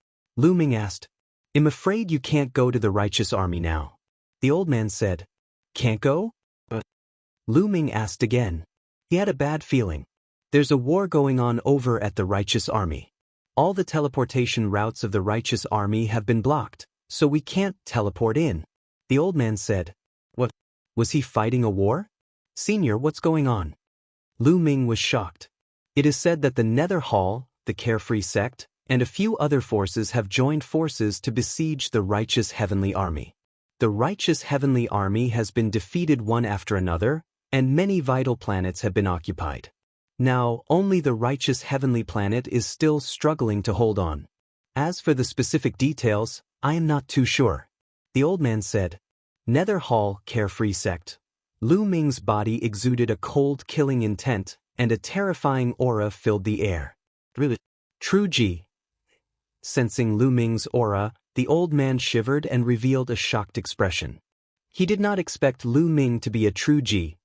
Lu Ming asked. I'm afraid you can't go to the righteous army now. The old man said. Can't go? Lu Ming asked again. He had a bad feeling. There's a war going on over at the righteous army. All the teleportation routes of the righteous army have been blocked, so we can't teleport in. The old man said. What? Was he fighting a war? Senior, what's going on? Lu Ming was shocked. It is said that the Nether Hall, the Carefree sect, and a few other forces have joined forces to besiege the righteous heavenly army. The righteous heavenly army has been defeated one after another, and many vital planets have been occupied. Now, only the righteous heavenly planet is still struggling to hold on. As for the specific details, I am not too sure. The old man said. Nether Hall, Carefree sect. Lu Ming's body exuded a cold killing intent, and a terrifying aura filled the air. True Ji. Sensing Lu Ming's aura, the old man shivered and revealed a shocked expression. He did not expect Lu Ming to be a true Ji.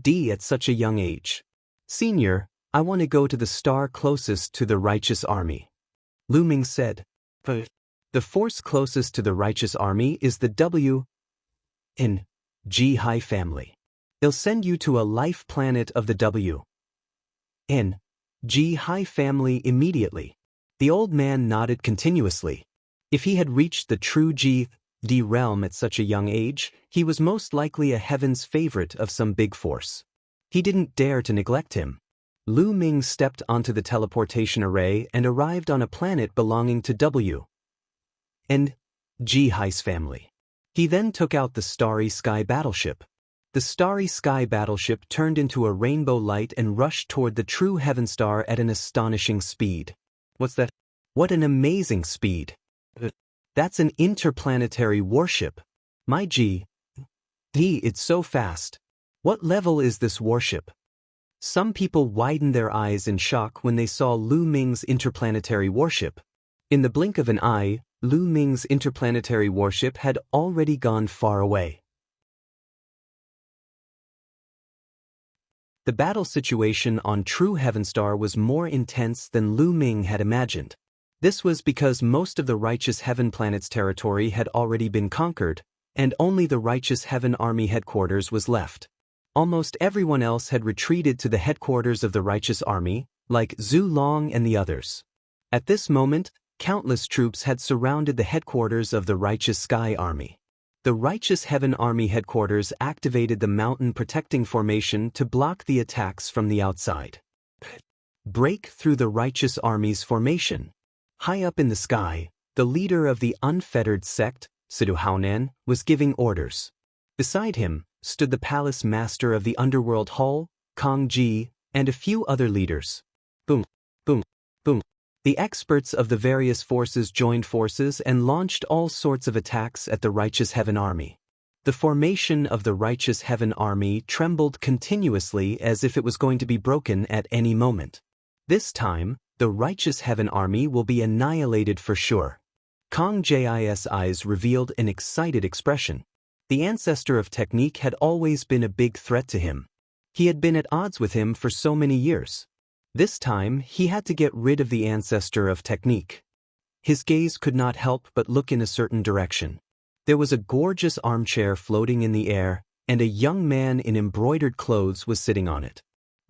D at such a young age. Senior, I want to go to the star closest to the righteous army. Lu Ming said. The force closest to the righteous army is the W in G High family. They'll send you to a life planet of the W in G High family immediately. The old man nodded continuously. If he had reached the true G D realm at such a young age, he was most likely a heaven's favorite of some big force. He didn't dare to neglect him. Lu Ming stepped onto the teleportation array and arrived on a planet belonging to W and G High's family. He then took out the Starry Sky battleship. The Starry Sky battleship turned into a rainbow light and rushed toward the true heaven star at an astonishing speed. What's that? What an amazing speed! That's an interplanetary warship. My G. D, it's so fast. What level is this warship? Some people widened their eyes in shock when they saw Lu Ming's interplanetary warship. In the blink of an eye, Lu Ming's interplanetary warship had already gone far away. The battle situation on True Heaven Star was more intense than Lu Ming had imagined. This was because most of the Righteous Heaven planet's territory had already been conquered, and only the Righteous Heaven Army headquarters was left. Almost everyone else had retreated to the headquarters of the Righteous Army, like Zhu Long and the others. At this moment, countless troops had surrounded the headquarters of the Righteous Sky Army. The Righteous Heaven Army headquarters activated the mountain protecting formation to block the attacks from the outside. Break through the Righteous Army's formation. High up in the sky, the leader of the unfettered sect, Sidu Haonan, was giving orders. Beside him stood the palace master of the underworld hall, Kong Ji, and a few other leaders. Boom, boom, boom. The experts of the various forces joined forces and launched all sorts of attacks at the Righteous Heaven Army. The formation of the Righteous Heaven Army trembled continuously as if it was going to be broken at any moment. This time, the Righteous Heaven Army will be annihilated for sure. Kong Ji's eyes revealed an excited expression. The ancestor of technique had always been a big threat to him. He had been at odds with him for so many years. This time, he had to get rid of the ancestor of technique. His gaze could not help but look in a certain direction. There was a gorgeous armchair floating in the air, and a young man in embroidered clothes was sitting on it.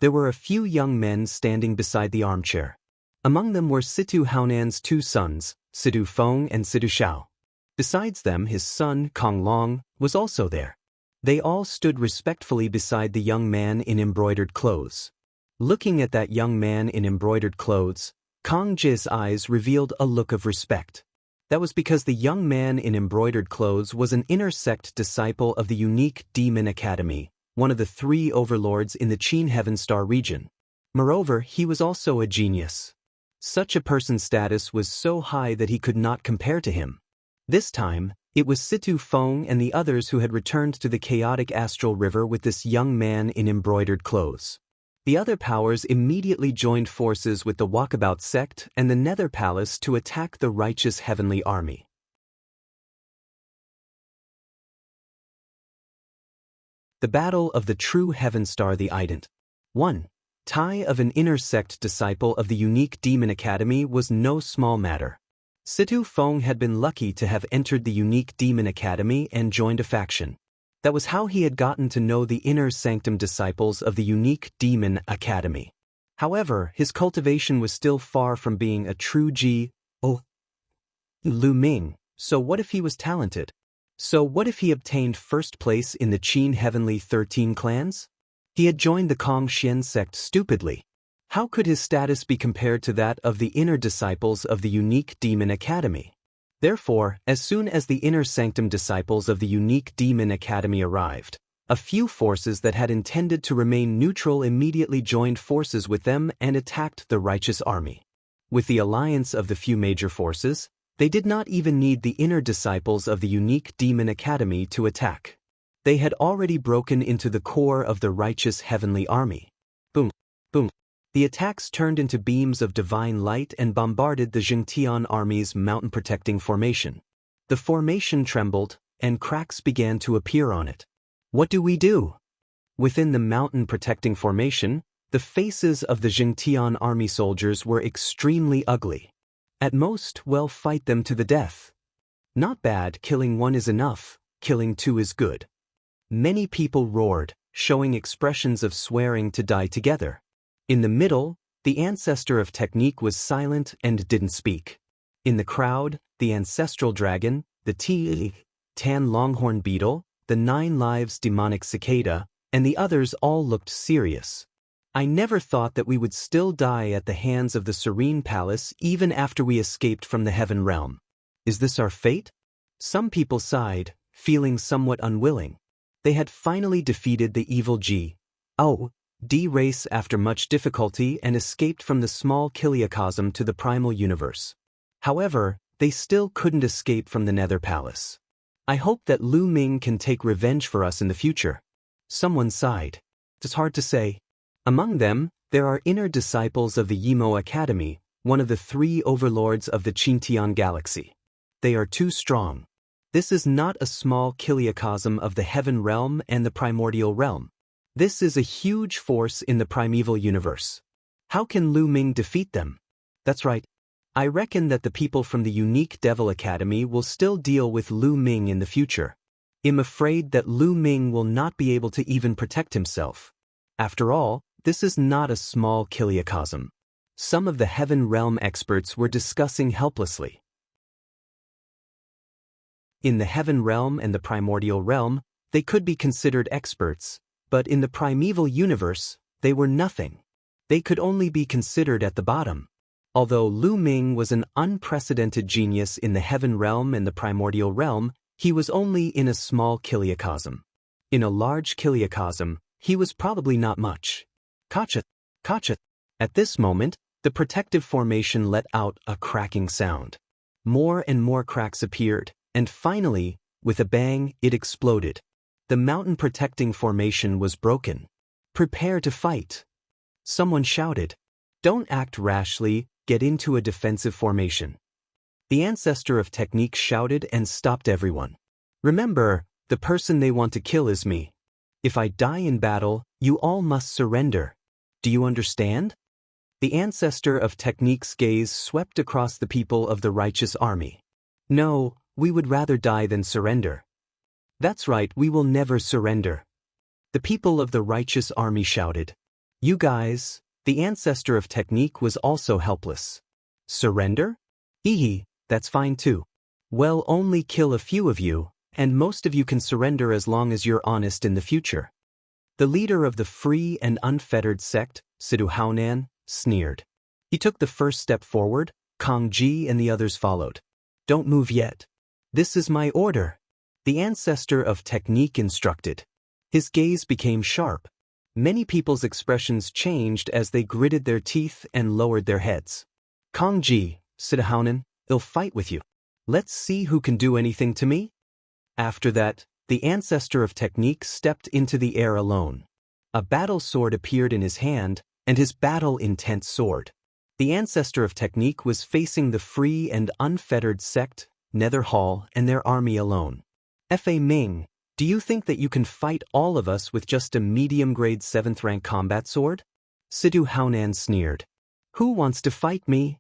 There were a few young men standing beside the armchair. Among them were Situ Haonan's two sons, Sidu Feng and Sidu Shao. Besides them, his son, Kong Long, was also there. They all stood respectfully beside the young man in embroidered clothes. Looking at that young man in embroidered clothes, Kong Ji's eyes revealed a look of respect. That was because the young man in embroidered clothes was an inner sect disciple of the unique Demon Academy, one of the 3 overlords in the Qin Heaven Star region. Moreover, he was also a genius. Such a person's status was so high that he could not compare to him. This time, it was Situ Feng and the others who had returned to the chaotic astral river with this young man in embroidered clothes. The other powers immediately joined forces with the Walkabout sect and the Nether Palace to attack the Righteous Heavenly Army. The Battle of the True Heaven Star the Ident. 1. Tai of an inner sect disciple of the unique Demon Academy was no small matter. Situ Feng had been lucky to have entered the unique demon academy and joined a faction. That was how he had gotten to know the inner sanctum disciples of the unique demon academy. However, his cultivation was still far from being a true Lu Ming, so what if he was talented? So what if he obtained first place in the Qin Heavenly 13 clans? He had joined the Kong Xian sect stupidly. How could his status be compared to that of the inner disciples of the unique demon academy? Therefore, as soon as the inner sanctum disciples of the unique demon academy arrived, a few forces that had intended to remain neutral immediately joined forces with them and attacked the righteous army. With the alliance of the few major forces, they did not even need the inner disciples of the unique demon academy to attack. They had already broken into the core of the righteous heavenly army. Boom, boom. The attacks turned into beams of divine light and bombarded the Jingtian army's mountain-protecting formation. The formation trembled, and cracks began to appear on it. What do we do? Within the mountain-protecting formation, the faces of the Jingtian army soldiers were extremely ugly. At most, well, fight them to the death. Not bad, killing one is enough, killing two is good. Many people roared, showing expressions of swearing to die together. In the middle, the ancestor of technique was silent and didn't speak. In the crowd, the ancestral dragon, the tan longhorn beetle, the 9 lives demonic cicada, and the others all looked serious. I never thought that we would still die at the hands of the Serene Palace even after we escaped from the Heaven Realm. Is this our fate? Some people sighed, feeling somewhat unwilling. They had finally defeated the evil D race after much difficulty and escaped from the small kiliacosm to the primal universe. However, they still couldn't escape from the Nether Palace. I hope that Lu Ming can take revenge for us in the future. Someone sighed. It's hard to say. Among them, there are inner disciples of the Yimo Academy, one of the 3 overlords of the Qintian galaxy. They are too strong. This is not a small kiliacosm of the Heaven Realm and the Primordial Realm. This is a huge force in the primeval universe. How can Lu Ming defeat them? That's right. I reckon that the people from the unique Devil Academy will still deal with Lu Ming in the future. I'm afraid that Lu Ming will not be able to even protect himself. After all, this is not a small kiliacosm. Some of the Heaven Realm experts were discussing helplessly. In the Heaven Realm and the Primordial Realm, they could be considered experts, but in the primeval universe, they were nothing. They could only be considered at the bottom. Although Lu Ming was an unprecedented genius in the Heaven Realm and the Primordial Realm, he was only in a small kiliacosm. In a large kiliacosm, he was probably not much. Kachat, kachat. At this moment, the protective formation let out a cracking sound. More and more cracks appeared, and finally, with a bang, it exploded. The mountain-protecting formation was broken. Prepare to fight. Someone shouted. Don't act rashly, get into a defensive formation. The ancestor of technique shouted and stopped everyone. Remember, the person they want to kill is me. If I die in battle, you all must surrender. Do you understand? The ancestor of technique's gaze swept across the people of the righteous army. No, we would rather die than surrender. That's right, we will never surrender. The people of the righteous army shouted. You guys, the ancestor of technique was also helpless. Surrender? Hee, that's fine too. Well, only kill a few of you, and most of you can surrender as long as you're honest in the future. The leader of the free and unfettered sect, Sidu Haonan, sneered. He took the first step forward, Kong Ji and the others followed. Don't move yet. This is my order. The ancestor of technique instructed. His gaze became sharp. Many people's expressions changed as they gritted their teeth and lowered their heads. Kong Ji, Sidu Haonan, I'll fight with you. Let's see who can do anything to me. After that, the ancestor of technique stepped into the air alone. A battle sword appeared in his hand, and his battle-intent sword. The ancestor of technique was facing the free and unfettered sect, Nether Hall, and their army alone. Fa Ming, do you think that you can fight all of us with just a medium-grade 7th-rank combat sword? Sidu Haonan sneered. Who wants to fight me?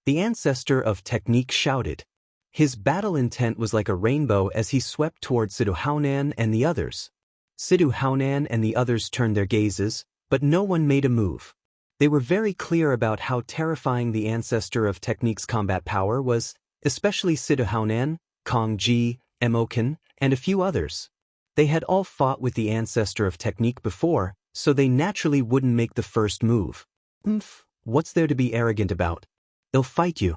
The ancestor of technique shouted. His battle intent was like a rainbow as he swept toward Sidhu Haonan and the others. Sidhu Haonan and the others turned their gazes, but no one made a move. They were very clear about how terrifying the ancestor of technique's combat power was, especially Sidhu Haonan, Kong Ji, Emokan, and a few others. They had all fought with the ancestor of technique before, so they naturally wouldn't make the first move. What's there to be arrogant about? They'll fight you.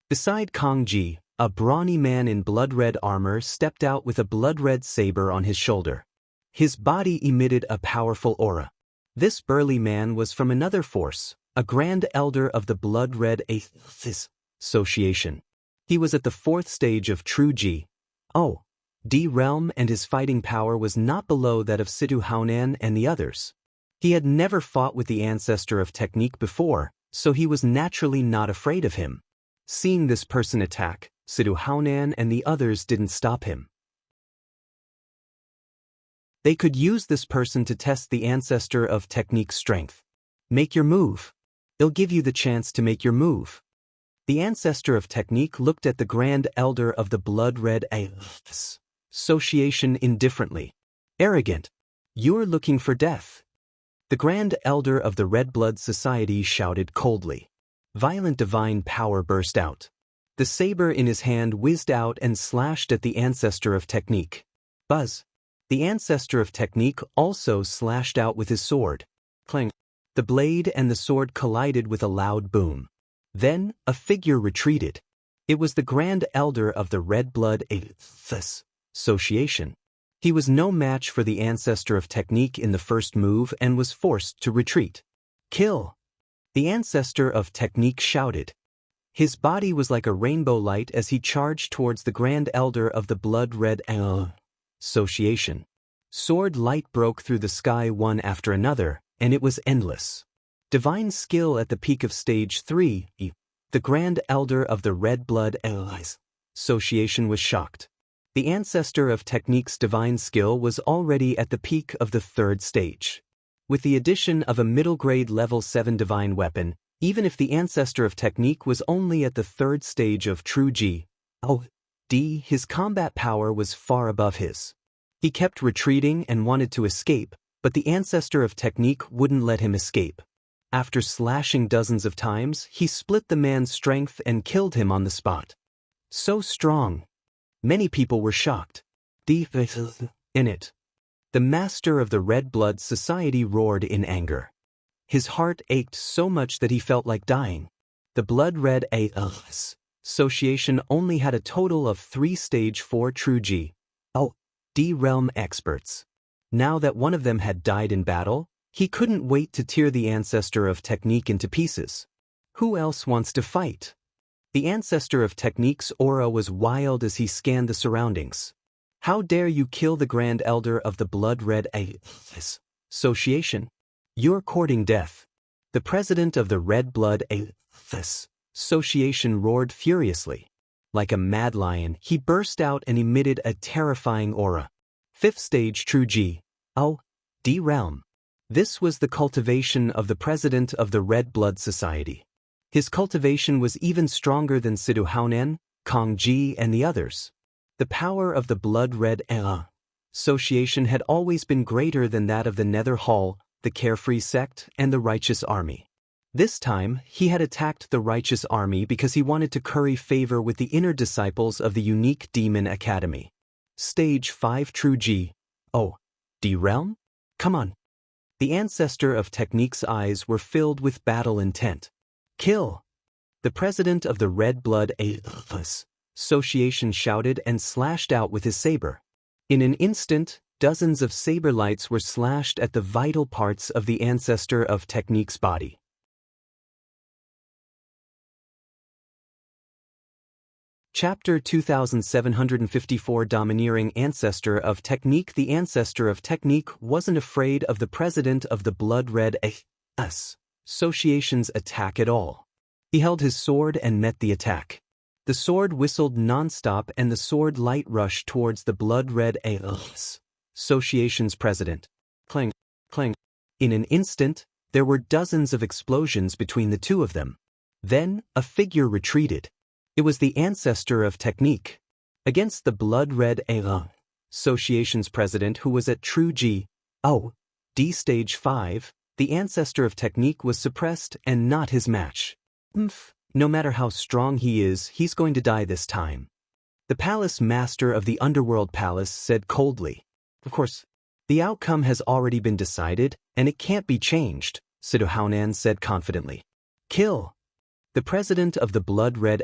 Beside Kong Ji, a brawny man in blood-red armor stepped out with a blood-red saber on his shoulder. His body emitted a powerful aura. This burly man was from another force, a grand elder of the blood-red association. He was at the 4th stage of true D realm, and his fighting power was not below that of Sidhu Haonan and the others. He had never fought with the ancestor of technique before, so he was naturally not afraid of him. Seeing this person attack, Sidhu Haonan and the others didn't stop him. They could use this person to test the ancestor of technique's strength. Make your move. They'll give you the chance to make your move. The ancestor of technique looked at the grand elder of the blood-red association indifferently. Arrogant. You're looking for death. The grand elder of the Red Blood Society shouted coldly. Violent divine power burst out. The saber in his hand whizzed out and slashed at the ancestor of technique. Buzz. The ancestor of technique also slashed out with his sword. Clang. The blade and the sword collided with a loud boom. Then, a figure retreated. It was the grand elder of the Red Blood Association. He was no match for the ancestor of technique in the first move and was forced to retreat. Kill! The ancestor of technique shouted. His body was like a rainbow light as he charged towards the grand elder of the blood-red association. Sword light broke through the sky one after another, and it was endless. Divine skill at the peak of stage 3, the grand elder of the Red Blood Association was shocked. The ancestor of technique's divine skill was already at the peak of the 3rd stage. With the addition of a middle-grade level 7 divine weapon, even if the ancestor of technique was only at the 3rd stage of true D, his combat power was far above his. He kept retreating and wanted to escape, but the ancestor of technique wouldn't let him escape. After slashing dozens of times, he split the man's strength and killed him on the spot. So strong. Many people were shocked. In it. The master of the Red Blood Society roared in anger. His heart ached so much that he felt like dying. The Blood-Red Association only had a total of 3 stage 4 true D realm experts. Now that one of them had died in battle, he couldn't wait to tear the ancestor of technique into pieces. Who else wants to fight? The ancestor of technique's aura was wild as he scanned the surroundings. How dare you kill the grand elder of the Blood-Red Association? You're courting death. The president of the Red Blood Association roared furiously. Like a mad lion, he burst out and emitted a terrifying aura. 5th stage true D realm. This was the cultivation of the president of the Red Blood Society. His cultivation was even stronger than Sidhu Haonan, Kong Ji, and the others. The power of the Blood-Red Association had always been greater than that of the Nether Hall, the Carefree Sect, and the Righteous Army. This time, he had attacked the Righteous Army because he wanted to curry favor with the inner disciples of the unique Demon Academy. Stage 5 True D realm? Come on. The ancestor of technique's eyes were filled with battle intent. Kill! The president of the Red Blood Association shouted and slashed out with his saber. In an instant, dozens of saber lights were slashed at the vital parts of the ancestor of technique's body. Chapter 2754 Domineering Ancestor of Technique. The ancestor of technique wasn't afraid of the president of the Blood-Red Association's attack at all. He held his sword and met the attack. The sword whistled non-stop and the sword light rushed towards the Blood-Red Association's president. Clang, clang. In an instant, there were dozens of explosions between the two of them. Then, a figure retreated. It was the ancestor of technique. Against the blood-red Association's president who was at True G.O.D Stage 5, the ancestor of technique was suppressed and not his match. No matter how strong he is, he's going to die this time. The palace master of the underworld palace said coldly. Of course, the outcome has already been decided, and it can't be changed, Siduhaunan said confidently. Kill. The president of the blood-red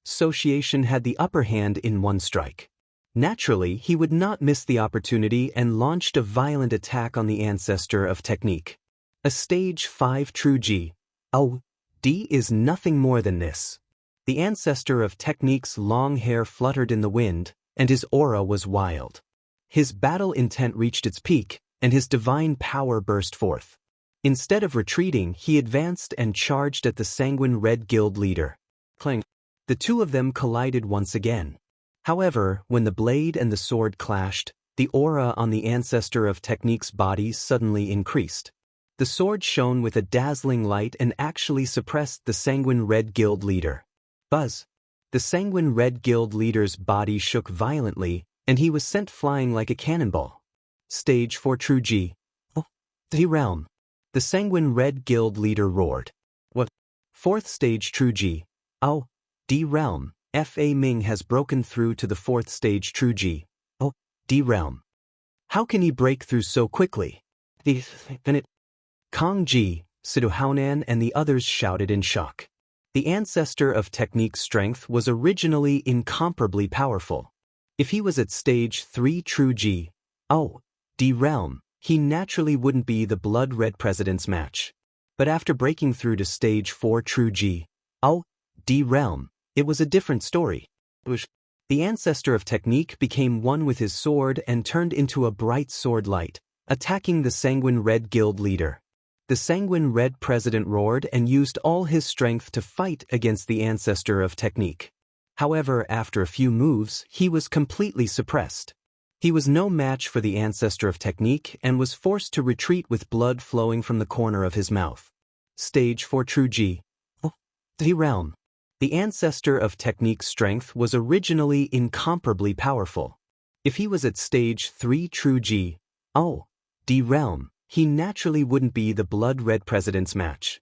Association had the upper hand in one strike. Naturally, he would not miss the opportunity and launched a violent attack on the ancestor of technique. A Stage 5 True G.O.D is nothing more than this. The ancestor of technique's long hair fluttered in the wind, and his aura was wild. His battle intent reached its peak, and his divine power burst forth. Instead of retreating, he advanced and charged at the Sanguine Red Guild leader. Clang. The two of them collided once again. However, when the blade and the sword clashed, the aura on the ancestor of technique's body suddenly increased. The sword shone with a dazzling light and actually suppressed the Sanguine Red Guild leader. Buzz. The Sanguine Red Guild leader's body shook violently, and he was sent flying like a cannonball. Stage 4 True G.O.D realm. The Sanguine Red Guild leader roared. What? 4th Stage True G.O.D realm. Fa Ming has broken through to the 4th Stage True G.O.D realm. How can he break through so quickly? Kong Ji, Siduhaunan and the others shouted in shock. The ancestor of technique's strength was originally incomparably powerful. If he was at Stage 3 True G.O.D realm, he naturally wouldn't be the blood-red president's match. But after breaking through to Stage 4 True G.O.D realm, it was a different story. The ancestor of technique became one with his sword and turned into a bright sword light, attacking the Sanguine Red Guild leader. The Sanguine Red president roared and used all his strength to fight against the ancestor of technique. However, after a few moves, he was completely suppressed. He was no match for the ancestor of technique and was forced to retreat with blood flowing from the corner of his mouth. Stage 4 True G.O.D realm. The ancestor of technique's strength was originally incomparably powerful. If he was at Stage 3 True G.O.D realm, he naturally wouldn't be the blood-red president's match.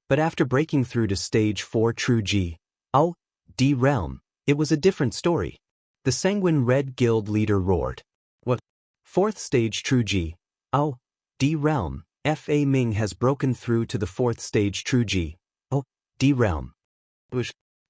But after breaking through to Stage 4 True G.O.D realm, it was a different story. The Sanguine Red Guild leader roared. What? 4th Stage True G.O.D realm. Fa Ming has broken through to the 4th Stage True G.O.D realm.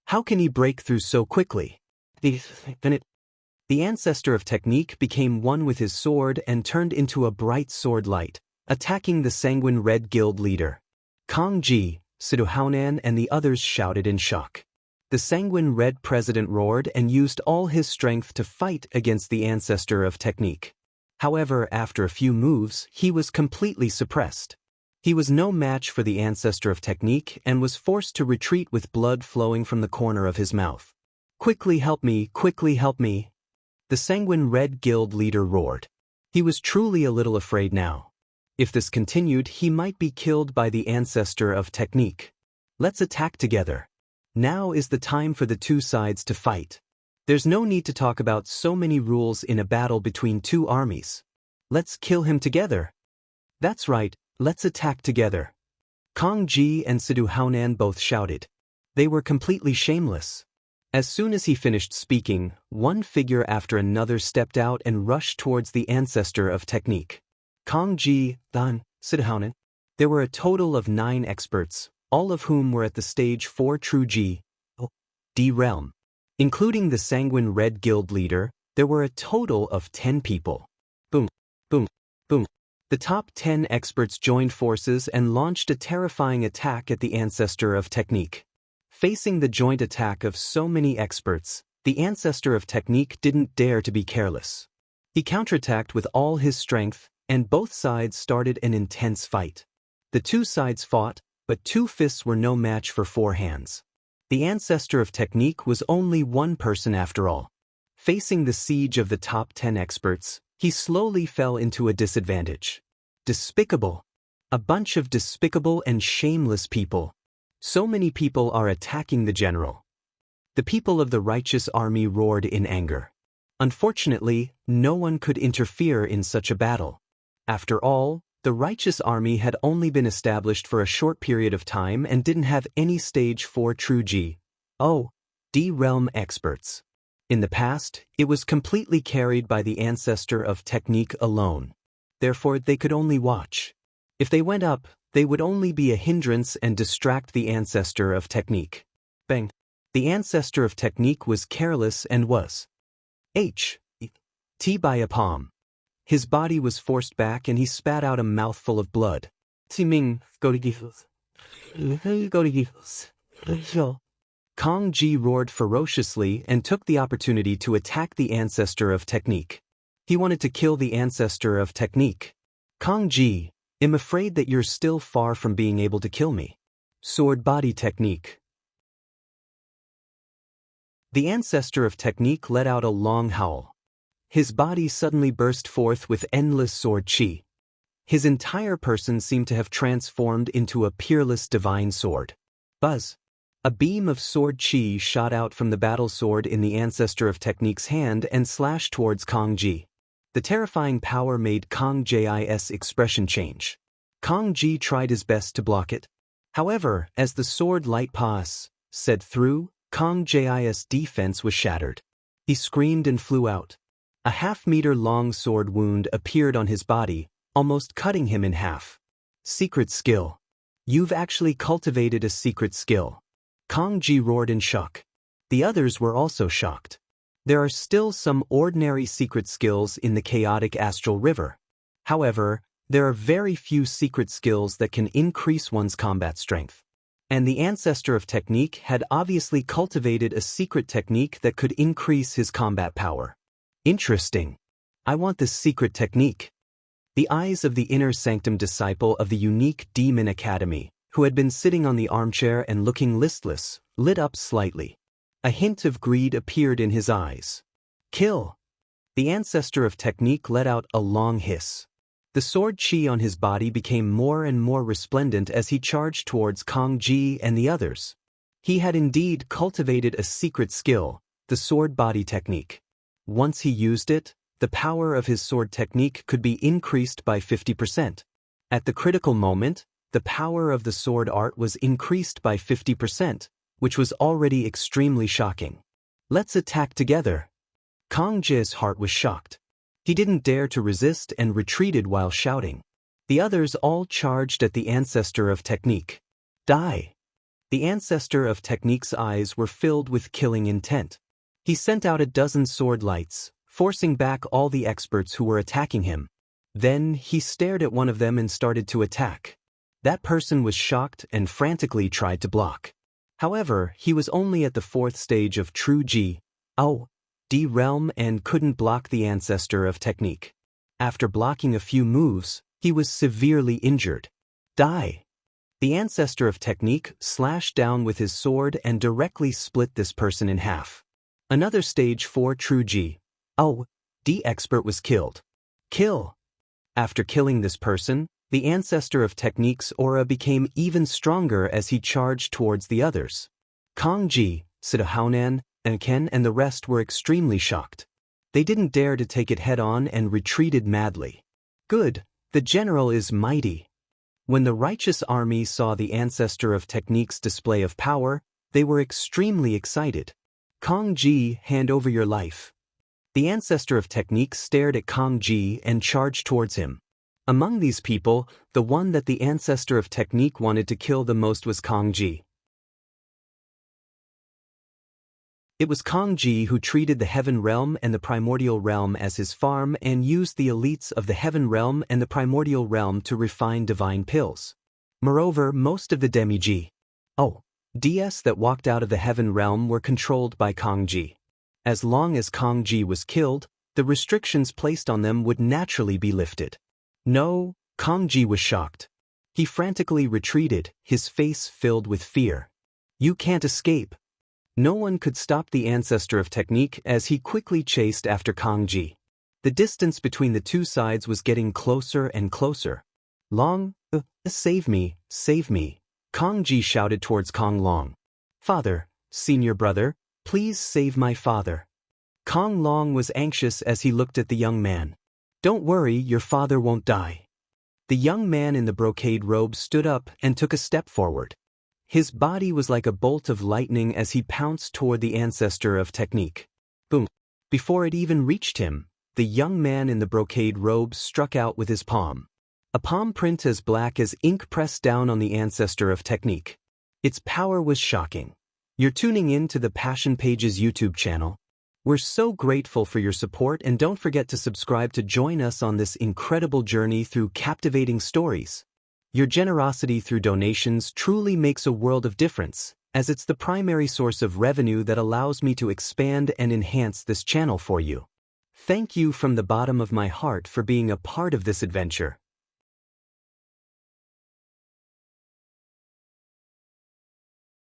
How can he break through so quickly? The ancestor of technique became one with his sword and turned into a bright sword light, attacking the Sanguine Red Guild leader. Kong Ji, Siduhaunan and the others shouted in shock. The Sanguine Red president roared and used all his strength to fight against the ancestor of technique. However, after a few moves, he was completely suppressed. He was no match for the ancestor of technique and was forced to retreat with blood flowing from the corner of his mouth. Quickly help me, quickly help me. The Sanguine Red Guild leader roared. He was truly a little afraid now. If this continued, he might be killed by the ancestor of technique. Let's attack together. Now is the time for the two sides to fight. There's no need to talk about so many rules in a battle between two armies. Let's kill him together. That's right, let's attack together. Kong Ji and Siduhaunan both shouted. They were completely shameless. As soon as he finished speaking, one figure after another stepped out and rushed towards the ancestor of technique. Kong Ji, Dan, Siduhaunan. There were a total of 9 experts, all of whom were at the Stage 4 True G.O.D realm. Including the Sanguine Red Guild leader, there were a total of 10 people. Boom, boom, boom. The top 10 experts joined forces and launched a terrifying attack at the ancestor of technique. Facing the joint attack of so many experts, the ancestor of technique didn't dare to be careless. He counterattacked with all his strength, and both sides started an intense fight. The two sides fought, but 2 fists were no match for 4 hands. The ancestor of technique was only one person after all. Facing the siege of the top 10 experts, he slowly fell into a disadvantage. Despicable. A bunch of despicable and shameless people. So many people are attacking the general. The people of the righteous army roared in anger. Unfortunately, no one could interfere in such a battle. After all, the righteous army had only been established for a short period of time and didn't have any stage 4 true G.O.D. realm experts. In the past, it was completely carried by the ancestor of technique alone. Therefore, they could only watch. If they went up, they would only be a hindrance and distract the ancestor of technique. Bang. The ancestor of technique was careless and was T by a palm. His body was forced back and he spat out a mouthful of blood. Timing, go to Gifles. Go to Gifles. Kong Ji roared ferociously and took the opportunity to attack the ancestor of technique. He wanted to kill the ancestor of technique. Kong Ji, I'm afraid that you're still far from being able to kill me. Sword body technique. The ancestor of technique let out a long howl. His body suddenly burst forth with endless sword chi. His entire person seemed to have transformed into a peerless divine sword. Buzz. A beam of sword chi shot out from the battle sword in the ancestor of technique's hand and slashed towards Kong Ji. The terrifying power made Kong Ji's expression change. Kong Ji tried his best to block it. However, as the sword light said through, Kong Ji's defense was shattered. He screamed and flew out. A half-meter-long sword wound appeared on his body, almost cutting him in half. Secret skill. You've actually cultivated a secret skill. Kong Ji roared in shock. The others were also shocked. There are still some ordinary secret skills in the chaotic astral river. However, there are very few secret skills that can increase one's combat strength. And the ancestor of technique had obviously cultivated a secret technique that could increase his combat power. Interesting. I want this secret technique. The eyes of the inner sanctum disciple of the unique demon academy, who had been sitting on the armchair and looking listless, lit up slightly. A hint of greed appeared in his eyes. Kill! The ancestor of technique let out a long hiss. The sword chi on his body became more and more resplendent as he charged towards Kong Ji and the others. He had indeed cultivated a secret skill, the sword body technique. Once he used it, the power of his sword technique could be increased by 50%. At the critical moment, the power of the sword art was increased by 50%, which was already extremely shocking. Let's attack together. Kong Ji's heart was shocked. He didn't dare to resist and retreated while shouting. The others all charged at the ancestor of technique. Die! The ancestor of technique's eyes were filled with killing intent. He sent out a dozen sword lights, forcing back all the experts who were attacking him. Then he stared at one of them and started to attack. That person was shocked and frantically tried to block. However, he was only at the 4th stage of true G.O.D. realm and couldn't block the ancestor of technique. After blocking a few moves, he was severely injured. Die! The ancestor of technique slashed down with his sword and directly split this person in half. Another stage 4 true G.O.D. expert was killed. Kill! After killing this person, the ancestor of technique's aura became even stronger as he charged towards the others. Kong Ji, Sidahaonan, and Ken and the rest were extremely shocked. They didn't dare to take it head-on and retreated madly. Good, the general is mighty. When the righteous army saw the ancestor of technique's display of power, they were extremely excited. Kong Ji, hand over your life. The ancestor of technique stared at Kong Ji and charged towards him. Among these people, the one that the ancestor of technique wanted to kill the most was Kong Ji. It was Kong Ji who treated the heaven realm and the primordial realm as his farm and used the elites of the heaven realm and the primordial realm to refine divine pills. Moreover, most of the DS that walked out of the heaven realm were controlled by Kong Ji. As long as Kong Ji was killed, the restrictions placed on them would naturally be lifted. No, Kong Ji was shocked. He frantically retreated, his face filled with fear. You can't escape. No one could stop the ancestor of technique as he quickly chased after Kong Ji. The distance between the two sides was getting closer and closer. Long, Save me, save me, Kong Ji shouted towards Kong Long. Father, senior brother, please save my father. Kong Long was anxious as he looked at the young man. Don't worry, your father won't die. The young man in the brocade robe stood up and took a step forward. His body was like a bolt of lightning as he pounced toward the ancestor of technique. Boom! Before it even reached him, the young man in the brocade robe struck out with his palm. A palm print as black as ink pressed down on the ancestor of technique. Its power was shocking. You're tuning in to the Passion Pages YouTube channel. We're so grateful for your support, and don't forget to subscribe to join us on this incredible journey through captivating stories. Your generosity through donations truly makes a world of difference, as it's the primary source of revenue that allows me to expand and enhance this channel for you. Thank you from the bottom of my heart for being a part of this adventure.